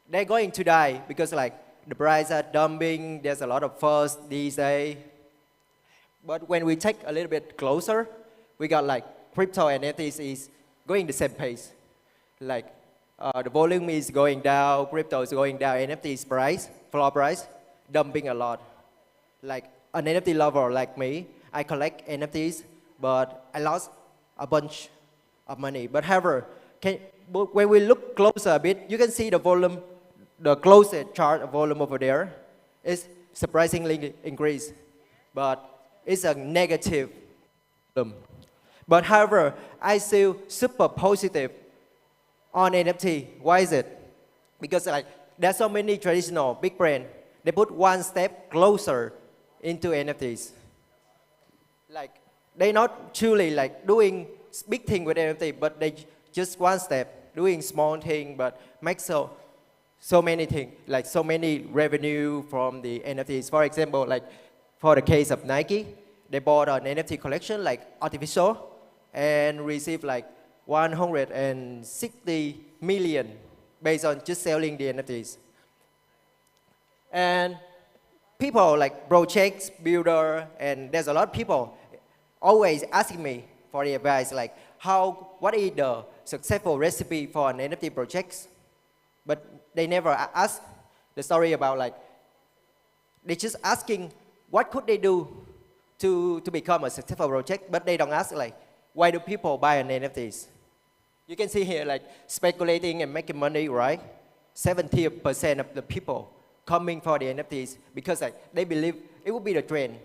M: they're going to die because like the prices are dumping, there's a lot of fuss these days. But when we take a little bit closer, we got like crypto and NFTs is going the same pace. Like the volume is going down, crypto is going down, NFT's price, floor price, dumping a lot. Like an NFT lover like me, I collect NFTs, but I lost a bunch of money. But however, when we look closer a bit, you can see the volume, the closest chart of volume over there is surprisingly increased, but it's a negative volume. But however, I feel super positive on NFT. Why is it? Because like there's so many traditional big brands, they put one step closer into NFTs. Like they're not truly like doing big thing with NFT, but they just one step, doing small thing, but make so many things, like so many revenue from the NFTs. For example, like for the case of Nike, they bought an NFT collection like artificial and received like 160 million based on just selling the NFTs. And people like projects, builder, and there's a lot of people always asking me for the advice like what is the successful recipe for an NFT project? But they never ask the story about like, they're just asking what could they do to become a successful project, but they don't ask like, why do people buy an NFTs? You can see here like speculating and making money, right? 70% of the people coming for the NFTs because like they believe it will be the trend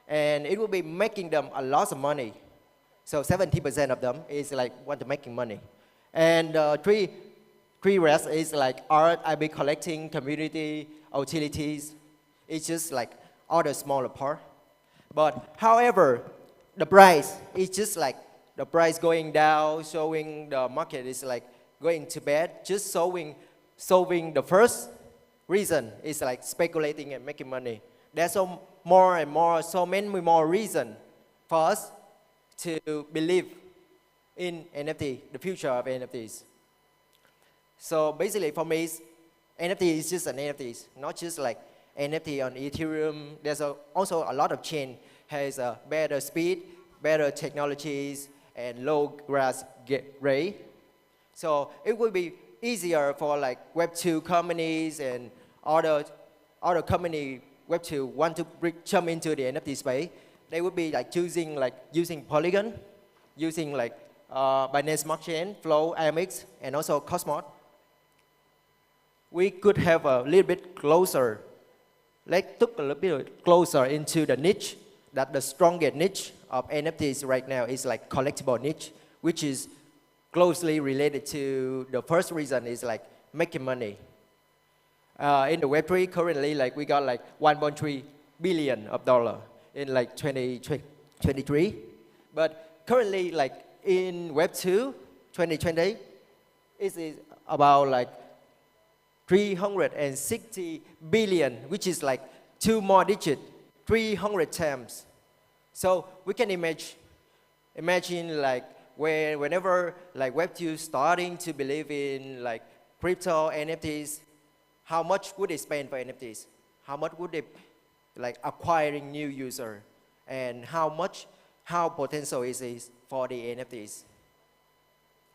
M: and it will be making them a lot of money. So 70% of them is like want to making money. And three rest is like art, I be collecting, community, utilities. It's just like all the smaller part. But however, the price is just like the price going down, showing the market is like going to bad, just solving the first reason is like speculating and making money. There's so many more reasons for us to believe in NFT, the future of NFTs. So basically for me, NFT is just an NFT, not just like NFT on Ethereum. There's also a lot of chain has a better speed, better technologies, and low gas rate. So it will be easier for like Web2 companies and other company Web2 want to jump into the NFT space. They would be like using Polygon, using like Binance Smart Chain, Flow, AMX, and also Cosmos. We could have a little bit closer. Let's look a little bit closer into the niche. That the strongest niche of NFTs right now is like collectible niche, which is closely related to the first reason is like making money. In the Web3 currently, like we got like 1.3 billion of dollar in like 2023, but currently like in Web2 2020, it is about like 360 billion, which is like 2 more digits 300 times. So we can imagine like whenever like Web2 starting to believe in like crypto NFTs, how much would they spend for NFTs? How much would they like acquiring new user? And how potential is it for the NFTs,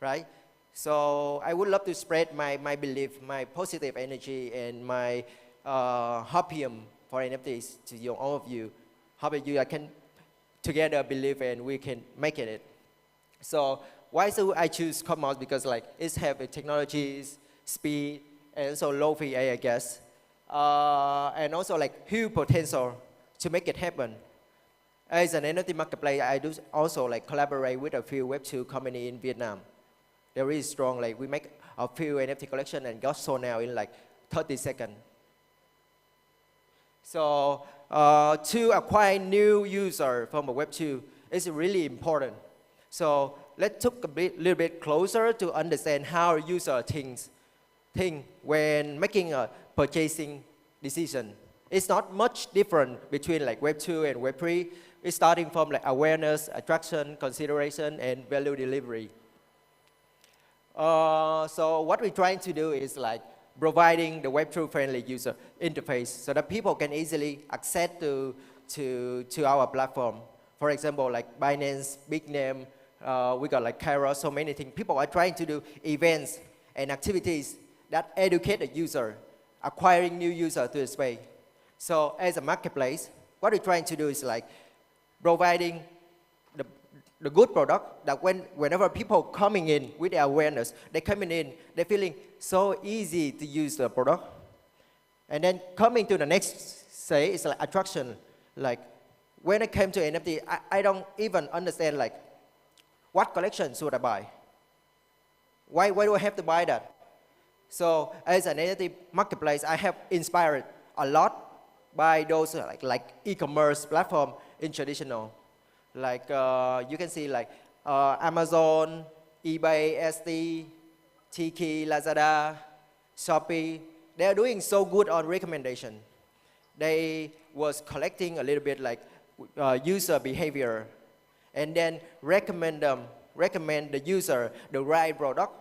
M: right? So I would love to spread my belief, my positive energy, and my hopium for NFTs to you, all of you. How about you? I can together believe and we can make it. So why do I choose Cosmos? Because like it's have the technologies, speed, and also low fee, I guess, and also like huge potential to make it happen. As an NFT marketplace, I do also like collaborate with a few Web2 company in Vietnam. They're really strong. Like we make a few NFT collection and got sold now in like 30 seconds. So to acquire new user from a Web2 is really important. So let's look little bit closer to understand how user think when making a purchasing decision. It's not much different between like Web2 and Web3. It's starting from like awareness, attraction, consideration, and value delivery. So what we're trying to do is like providing the Web2 friendly user interface so that people can easily access to our platform. For example, like Binance, big name, we got like Kairos, so many things. People are trying to do events and activities that educate the user, acquiring new user to the space. So as a marketplace, what we're trying to do is like providing the good product that whenever people coming in with their awareness, they coming in, they're feeling so easy to use the product. And then coming to the next say is like attraction. Like when I came to NFT, I don't even understand like what collection should I buy? Why do I have to buy that? So as an NFT marketplace, I have inspired a lot by those like e-commerce platform in traditional. Like you can see like Amazon, eBay, SD, Tiki, Lazada, Shopee. They are doing so good on recommendation. They was collecting a little bit like user behavior and then recommend the user the right product.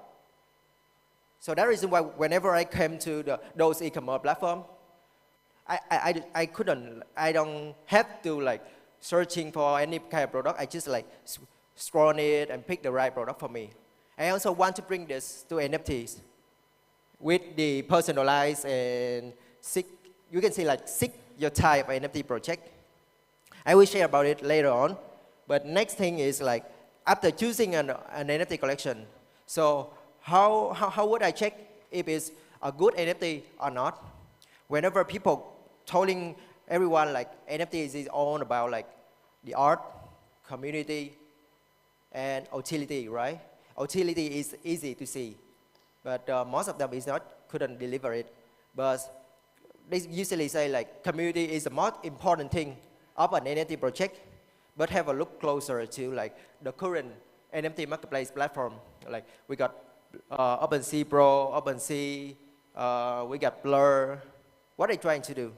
M: So that is why whenever I came to those e-commerce platform, I don't have to like searching for any kind of product. I just like scroll it and pick the right product for me. I also want to bring this to NFTs with the personalized and you can see like your type of NFT project. I will share about it later on. But next thing is like after choosing an NFT collection, so how would I check if it's a good NFT or not? Whenever people telling everyone like NFT is all about like the art, community, and utility, right? Utility is easy to see, but most of them couldn't deliver it. But they usually say like community is the most important thing of an NFT project. But have a look closer to like the current NFT marketplace platform. Like we got OpenSea Pro, OpenSea, we got Blur. What are they trying to do?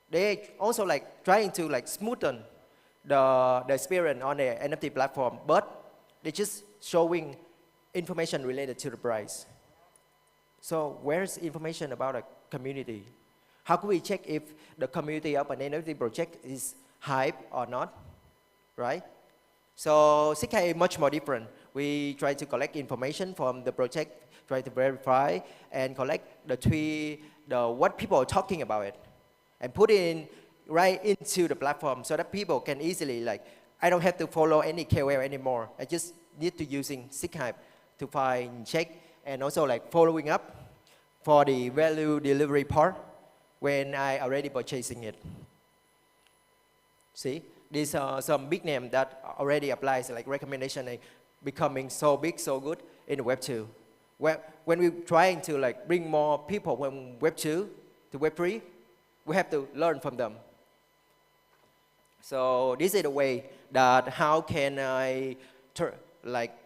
M: They also like trying to like smoothen the experience on the NFT platform, but they're just showing information related to the price. So where's information about a community? How can we check if the community of an NFT project is hype or not, right? So SIGHIVE is much more different. We try to collect information from the project, try to verify and collect what people are talking about it, and put it in right into the platform so that people can easily like, I don't have to follow any KOL anymore. I just need to using SIGHIVE to find, check, and also like following up for the value delivery part when I already purchasing it. See, these are some big names that already applies like recommendation and becoming so big, so good in Web2. When we're trying to like bring more people from Web2 to Web3, we have to learn from them. So this is the way that how can I like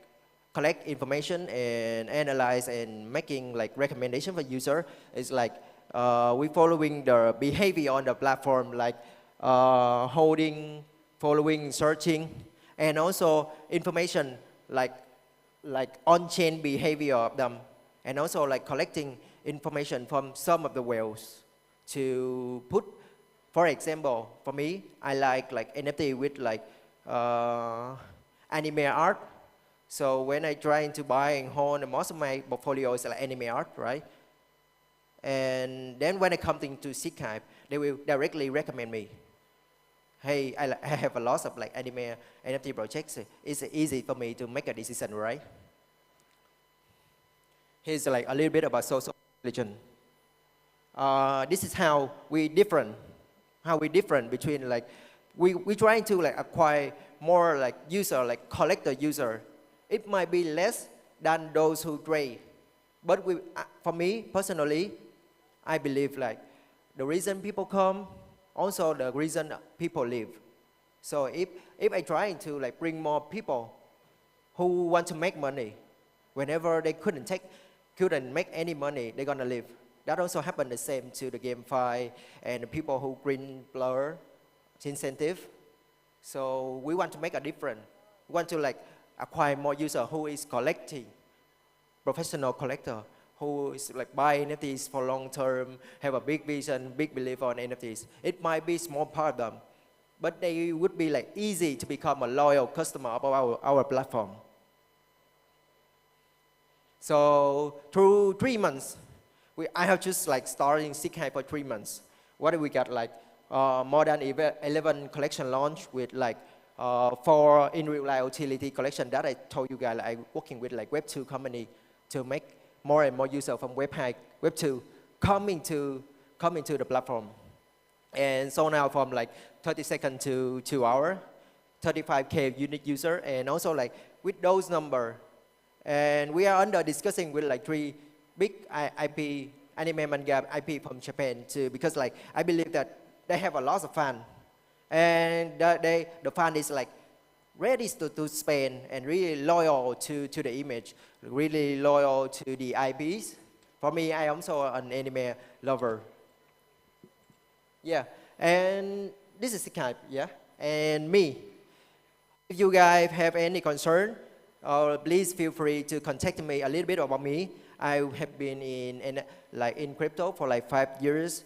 M: collect information and analyze and making like recommendation for user is like we following the behavior on the platform, like holding, following, searching, and also information like on-chain behavior of them, and also like collecting information from some of the whales to put. For example, for me, I like NFT with like anime art. So when I try to buy and hold, most of my portfolio is like anime art, right? And then when I come into Skype, they will directly recommend me. Hey, I have a lot of like anime NFT projects. It's easy for me to make a decision, right? Here's like a little bit about social intelligence. This is how we different. How we different between like we trying to like acquire more like user, like collector user. It might be less than those who trade, but for me personally, I believe like the reason people come, also the reason people live. So if I try to like bring more people who want to make money, whenever they couldn't make any money, they're gonna leave. That also happened the same to the GameFi and the people who green blur incentive. So we want to make a difference. We want to like acquire more user who is collecting, professional collector who is like buying NFTs for long term, have a big vision, big belief on NFTs. It might be small part of them, but they would be like easy to become a loyal customer of our platform. So through 3 months, I have just like starting Skype for 3 months. What do we got? Like more than 11 collection launch with like 4 in real life utility collection that I told you guys. Like, I'm working with like Web 2 company to make more and more user from Web 2 coming to the platform. And so now from like 30 seconds to 2 hours, 35K unique user, and also like with those number. And we are under discussing with like 3 big IP, anime manga IP from Japan too, because like I believe that they have a lot of fun, and the fan is like ready to spend and really loyal to the image, really loyal to the IPs. For me, I am also an anime lover. Yeah, and this is Skype, yeah, and me. If you guys have any concern, please feel free to contact me a little bit about me. I have been in crypto for like 5 years,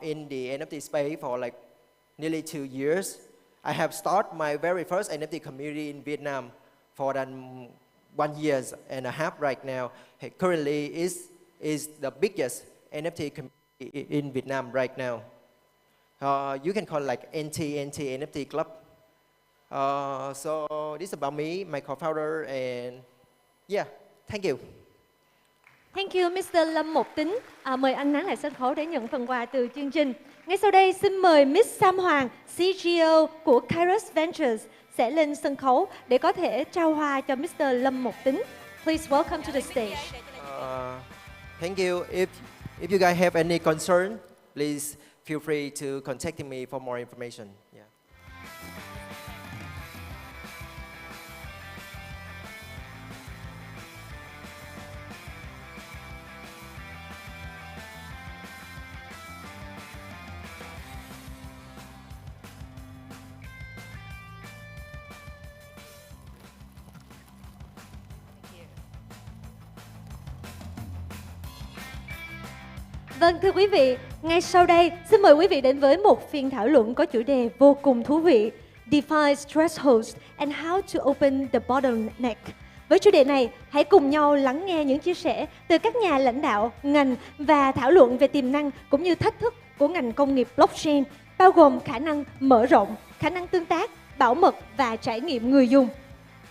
M: in the NFT space for like nearly 2 years. I have started my very first NFT community in Vietnam for than 1 year and a half right now. Currently is the biggest NFT community in Vietnam right now. You can call it like NT NFT Club. So this is about me, my co-founder, and yeah, thank you.
B: Thank you, Mr. Lâm Một Tính. Mời anh nán lại sân khấu để nhận phần quà từ chương trình. Ngay sau đây, xin mời Miss Sam Hoàng, CGO của Kairos Ventures sẽ lên sân khấu để có thể trao hoa cho Mr. Lâm Một Tính. Please welcome to the stage.
M: Thank you. If you guys have any concern, please feel free to contact me for more information. Yeah.
B: Vâng, thưa quý vị, ngay sau đây xin mời quý vị đến với một phiên thảo luận có chủ đề vô cùng thú vị: Define Thresholds and How to Open the Bottleneck. Với chủ đề này, hãy cùng nhau lắng nghe những chia sẻ từ các nhà lãnh đạo, ngành và thảo luận về tiềm năng cũng như thách thức của ngành công nghiệp blockchain, bao gồm khả năng mở rộng, khả năng tương tác, bảo mật và trải nghiệm người dùng.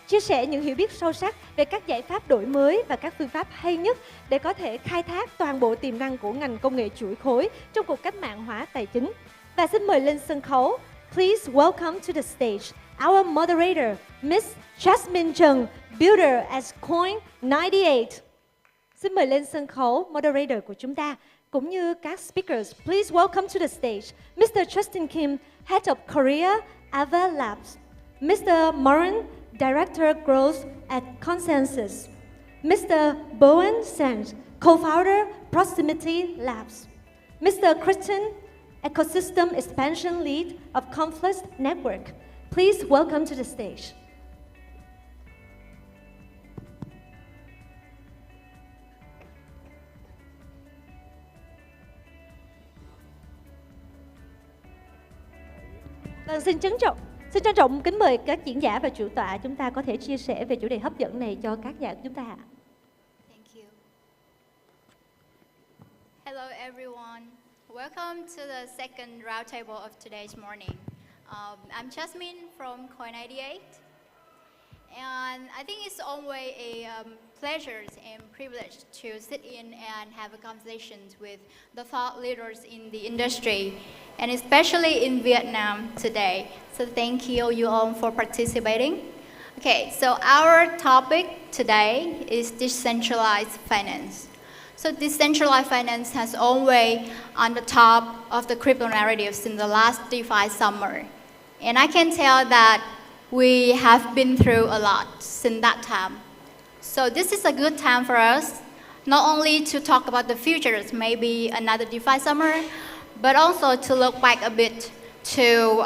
B: Chia sẻ những hiểu biết sâu sắc về các giải pháp đổi mới và các phương pháp hay nhất để có thể khai thác toàn bộ tiềm năng của ngành công nghệ chuỗi khối trong cuộc cách mạng hóa tài chính. Và xin mời lên sân khấu, please welcome to the stage our moderator, Miss Jasmine Trần, builder at Coin98. Xin mời lên sân khấu moderator của chúng ta, cũng như các speakers. Please welcome to the stage Mr. Justin Kim, Head of Korea Ava Labs, Mr. Marin, Director Growth at Consensus, Mr. Bowen Sands, Co-founder Proximity Labs, Mr. Christian Ecosystem Expansion Lead of Confluence Network. Please welcome to the stage. Vâng, xin trân trọng kính mời các diễn giả và chủ tọa chúng ta có thể chia sẻ về chủ đề hấp dẫn này cho các nhà chúng ta.
N: Thank you. Hello everyone. Welcome to the second roundtable of today's morning. I'm Jasmine from Coin88. And I think it's always a pleasure and privilege to sit in and have a conversation with the thought leaders in the industry, and especially in Vietnam today. So thank you all for participating. Okay, so our topic today is decentralized finance. So decentralized finance has always on the top of the crypto narrative since the last DeFi summer. And I can tell that we have been through a lot since that time. So this is a good time for us, not only to talk about the futures, maybe another DeFi summer, but also to look back a bit to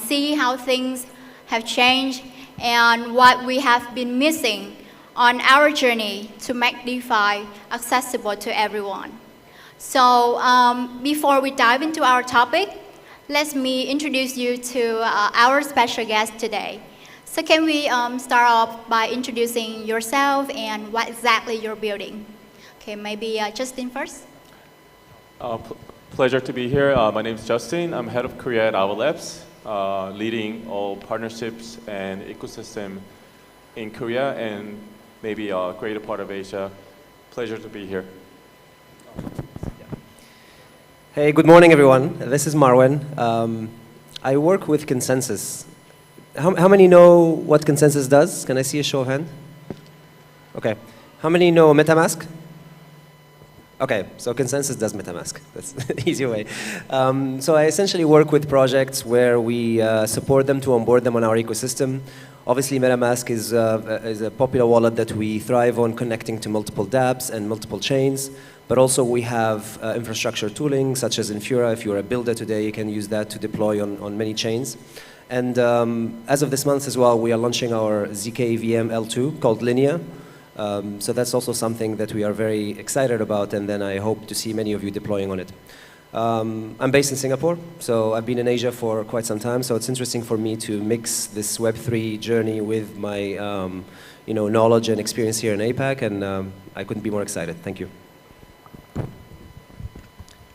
N: see how things have changed and what we have been missing on our journey to make DeFi accessible to everyone. So before we dive into our topic, let me introduce you to our special guest today. So can we start off by introducing yourself and what exactly you're building? Okay, maybe Justin first.
E: Pleasure to be here. My name is Justin. I'm head of Korea at Our Labs, leading all partnerships and ecosystem in Korea and maybe a greater part of Asia. Pleasure to be here.
M: Hey, good morning, everyone. This is Marwan. I work with Consensus. How many know what Consensus does? Can I see a show of hands? Okay. How many know MetaMask? Okay, so Consensus does MetaMask. That's the easy way. So I essentially work with projects where we support them to onboard them on our ecosystem. Obviously, MetaMask is a popular wallet that we thrive on connecting to multiple dApps and multiple chains. But also we have infrastructure tooling, such as Infura. If you're a builder today, you can use that to deploy on many chains. And as of this month as well, we are launching our ZK VM L2 called Linea. So that's also something that we are very excited about, and then I hope to see many of you deploying on it. I'm based in Singapore, so I've been in Asia for quite some time, so it's interesting for me to mix this Web3 journey with my knowledge and experience here in APAC, and I couldn't be more excited. Thank you.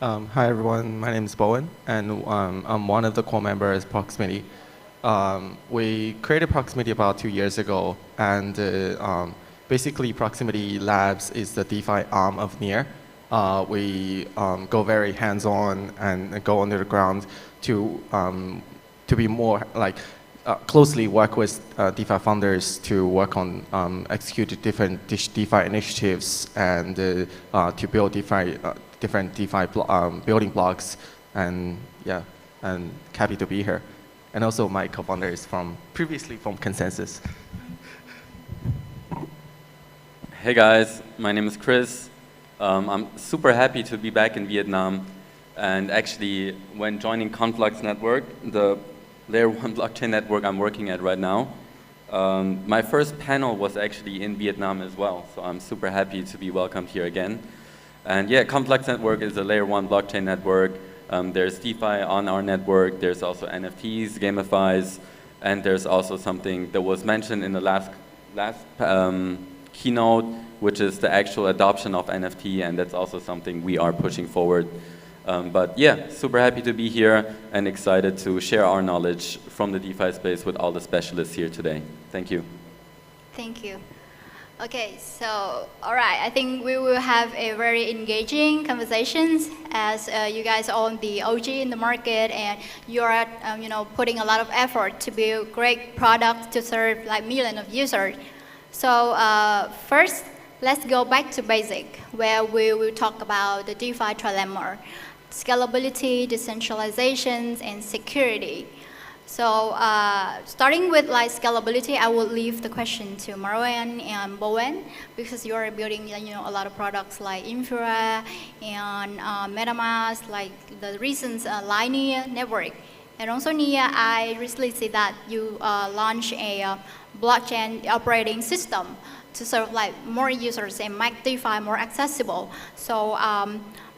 O: Hi everyone, my name is Bowen, and I'm one of the core members of Proximity. We created Proximity about 2 years ago, and basically Proximity Labs is the DeFi arm of Near. We go very hands-on and go under the ground to be more like closely work with DeFi founders to work on execute different DeFi initiatives and to build different DeFi building blocks, and yeah, and happy to be here. And also my co-founder is previously from Consensus.
P: Hey guys, my name is Chris. I'm super happy to be back in Vietnam, and actually when joining Conflux Network, the Layer 1 blockchain network I'm working at right now, my first panel was actually in Vietnam as well, so I'm super happy to be welcomed here again. And yeah, Conflux Network is a Layer 1 blockchain network. There's DeFi on our network, there's also NFTs, gamifies, and there's also something that was mentioned in the last keynote, which is the actual adoption of NFT, and that's also something we are pushing forward. But yeah, super happy to be here and excited to share our knowledge from the DeFi space with all the specialists here today. Thank you.
N: Thank you. Okay, so all right, I think we will have a very engaging conversations as you guys own the OG in the market, and you are putting a lot of effort to build great products to serve like millions of users. So first, let's go back to basic, where we will talk about the DeFi trilemma: scalability, decentralization, and security. So starting with like scalability, I will leave the question to Marwan and Bowen because you are building a lot of products like Infra and MetaMask, like the recent linear network. And also Nia, I recently see that you launched a blockchain operating system to serve like more users and make DeFi more accessible. So,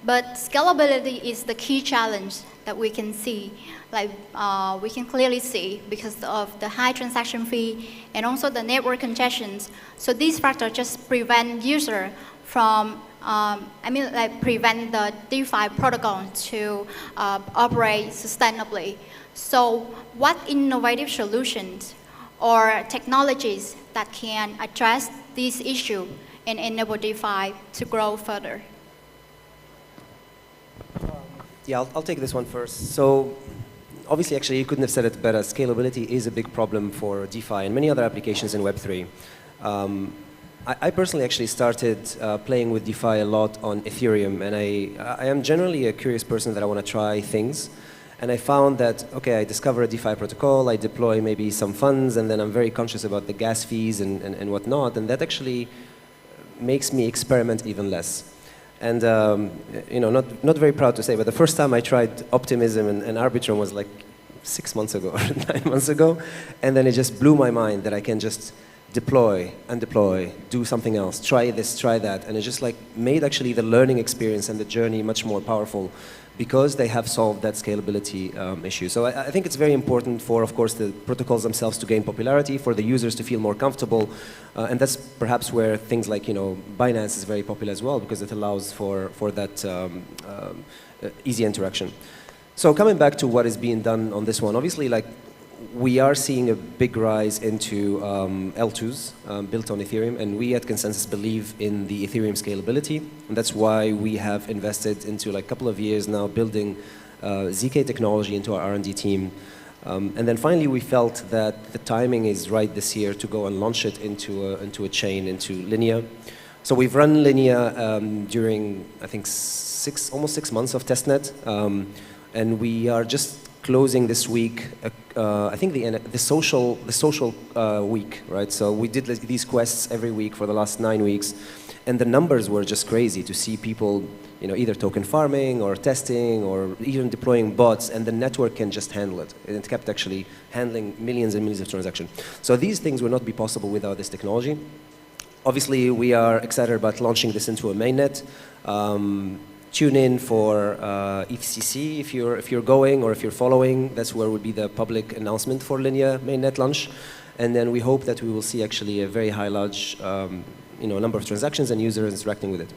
N: but scalability is the key challenge that we can see. Like we can clearly see because of the high transaction fee and also the network congestions. So these factors just prevent user from, prevent the DeFi protocol to operate sustainably. So what innovative solutions or technologies that can address this issue and enable DeFi to grow further?
Q: Yeah, I'll take this one first. So obviously, actually, you couldn't have said it better. Scalability is a big problem for DeFi and many other applications in Web3. I personally actually started playing with DeFi a lot on Ethereum, and I am generally a curious person that I want to try things. And I found that, okay, I discover a DeFi protocol, I deploy maybe some funds, and then I'm very conscious about the gas fees and whatnot, and that actually makes me experiment even less. And not very proud to say, but the first time I tried Optimism and Arbitrum was like 6 months ago or 9 months ago, and then it just blew my mind that I can just deploy, undeploy, do something else, try this, try that, and it just like made actually the learning experience and the journey much more powerful because they have solved that scalability issue. So I think it's very important for, of course, the protocols themselves to gain popularity, for the users to feel more comfortable, and that's perhaps where things like, Binance is very popular as well because it allows for that easy interaction. So coming back to what is being done on this one, obviously, like, we are seeing a big rise into L2s built on Ethereum, and we at Consensus believe in the Ethereum scalability, and that's why we have invested into like a couple of years now building ZK technology into our R&D team. And then finally we felt that the timing is right this year to go and launch it into a chain, into Linea. So we've run Linea during, I think, almost 6 months of testnet, and we are just closing this week, I think the social week, right? So we did these quests every week for the last 9 weeks, and the numbers were just crazy to see people, either token farming or testing or even deploying bots, and the network can just handle it. And it kept actually handling millions and millions of transactions. So these things would not be possible without this technology. Obviously, we are excited about launching this into a mainnet. Tune in for EthCC if you're going or if you're following. That's where would be the public announcement for Linea mainnet launch, and then we hope that we will see actually a very large number of transactions and users interacting with it.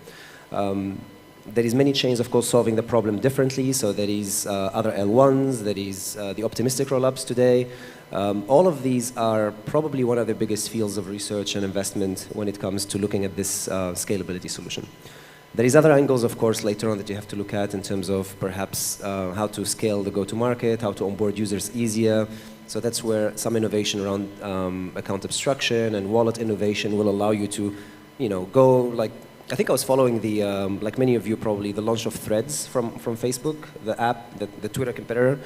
Q: There is many chains, of course, solving the problem differently. So there is other L1s, there is the optimistic rollups today. All of these are probably one of the biggest fields of research and investment when it comes to looking at this scalability solution. There is other angles, of course, later on that you have to look at in terms of perhaps how to scale the go-to-market, how to onboard users easier. So that's where some innovation around account abstraction and wallet innovation will allow you to, go like, I think I was following the, like many of you probably, the launch of Threads from Facebook, the app, the Twitter competitor.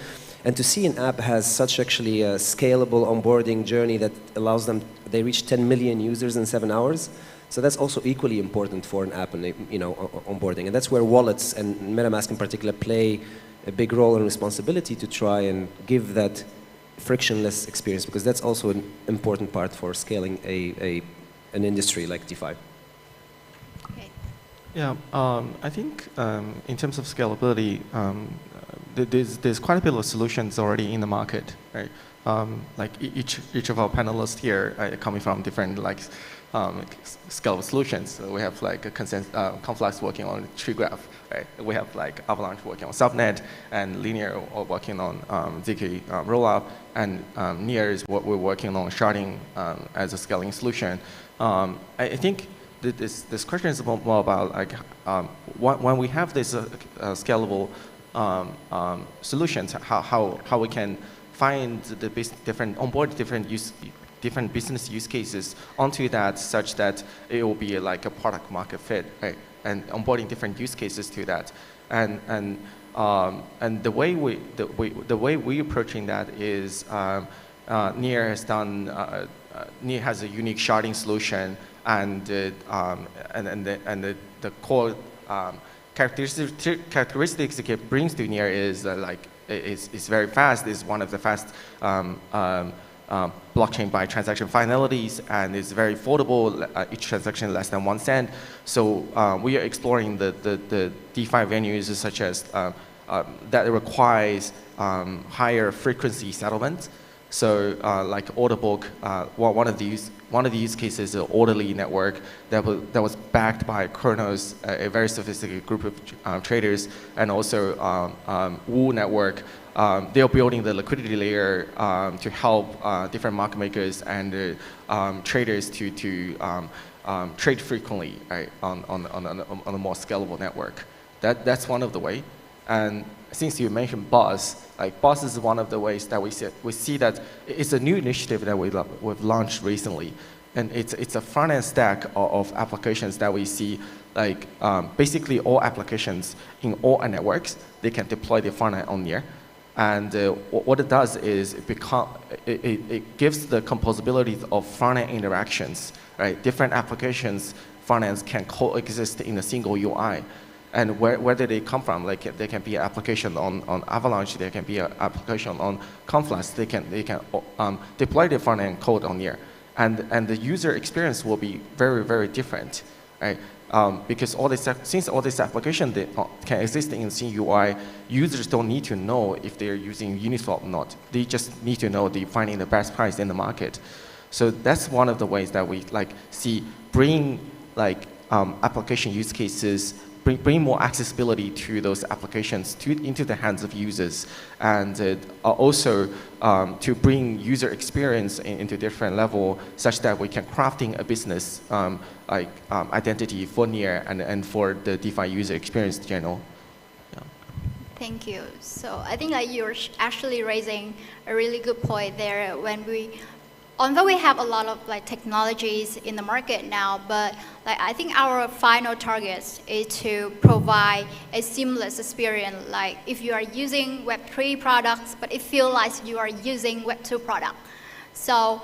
Q: And to see an app has such actually a scalable onboarding journey that allows them, they reach 10 million users in 7 hours. So that's also equally important for an app and onboarding, and that's where wallets and MetaMask in particular play a big role and responsibility to try and give that frictionless experience, because that's also an important part for scaling an industry like DeFi.
O: Okay. Yeah, I think in terms of scalability, there's quite a bit of solutions already in the market, right? Like each of our panelists here are coming from different scalable solutions. So we have like a Conflux working on tree graph, right? We have like Avalanche working on subnet, and Linear working on ZK rollup, and Near is what we're working on sharding as a scaling solution. I think this question is more about like when we have this scalable solutions, how we can find the onboard different business use cases onto that, such that it will be like a product market fit, right? And onboarding different use cases to that. And And the way we approaching that is Near has done Near has a unique sharding solution, and the core characteristics it brings to Near is it's very fast. It's one of the fast blockchain by transaction finalities, and it's very affordable. Each transaction less than 1 cent. So we are exploring the DeFi venues such as that requires higher frequency settlement. So like order book, one of the use cases is an orderly network that was backed by Kronos, a very sophisticated group of traders, and also Wu network. They're building the liquidity layer to help different market makers and traders to trade frequently, right, on a more scalable network. That's one of the way. And since you mentioned BOSS, like BOSS is one of the ways that we see that it's a new initiative that we've launched recently, and it's a front-end stack of applications that we see, like basically all applications in all networks, they can deploy the front-end on Near. And what it does is it gives the composability of front-end interactions, right? Different applications, front-ends can coexist in a single UI. And where did they come from? Like there can be an application on Avalanche, there can be an application on Confluence. They can deploy the front-end code on Near, and the user experience will be very, very different, right? Because since all these applications can exist in the same UI, users don't need to know if they're using Uniswap or not. They just need to know they're finding the best price in the market. So that's one of the ways that we see bring application use cases. Bring more accessibility to those applications into the hands of users, and also to bring user experience into different level, such that we can crafting a business identity for Near and for the DeFi user experience in general. Yeah.
N: Thank you. So I think you're actually raising a really good point there. Although we have a lot of technologies in the market now, but I think our final target is to provide a seamless experience. Like if you are using Web3 products, but it feels like you are using Web2 product. So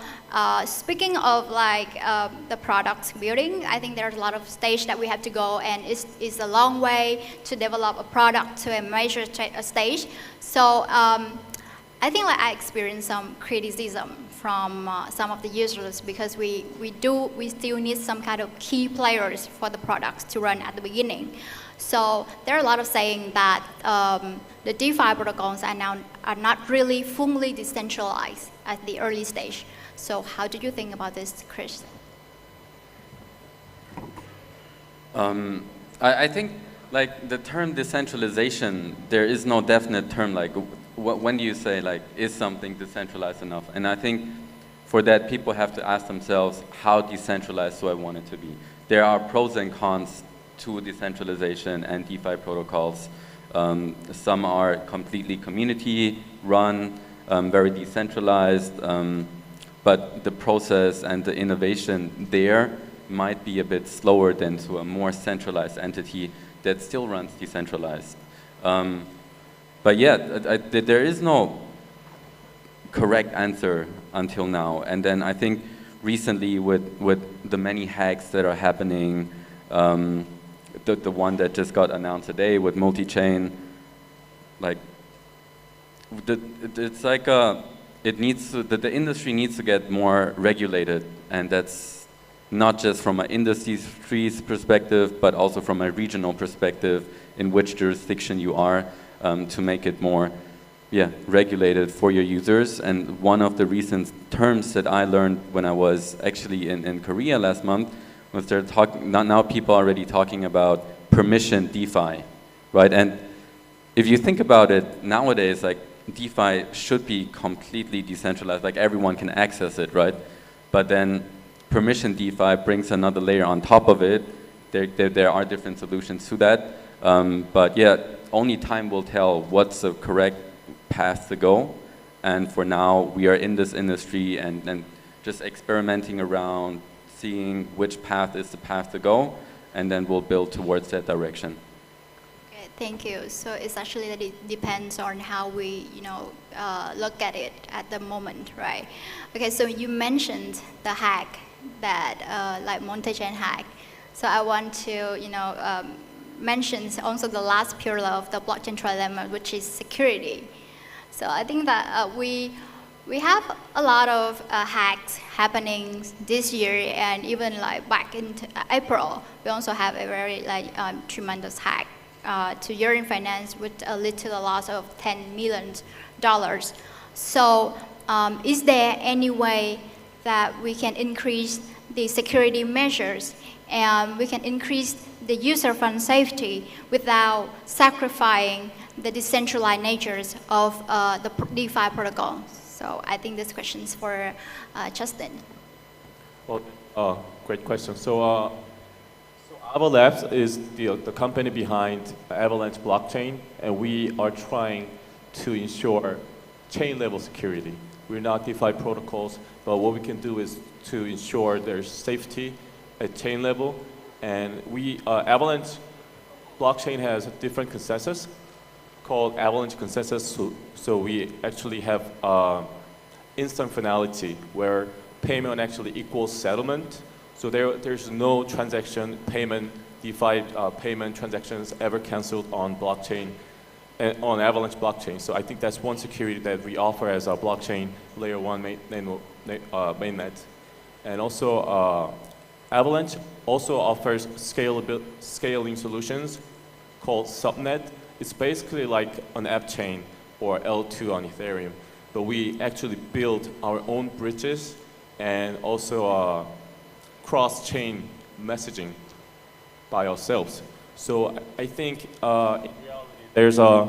N: speaking of the product building, I think there's a lot of stage that we have to go, and it's a long way to develop a product to a major stage. So I think I experienced some criticism from some of the users, because we still need some kind of key players for the products to run at the beginning. So there are a lot of saying that the DeFi protocols are not really fully decentralized at the early stage. So how do you think about this, Chris?
P: I think the term decentralization, there is no definite term when do you say is something decentralized enough? And I think for that people have to ask themselves, how decentralized do I want it to be? There are pros and cons to decentralization and DeFi protocols. Some are completely community run, very decentralized, but the process and the innovation there might be a bit slower than to a more centralized entity that still runs decentralized. But yeah, there is no correct answer until now. And then I think recently with the many hacks that are happening, the one that just got announced today with multi-chain, it's the industry needs to get more regulated, and that's not just from an industry's perspective, but also from a regional perspective in which jurisdiction you are. To make it more regulated for your users. And one of the recent terms that I learned when I was actually in Korea last month was now people are already talking about permission DeFi, right? And if you think about it, nowadays DeFi should be completely decentralized, everyone can access it, right? But then permission DeFi brings another layer on top of it. There are different solutions to that, but yeah, only time will tell what's the correct path to go. And for now, we are in this industry and just experimenting around, seeing which path is the path to go, and then we'll build towards that direction.
N: Okay, Thank you. So it's actually that it depends on how we, look at it at the moment, right? Okay, so you mentioned the hack that, like multi-chain hack. So I want to, mention also the last pillar of the blockchain trilemma, which is security. So I think that we have a lot of hacks happening this year, and even like back in April, we also have a very tremendous hack to Euro finance, which led to the loss of $10 million. So is there any way that we can increase the security measures and we can increase the user-friendly safety without sacrificing the decentralized natures of the DeFi protocol? So I think this question is for Justin.
R: Well, great question. So Avalanche is the company behind Avalanche blockchain, and we are trying to ensure chain-level security. We're not DeFi protocols, but what we can do is to ensure there's safety at chain level. And Avalanche blockchain has a different consensus called Avalanche consensus. So we actually have instant finality where payment actually equals settlement. So there's no transaction payment, DeFi payment transactions ever canceled on blockchain, on Avalanche blockchain. So I think that's one security that we offer as a blockchain layer 1 mainnet. And also Avalanche also offers scaling solutions called subnet. It's basically like an app chain or L2 on Ethereum, but we actually build our own bridges and also cross-chain messaging by ourselves. So I think there's a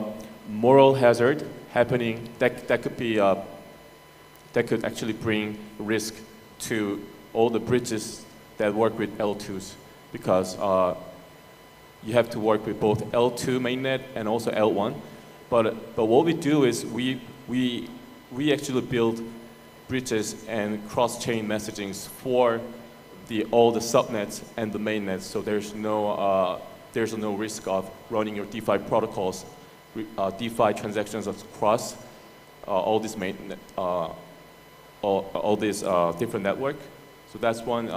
R: moral hazard happening that could actually bring risk to all the bridges that work with L2s, because you have to work with both L2 mainnet and also L1. But what we do is we actually build bridges and cross-chain messagings for all the subnets and the mainnets. So there's no risk of running your DeFi protocols, DeFi transactions across all these different network. So that's one.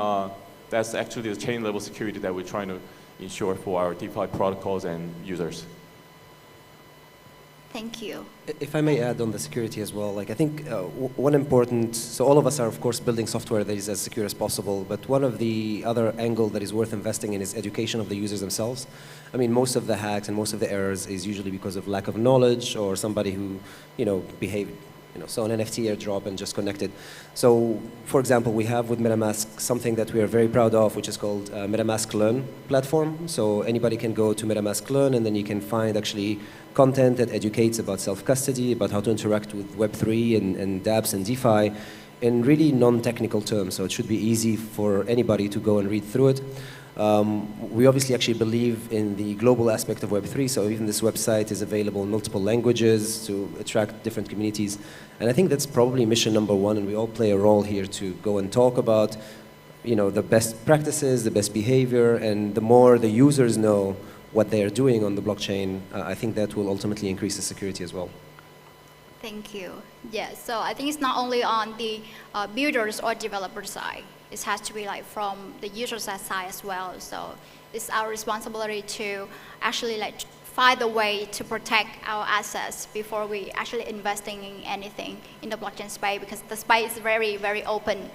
R: That's actually the chain level security that we're trying to ensure for our DeFi protocols and users.
N: Thank you.
Q: If I may add on the security as well, I think one important, so all of us are of course building software that is as secure as possible, but one of the other angle that is worth investing in is education of the users themselves. I mean, most of the hacks and most of the errors is usually because of lack of knowledge or somebody who, behaved, saw an NFT airdrop and just connected. So, for example, we have with MetaMask something that we are very proud of, which is called MetaMask Learn platform. So anybody can go to MetaMask Learn, and then you can find actually content that educates about self-custody, about how to interact with Web3 and dApps and DeFi in really non-technical terms. So it should be easy for anybody to go and read through it. We obviously actually believe in the global aspect of Web3, so even this website is available in multiple languages to attract different communities. And I think that's probably mission number one, and we all play a role here to go and talk about, the best practices, the best behavior, and the more the users know what they are doing on the blockchain, I think that will ultimately increase the security as well.
N: Thank you. Yes, so I think it's not only on the builders or developer side. It has to be from the user side as well. So it's our responsibility to actually find a way to protect our assets before we actually investing in anything in the blockchain space, because the space is very, very open.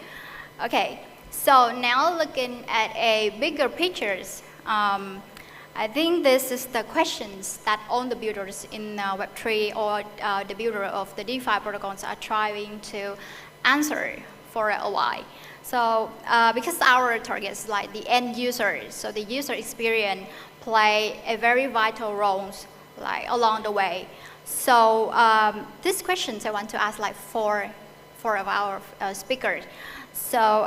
N: Okay, so now looking at a bigger pictures, I think this is the questions that all the builders in Web3 or the builder of the DeFi protocols are trying to answer for a while. So because our targets the end user, so the user experience play a very vital role along the way. So these questions I want to ask four of our speakers. So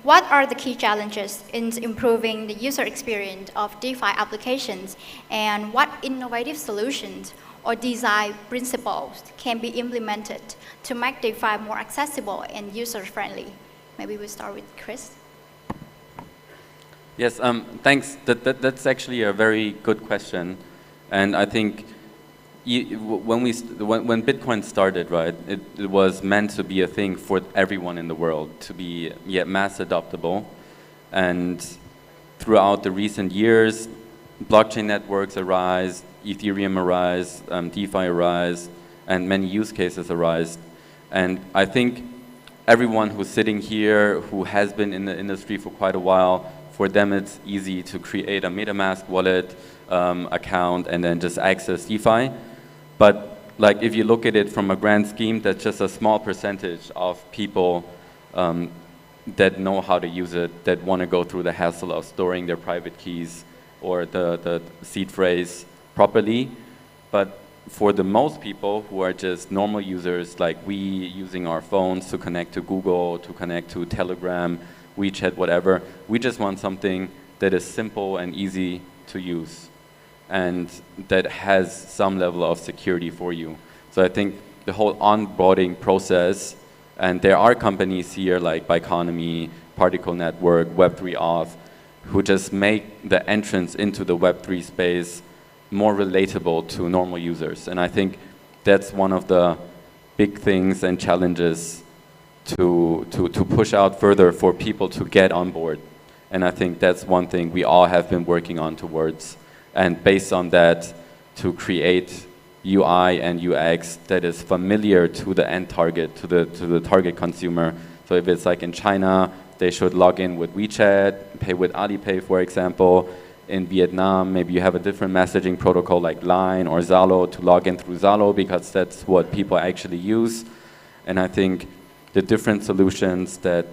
N: what are the key challenges in improving the user experience of DeFi applications, and what innovative solutions or design principles can be implemented to make DeFi more accessible and user-friendly? Maybe we start with Chris.
P: Yes, thanks. That's actually a very good question. And I think when Bitcoin started, right, it was meant to be a thing for everyone in the world, to be mass adoptable. And throughout the recent years, blockchain networks arise, Ethereum arise, DeFi arise, and many use cases arise. And I think everyone who's sitting here, who has been in the industry for quite a while, for them it's easy to create a MetaMask wallet account and then just access DeFi. But like if you look at it from a grand scheme, that's just a small percentage of people that know how to use it, that want to go through the hassle of storing their private keys or the seed phrase properly. But for the most people who are just normal users, like we using our phones to connect to Google, to connect to Telegram, WeChat, whatever, we just want something that is simple and easy to use and that has some level of security for you. So I think the whole onboarding process, and there are companies here like Biconomy, Particle Network, Web3 Auth, who just make the entrance into the Web3 space more relatable to normal users. And I think that's one of the big things and challenges to push out further for people to get on board. And I think that's one thing we all have been working on towards. And based on that, to create UI and UX that is familiar to the end target, to the target consumer. So if it's like in China, they should log in with WeChat, pay with Alipay, for example. In Vietnam, maybe you have a different messaging protocol like Line or Zalo to log in through Zalo because that's what people actually use. And I think the different solutions that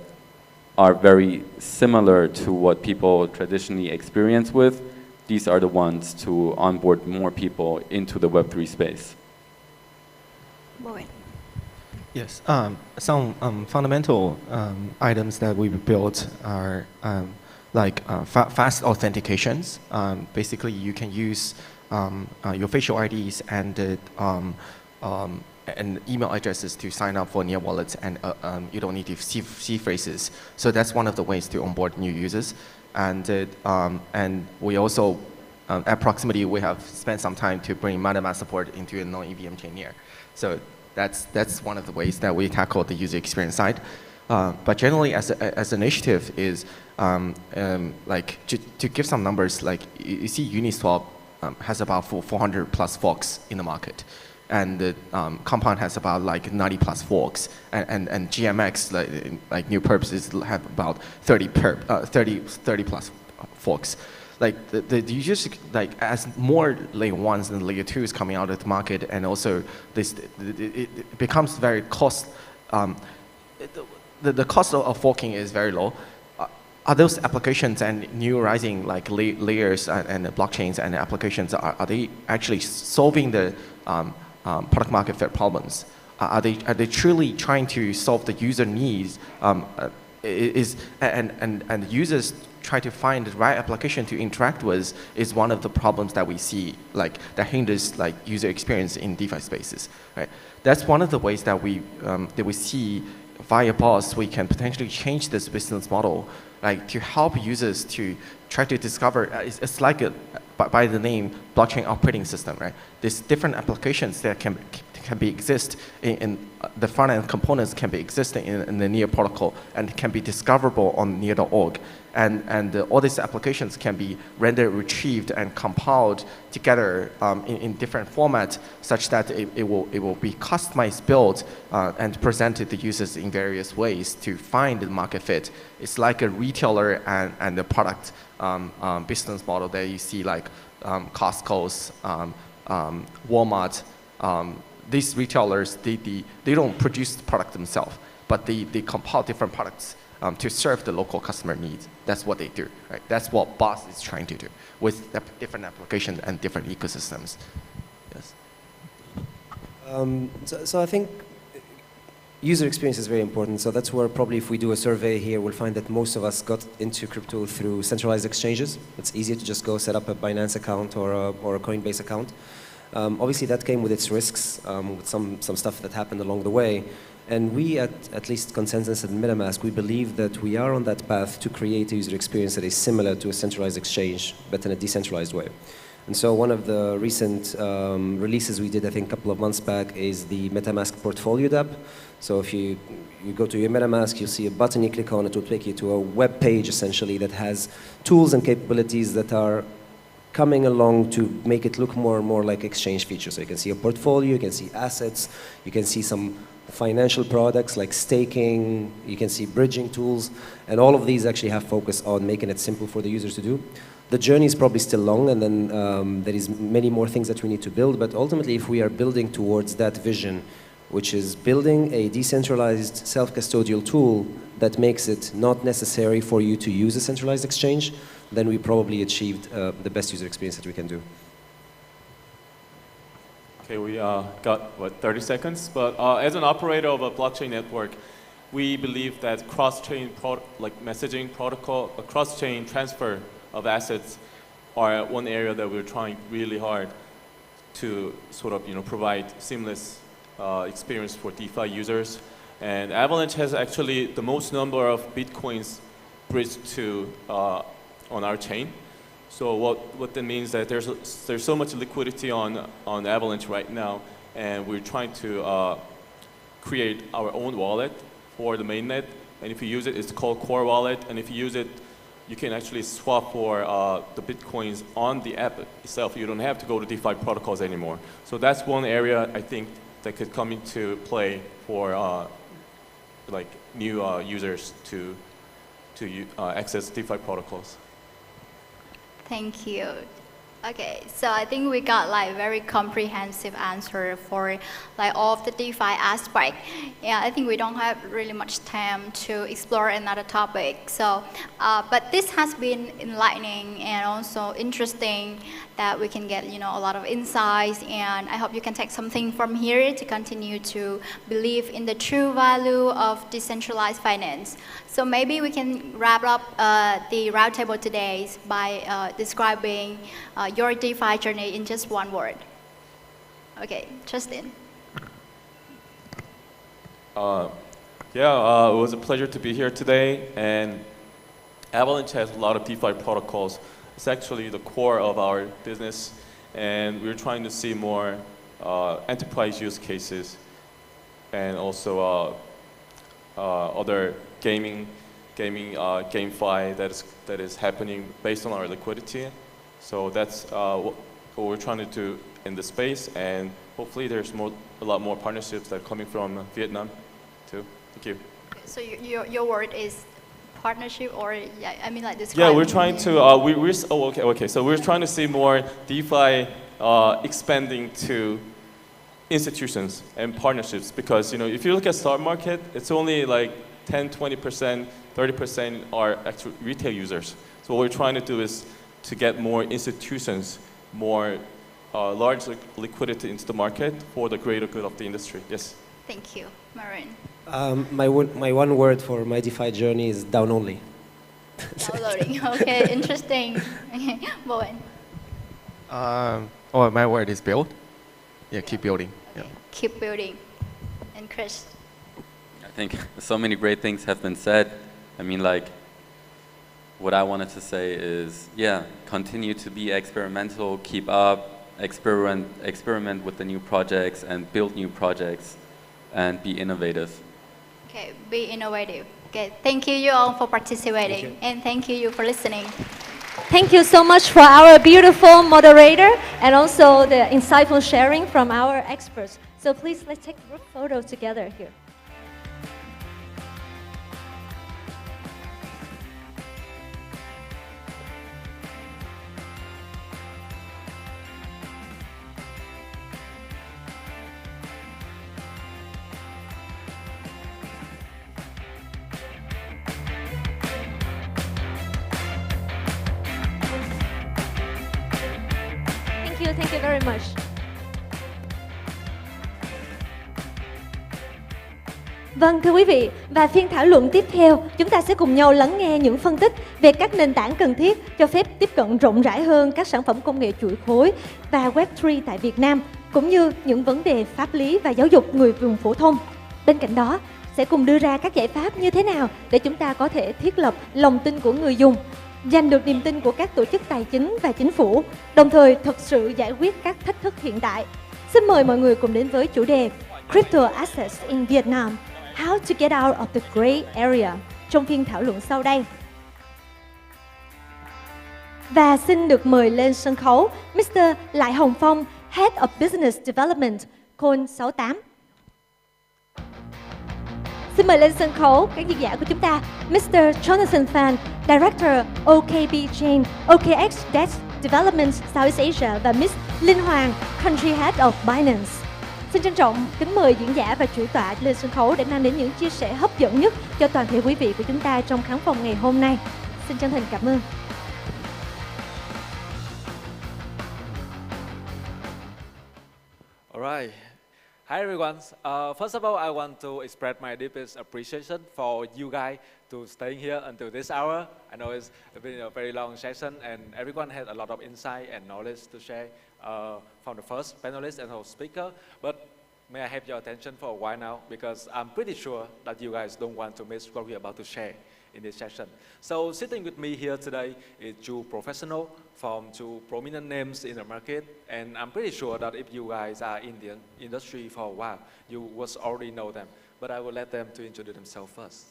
P: are very similar to what people traditionally experience with, these are the ones to onboard more people into the Web3 space.
S: Buổi.
O: Yes, some fundamental items that we built are like fast authentications. Basically, you can use your facial IDs and email addresses to sign up for near wallets, and you don't need to see phrases. So that's one of the ways to onboard new users. And we also, at Proximity, we have spent some time to bring MetaMask support into a non-EVM chain near. So that's one of the ways that we tackle the user experience side. But generally, as an initiative, is like to give some numbers. Like you see, Uniswap has about 400 plus forks in the market, and the Compound has about like 90 plus forks, and GMX like new purposes have about 30 plus forks. Like the users, like as more layer 1s and layer 2s coming out of the market, and also it becomes very cost. The cost of forking is very low. Are those applications and new rising like layers and blockchains and applications, are they actually solving the product market fit problems? Are they truly trying to solve the user needs? And users try to find the right application to interact with is one of the problems that we see, like that hinders like user experience in DeFi spaces. Right? That's one of the ways that we see via BOSS we can potentially change this business model, like to help users to try to discover. It's like by the name blockchain operating system, right? There's different applications that can be exist in the front end components can be existing in the Near protocol and can be discoverable on Near.org. And all these applications can be rendered, retrieved, and compiled together in different formats, such that it will be customized, built, and presented to users in various ways to find the market fit. It's like a retailer and the product business model that you see, like Costco's, Walmart. These retailers, they don't produce the product themselves, but they compile different products to serve the local customer needs. That's what they do, right? That's what BOSS is trying to do with different applications and different ecosystems. Yes.
Q: So I think user experience is very important. So that's where probably if we do a survey here, we'll find that most of us got into crypto through centralized exchanges. It's easier to just go set up a Binance account or a Coinbase account. Obviously, that came with its risks, with some stuff that happened along the way. And we, at least Consensus and MetaMask, we believe that we are on that path to create a user experience that is similar to a centralized exchange, but in a decentralized way. And so one of the recent releases we did, I think a couple of months back, is the MetaMask Portfolio tab. So if you go to your MetaMask, you'll see a button, you click on it, will take you to a web page essentially that has tools and capabilities that are coming along to make it look more and more like exchange features. So you can see a portfolio, you can see assets, you can see some financial products like staking, you can see bridging tools, and all of these actually have focus on making it simple for the users to do. The journey is probably still long, and then there is many more things that we need to build, but ultimately if we are building towards that vision, which is building a decentralized self-custodial tool that makes it not necessary for you to use a centralized exchange, then we probably achieved the best user experience that we can do.
R: Okay, we got, 30 seconds? But as an operator of a blockchain network, we believe that cross-chain messaging protocol, a cross-chain transfer of assets are one area that we're trying really hard to sort of, provide seamless experience for DeFi users. And Avalanche has actually the most number of Bitcoins bridged to on our chain. So what that means that there's so much liquidity on Avalanche right now, and we're trying to create our own wallet for the mainnet. And if you use it, it's called Core Wallet. And if you use it, you can actually swap for the Bitcoins on the app itself. You don't have to go to DeFi protocols anymore. So that's one area I think that could come into play for like new users to access DeFi protocols.
N: Thank you. Okay, so I think we got like very comprehensive answer for like all of the DeFi aspect. Yeah, I think we don't have really much time to explore another topic. So, but this has been enlightening and also interesting that we can get, a lot of insights, and I hope you can take something from here to continue to believe in the true value of decentralized finance. So maybe we can wrap up the roundtable today by describing your DeFi journey in just one word. Okay, Justin.
R: It was a pleasure to be here today, and Avalanche has a lot of DeFi protocols. It's actually the core of our business, and we're trying to see more enterprise use cases, and also other GameFi that is happening based on our liquidity. So that's what we're trying to do in the space, and hopefully there's a lot more partnerships that are coming from Vietnam too. Thank you.
N: So your word is partnership, or like describe?
R: Yeah, we're trying to. So we're trying to see more DeFi expanding to institutions and partnerships, because if you look at stock market, it's only like 10, 20%, 30% are actual retail users. So what we're trying to do is to get more institutions, more large liquidity into the market for the greater good of the industry. Yes.
N: Thank you, Marin.
Q: My one word for my DeFi journey is down only.
N: Downloading. Okay, interesting. Bowen.
O: My word is build. Yeah, keep building.
N: Okay. Yeah. Keep building. And Chris.
P: I think so many great things have been said. I mean, like, what I wanted to say is, continue to be experimental, keep up, experiment with the new projects and build new projects, and be innovative.
N: Okay, be innovative. Okay, thank you all for participating, and thank you for listening.
B: Thank you so much for our beautiful moderator and also the insightful sharing from our experts. So please, let's take a group photo together here. Thank you very much. Vâng, thưa quý vị, và phiên thảo luận tiếp theo, chúng ta sẽ cùng nhau lắng nghe những phân tích về các nền tảng cần thiết cho phép tiếp cận rộng rãi hơn các sản phẩm công nghệ chuỗi khối và Web3 tại Việt Nam, cũng như những vấn đề pháp lý và giáo dục người dùng phổ thông. Bên cạnh đó, sẽ cùng đưa ra các giải pháp như thế nào để chúng ta có thể thiết lập lòng tin của người dùng. giành được niềm tin của các tổ chức tài chính và chính phủ, đồng thời thực sự giải quyết các thách thức hiện tại. Xin mời mọi người cùng đến với chủ đề Crypto Assets in Vietnam, How to get out of the gray area trong phiên thảo luận sau đây. Và xin được mời lên sân khấu Mr. Lại Hồng Phong, Head of Business Development, Cone 68. Xin mời lên sân khấu các diễn giả của chúng ta, Mr. Jonathan Phan, Director OKB Chain, OKX Desk Development Southeast Asia và Miss Linh Hoàng, Country Head of Binance. Xin trân trọng kính mời diễn giả và chủ tọa lên sân khấu để mang đến những chia sẻ hấp dẫn nhất cho toàn thể quý vị của chúng ta trong khán phòng ngày hôm nay. Xin chân thành cảm ơn.
T: Alright. Hi everyone. First of all, I want to express my deepest appreciation for you guys to staying here until this hour. I know it's been a very long session and everyone had a lot of insight and knowledge to share from the first panelist and whole speaker. But may I have your attention for a while now because I'm pretty sure that you guys don't want to miss what we're about to share in this session. So sitting with me here today is two professionals from two prominent names in the market, and I'm pretty sure that if you guys are in the industry for a while, you would already know them. But I will let them to introduce themselves first.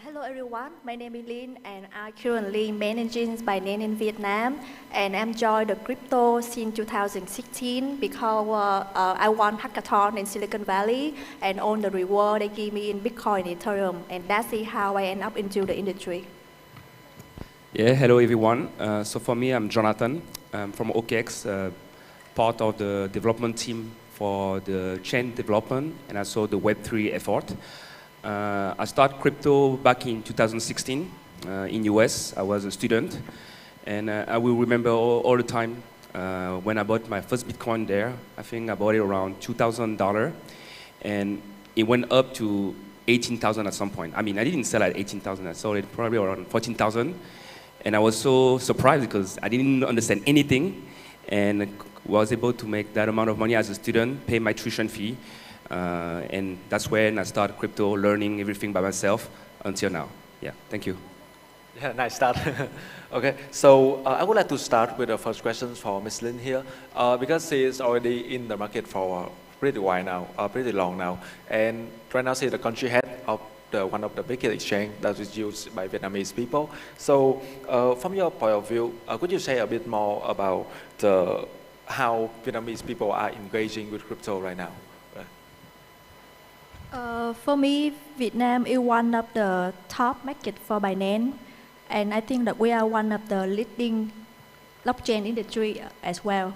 U: Hello everyone, my name is Lin and I'm currently managing finance in Vietnam, and I'm joined the crypto since 2016 because I won hackathon in Silicon Valley and all the reward they give me in Bitcoin and Ethereum, and that's how I end up into the industry.
V: Yeah, hello everyone. So for me, I'm Jonathan. I'm from OKX, part of the development team for the chain development and also the Web3 effort. I started crypto back in 2016 in US. I was a student, and I will remember all the time when I bought my first Bitcoin there. I think I bought it around $2,000, and it went up to 18,000 at some point. I mean, I didn't sell at 18,000. I sold it probably around 14,000, and I was so surprised because I didn't understand anything, and was able to make that amount of money as a student, pay my tuition fee. And that's when I started crypto, learning everything by myself until now. Yeah, thank you.
T: Yeah, nice start. Okay, so I would like to start with the first question for Ms. Lin here, because she is already in the market for pretty while now, pretty long now, and right now she's the country head of one of the biggest exchange that is used by Vietnamese people. So, from your point of view, could you say a bit more about how Vietnamese people are engaging with crypto right now?
U: For me, Vietnam is one of the top market for Binance, and I think that we are one of the leading blockchain industry as well.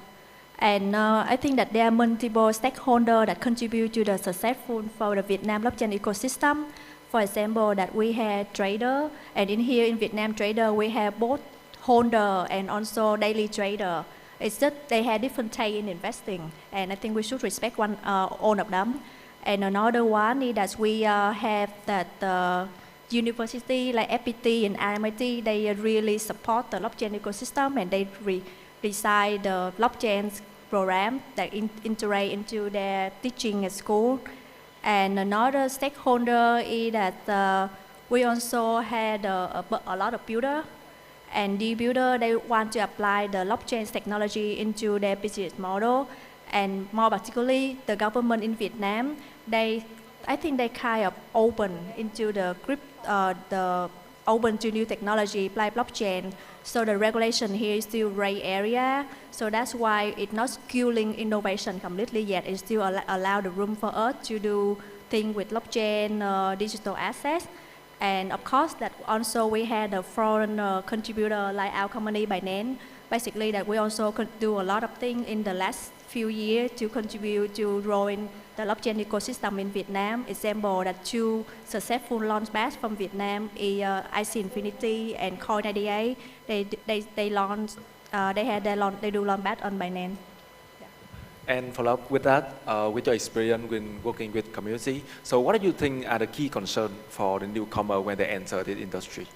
U: And I think that there are multiple stakeholders that contribute to the successful for the Vietnam blockchain ecosystem. For example, that we have trader, and in here in Vietnam trader we have both holder and also daily trader. It's just they have different take in investing, and I think we should respect all of them. And another one is that we have that university like FPT and RMIT, they really support the blockchain ecosystem, and they design the blockchain program that integrate into their teaching at school. And another stakeholder is that we also had a lot of builder, and the builder, they want to apply the blockchain technology into their business model. And more particularly, the government in Vietnam, I think they kind of open into the open to new technology like blockchain. So the regulation here is still gray area. So that's why it's not killing innovation completely yet. It still allow the room for us to do things with blockchain, digital assets. And of course, that also we had a foreign contributor like our company Binance. Basically, that we also could do a lot of things in the last few years to contribute to growing the blockchain ecosystem in Vietnam. Example that two successful launch pads from Vietnam is IC Infinity and Coin98. They do launch pad on Binance.
T: And follow up with that, with your experience when working with community, so what do you think are the key concerns for the newcomer when they enter the industry?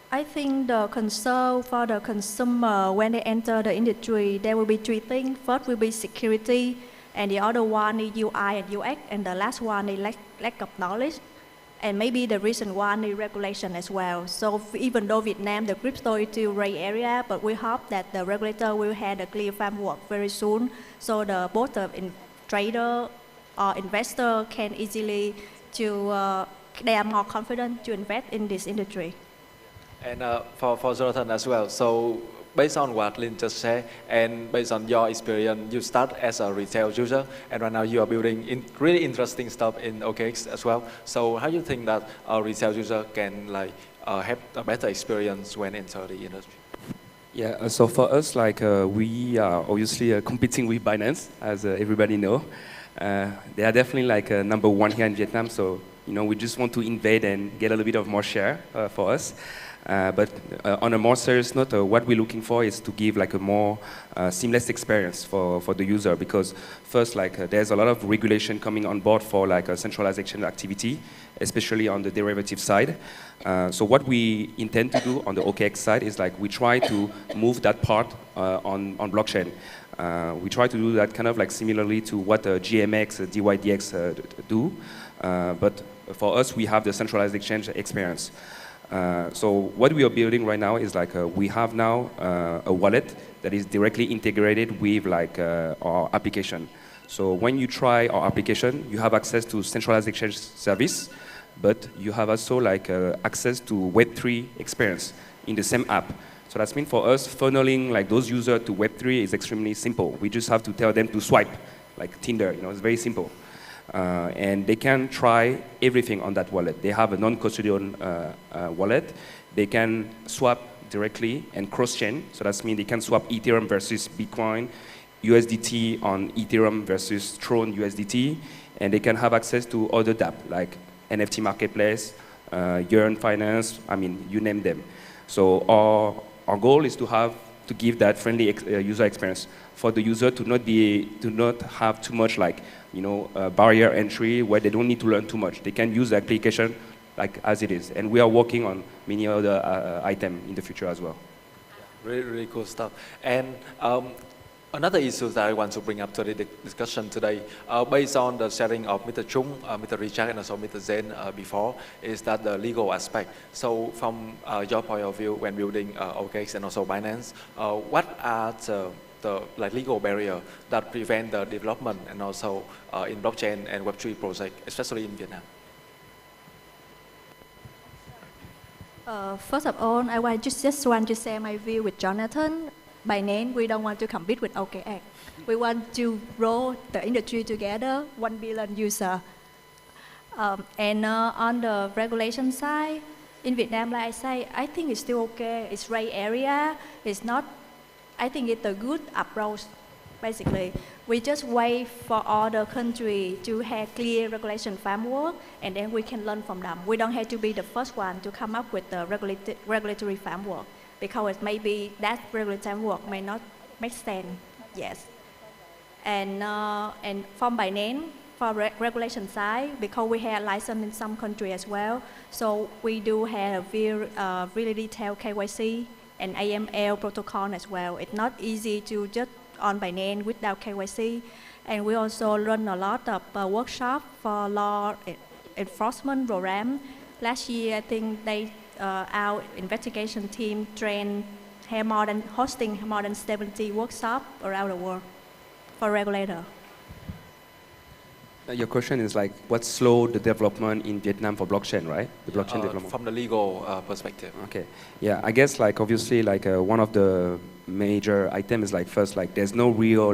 U: I think the concern for the consumer when they enter the industry, there will be three things. First will be security, and the other one is UI and UX, and the last one is lack of knowledge. And maybe the recent one is regulation as well. So even though Vietnam, the crypto is still gray area, but we hope that the regulator will have a clear framework very soon, so both the trader or investor can easily they are more confident to invest in this industry.
T: And for Jonathan as well, so based on what Lynn just said, and based on your experience, you start as a retail user, and right now you are building really interesting stuff in OKX as well. So how do you think that a retail user can have a better experience when enter the industry?
V: Yeah, so for us, we are obviously competing with Binance, as everybody know. They are definitely number one here in Vietnam, so we just want to invade and get a little bit of more share for us. But on a more serious note, what we're looking for is to give a more seamless experience for the user, because first, there's a lot of regulation coming on board for a centralized exchange activity, especially on the derivative side. So what we intend to do on the OKX side is we try to move that part on blockchain. We try to do that kind of similarly to what GMX, DYDX do, but for us, we have the centralized exchange experience. So what we are building right now is we have now a wallet that is directly integrated with our application. So when you try our application, you have access to centralized exchange service, but you have also access to Web3 experience in the same app. So that's mean for us, funneling those users to Web3 is extremely simple. We just have to tell them to swipe, like Tinder, it's very simple. And they can try everything on that wallet. They have a non-custodial wallet. They can swap directly and cross-chain. So that means they can swap Ethereum versus Bitcoin, USDT on Ethereum versus Tron USDT, and they can have access to other dApp like NFT Marketplace, Yearn Finance, you name them. So our goal is to give that friendly user experience for the user to not have too much barrier entry where they don't need to learn too much. They can use the application as it is. And we are working on many other items in the future as well.
T: Really, really cool stuff. And another issue that I want to bring up to the discussion today, based on the sharing of Mr. Chung, Mr. Richard, and also Mr. Zen before, is that the legal aspect. So from your point of view when building OKX and also Binance, what are the legal barrier that prevent the development and also in blockchain and Web3 project, especially in Vietnam?
U: First of all, I just want to share my view with Jonathan. By name, we don't want to compete with OKX. We want to grow the industry together, 1 billion user. And on the regulation side, in Vietnam, like I say, I think it's still okay. It's gray area. It's not. I think it's a good approach. Basically, we just wait for other countries to have clear regulation framework, and then we can learn from them. We don't have to be the first one to come up with the regulatory framework, because maybe that regulatory framework may not make sense. Yes. And from Binance, for regulation side, because we have license in some country as well, so we do have a really detailed KYC and AML protocol as well. It's not easy to just on Binance without KYC. And we also run a lot of workshops for law enforcement program. Last year, I think our investigation team hosting more than 70 workshops around the world for regulator.
V: Your question is what slowed the development in Vietnam for blockchain, right? The blockchain development.
T: From the legal perspective.
V: Okay. Yeah, I guess obviously one of the major items is first there's no real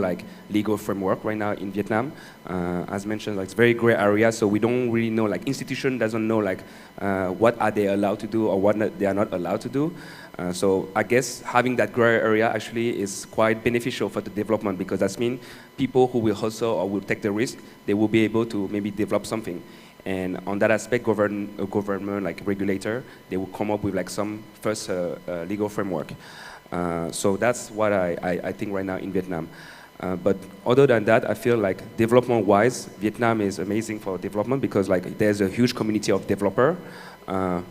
V: legal framework right now in Vietnam. As mentioned, it's very gray area, so we don't really know institution doesn't know what are they allowed to do or what they are not allowed to do. So I guess having that gray area actually is quite beneficial for the development, because that means people who will hustle or will take the risk, they will be able to maybe develop something. And on that aspect, government regulator, they will come up with some first legal framework. So that's what I think right now in Vietnam. But other than that, I feel development-wise, Vietnam is amazing for development, because there's a huge community of developer.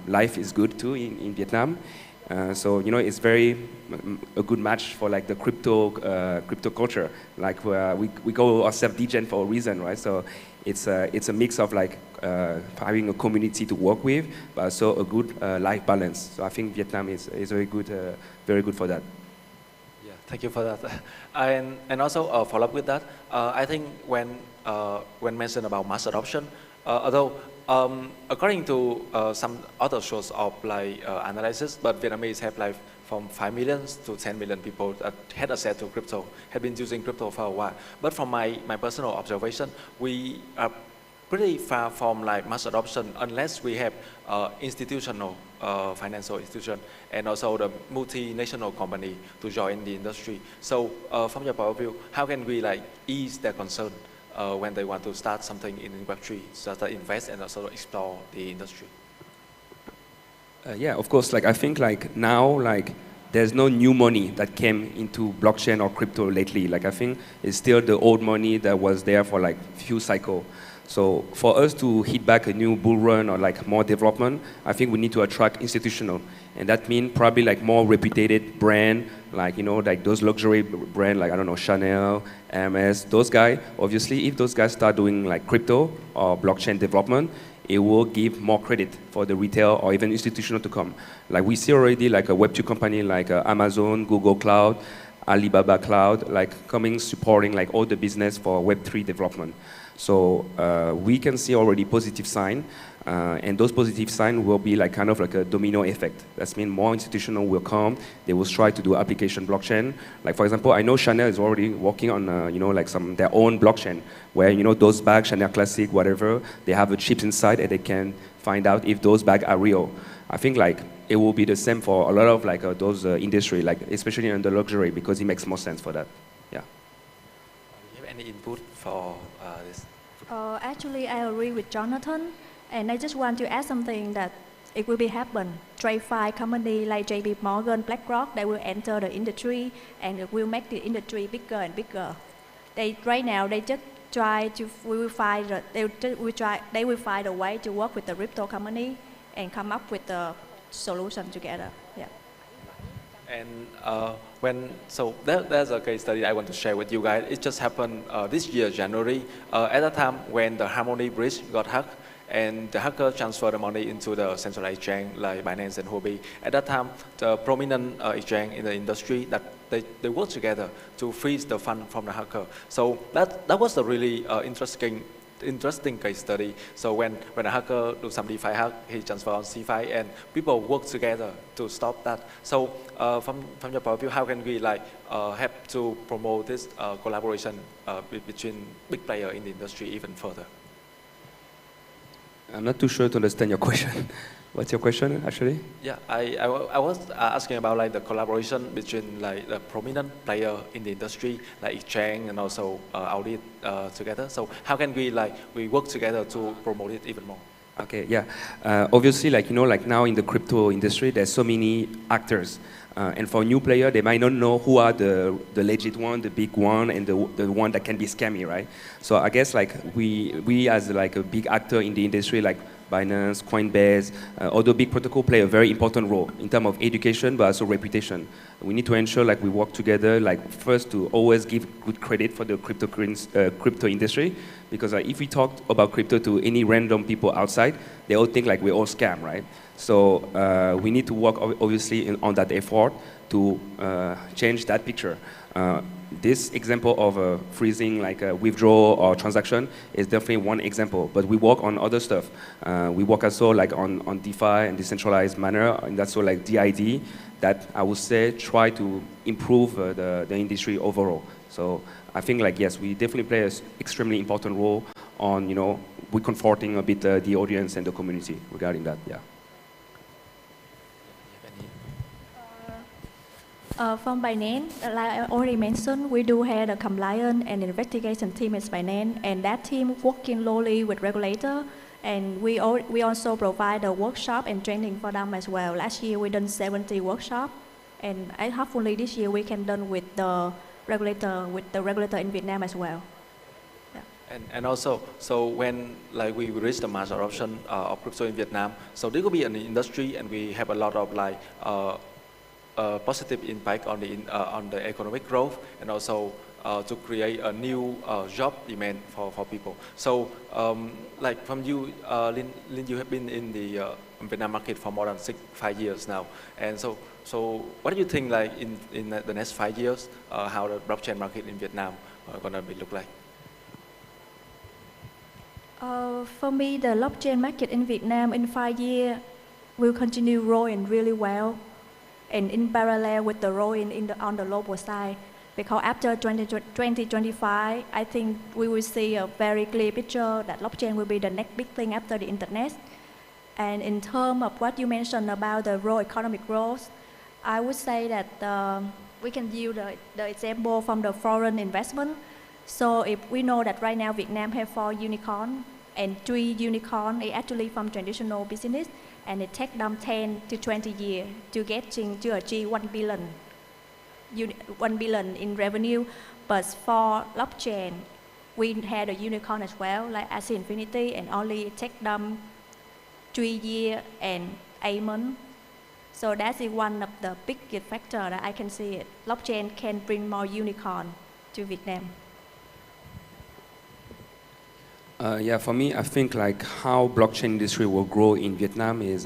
V: Life is good too in Vietnam. So it's very a good match for like the crypto culture. Like we call ourselves degen for a reason, right? So it's a mix of like having a community to work with, but also a good life balance. So I think Vietnam is very good for that.
T: Yeah, thank you for that. And also follow up with that. I think when mentioned about mass adoption, although according to some other source of like analysis, but Vietnamese have like from 5 million to 10 million people that had access to crypto, have been using crypto for a while. But from my personal observation, we are pretty far from like mass adoption unless we have institutional financial institution and also the multinational company to join the industry. So from your point of view, how can we like ease their concern when they want to start something in Web3, so that invest and also explore the industry?
V: Yeah, of course. Like I think like now like there's no new money that came into blockchain or crypto lately. Like I think it's still the old money that was there for like few cycles. So for us to hit back a new bull run or like more development, I think we need to attract institutional, and that means probably like more reputed brand, like like those luxury brand, like I don't know, Chanel, Hermes, those guys. Obviously, if those guys start doing like crypto or blockchain development, it will give more credit for the retail or even institutional to come. Like we see already like a Web2 company like Amazon, Google Cloud, Alibaba Cloud, like coming supporting like all the business for Web3 development. So we can see already positive sign, and those positive signs will be like kind of like a domino effect. That means more institutional will come. They will try to do application blockchain. Like for example, I know Chanel is already working on like their own blockchain where those bags, Chanel Classic, whatever, they have a chip inside and they can find out if those bags are real. I think like it will be the same for a lot of like those industry, like especially in the luxury, because it makes more sense for that. Yeah.
T: Do you have any input for this?
U: Actually, I agree with Jonathan, and I just want to add something that it will be happen. TradFi company like JP Morgan, BlackRock, they will enter the industry and it will make the industry bigger and bigger. Right now they just try to they will find a way to work with the crypto company and come up with the solution together. Yeah.
T: And there's a case study I want to share with you guys. It just happened this year, January, at the time when the Harmony Bridge got hacked and the hacker transferred the money into the centralized exchange like Binance and Huobi. At that time, the prominent exchange in the industry that they worked together to freeze the fund from the hacker. So that was a really interesting case study. So when a hacker do some DeFi hack, he transfer on CeFi and people work together to stop that. So from your point of view, how can we like help to promote this collaboration between big players in the industry even further?
V: I'm not too sure to understand your question. What's your question, actually?
T: Yeah, I was asking about like the collaboration between like the prominent player in the industry, like exchange and also audit together. So how can we work together to promote it even more?
V: Okay, yeah. Obviously, like like now in the crypto industry, there's so many actors. And for new player, they might not know who are the legit one, the big one, and the one that can be scammy, right? So I guess like we as like a big actor in the industry, like Binance, Coinbase, all the big protocol play a very important role in terms of education, but also reputation. We need to ensure like we work together, like first to always give good credit for the crypto industry, because if we talk about crypto to any random people outside, they all think like we're all scam, right? So we need to work obviously on that effort to change that picture. This example of freezing like a withdrawal or transaction is definitely one example, but we work on other stuff. We work also like on DeFi and decentralized manner, and that's so like DID that I would say try to improve the industry overall. So I think like yes, we definitely play an extremely important role on we're comforting a bit the audience and the community regarding that. Yeah.
U: From Binance, like I already mentioned, we do have a compliance and investigation team at Binance, and that team working closely with regulator. And we also provide a workshop and training for them as well. Last year we done 70 workshops, and hopefully this year we can done with the regulator in Vietnam as well. Yeah.
T: And also, so when like we reach the mass adoption of crypto in Vietnam, so there will be an industry, and we have a lot of like positive impact on the economic growth, and also to create a new job demand for people. So, like from you, Lin, you have been in the Vietnam market for more than 5 years now, and so what do you think, like in the next 5 years, how the blockchain market in Vietnam gonna be look like?
U: For me, the blockchain market in Vietnam in 5 years will continue growing really well, and in parallel with the growing on the global side. Because after 2025, I think we will see a very clear picture that blockchain will be the next big thing after the internet. And in terms of what you mentioned about the raw economic growth, I would say that we can use the example from the foreign investment. So if we know that right now Vietnam have 4 unicorns, and 3 unicorns is actually from traditional business, and it takes them 10 to 20 years to achieve 1 billion in revenue. But for blockchain, we had a unicorn as well, like Axie Infinity, and only take them 3 years and 8 months. So that is one of the biggest factor that I can see it. Blockchain can bring more unicorn to Vietnam.
V: Yeah, for me, I think like how blockchain industry will grow in Vietnam is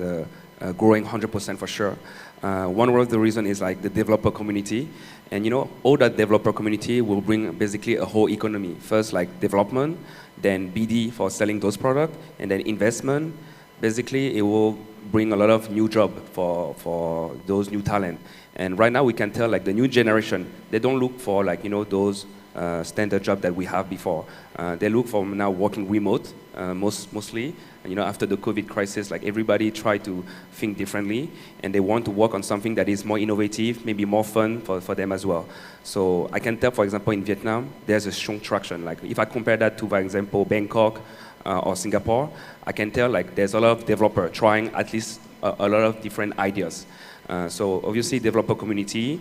V: growing 100% for sure. One of the reasons is like the developer community, and you know, all that developer community will bring basically a whole economy. First, like development, then BD for selling those products, and then investment. Basically, it will bring a lot of new job for those new talent. And right now, we can tell like the new generation, they don't look for like, you know, those standard job that we have before. They look for now working remote, mostly. And, you know, after the COVID crisis, like everybody tried to think differently, and they want to work on something that is more innovative, maybe more fun for them as well. So I can tell, for example, in Vietnam, there's a strong traction. Like if I compare that to, for example, Bangkok or Singapore, I can tell like there's a lot of developer trying at least a lot of different ideas. So obviously, developer community.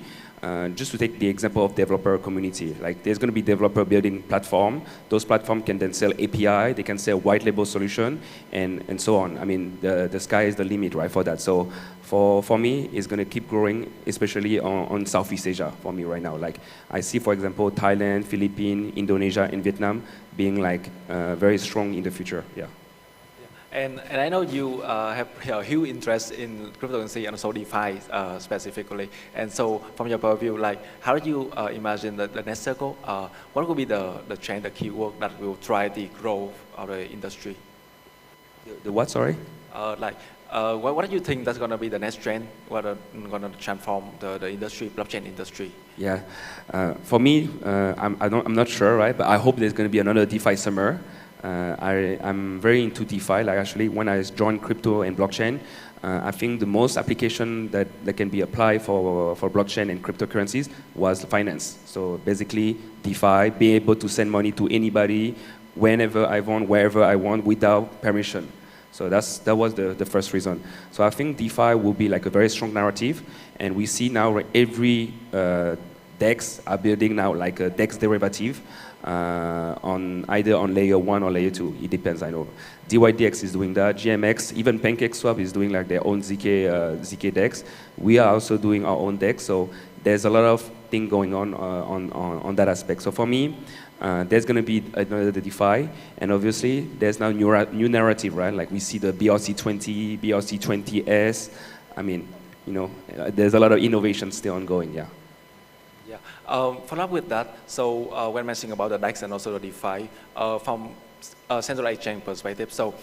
V: Just to take the example of developer community, like there's going to be developer building platform. Those platforms can then sell API, they can sell white label solution, and so on. I mean, the sky is the limit, right, for that. So for me, it's going to keep growing, especially on Southeast Asia for me right now. Like I see, for example, Thailand, Philippines, Indonesia, and Vietnam being like very strong in the future. Yeah.
T: And I know you have a huge interest in cryptocurrency and also DeFi specifically. And so, from your point of view, like how do you imagine the next circle? What will be the trend, the keyword that will drive the growth of the industry?
V: The what? Sorry.
T: What do you think that's going to be the next trend? What are going to transform the industry, blockchain industry?
V: Yeah. For me, I'm not sure, right? But I hope there's going to be another DeFi summer. I'm very into DeFi. Like actually, when I joined crypto and blockchain, I think the most application that can be applied for blockchain and cryptocurrencies was finance. So basically, DeFi, being able to send money to anybody, whenever I want, wherever I want, without permission. So that was the first reason. So I think DeFi will be like a very strong narrative, and we see now every DEX are building now like a DEX derivative. On either on layer 1 or layer 2, it depends. I know DYDX is doing that, GMX, even PancakeSwap is doing like their own ZK DEX. We are also doing our own DEX, so there's a lot of thing going on that aspect. So for me, there's going to be another DeFi, and obviously there's now new narrative, right? Like we see the BRC20, BRC20S. I mean, you know, there's a lot of innovation still ongoing. Yeah.
T: Follow up with that, so when mentioning about the DEX and also the DeFi, from a centralized chain perspective, so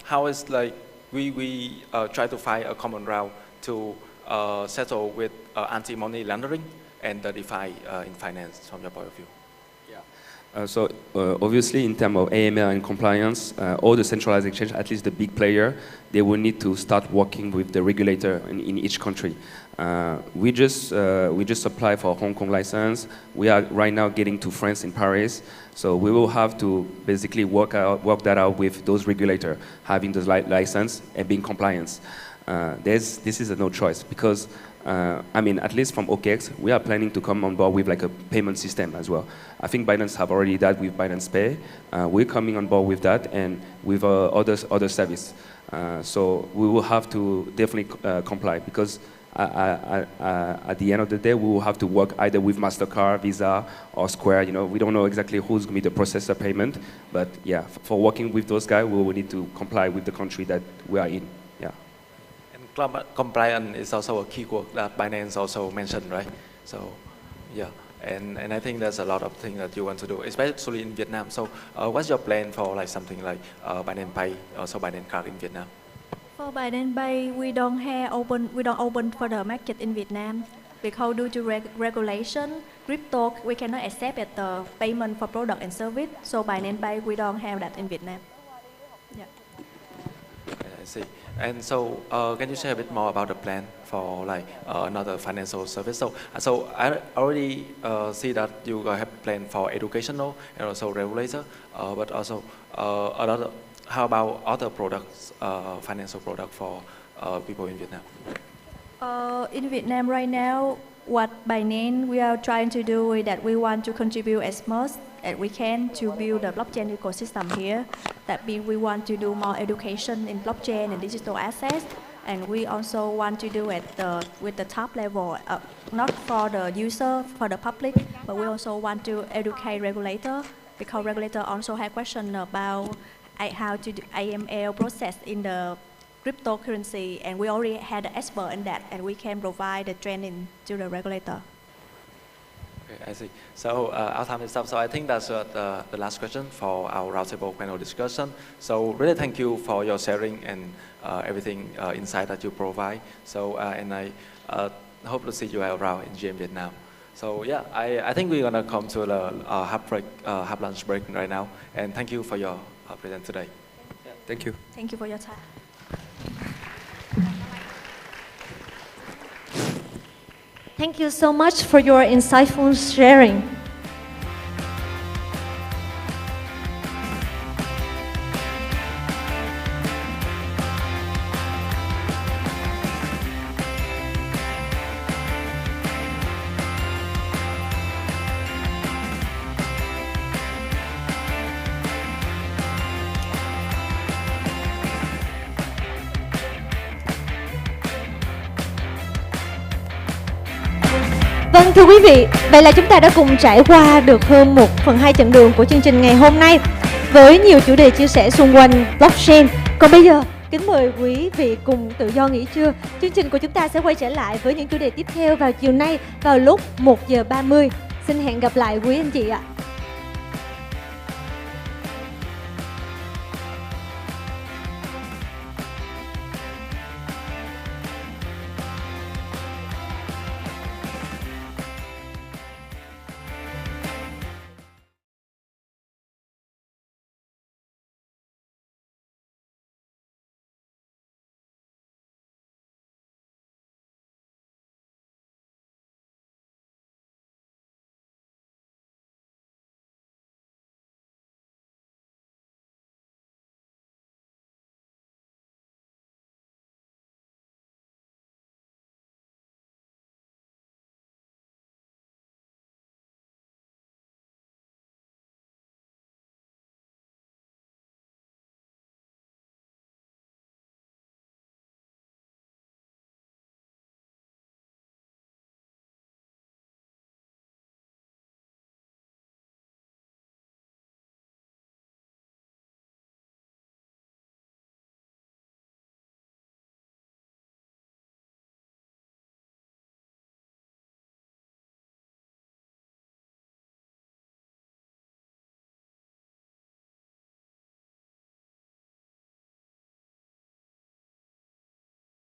T: how is like we try to find a common route to settle with anti-money laundering and the DeFi in finance from your point of view?
V: So obviously, in terms of AML and compliance, all the centralized exchange, at least the big player, they will need to start working with the regulator in each country. We just applied for a Hong Kong license. We are right now getting to France in Paris. So we will have to basically work that out with those regulators, having the license and being compliant. This is a no choice because I mean, at least from OKX, we are planning to come on board with like a payment system as well. I think Binance have already that with Binance Pay. We're coming on board with that and with other service. So we will have to definitely comply because at the end of the day, we will have to work either with MasterCard, Visa, or Square. You know, we don't know exactly who's going to be the processor payment, but yeah, for working with those guys, we will need to comply with the country that we are in. Yeah.
D: And compliance is also a key word that Binance also mentioned, right? So, yeah. And I think there's a lot of things that you want to do, especially in Vietnam. So, what's your plan for like something like Binance Pay, also Binance Card in Vietnam?
U: For Binance Pay, we don't open for the market in Vietnam because due to regulation, crypto we cannot accept as the payment for product and service. So Binance Pay we don't have that in Vietnam. Yeah.
D: I see. And so, can you share a bit more about the plan for like another financial service? So I already see that you have plan for educational and also regulator, but also how about other products, financial product for people in Vietnam?
U: In Vietnam right now, what Binance we are trying to do is that we want to contribute as much as we can to build the blockchain ecosystem here. That means we want to do more education in blockchain and digital assets, and we also want to do it with the top level, not for the user, for the public, but we also want to educate regulator because regulator also have question about how to do AML process in the cryptocurrency, and we already had an expert in that, and we can provide the training to the regulator.
D: Okay, I see. So our time is up. So I think that's the last question for our roundtable panel discussion. So really thank you for your sharing and everything insight that you provide. So and I hope to see you around in GM Vietnam. So yeah, I think we're gonna come to the half lunch break right now. And thank you for your present today.
V: Yeah, thank you.
U: Thank you for your time.
B: Thank you so much for your insightful sharing. Vâng, thưa quý vị, vậy là chúng ta đã cùng trải qua được hơn 1/2 chặng đường của chương trình ngày hôm nay với nhiều chủ đề chia sẻ xung quanh blockchain. Còn bây giờ, kính mời quý vị cùng tự do nghỉ trưa. Chương trình của chúng ta sẽ quay trở lại với những chủ đề tiếp theo vào chiều nay vào lúc 1:30. Xin hẹn gặp lại quý anh chị ạ.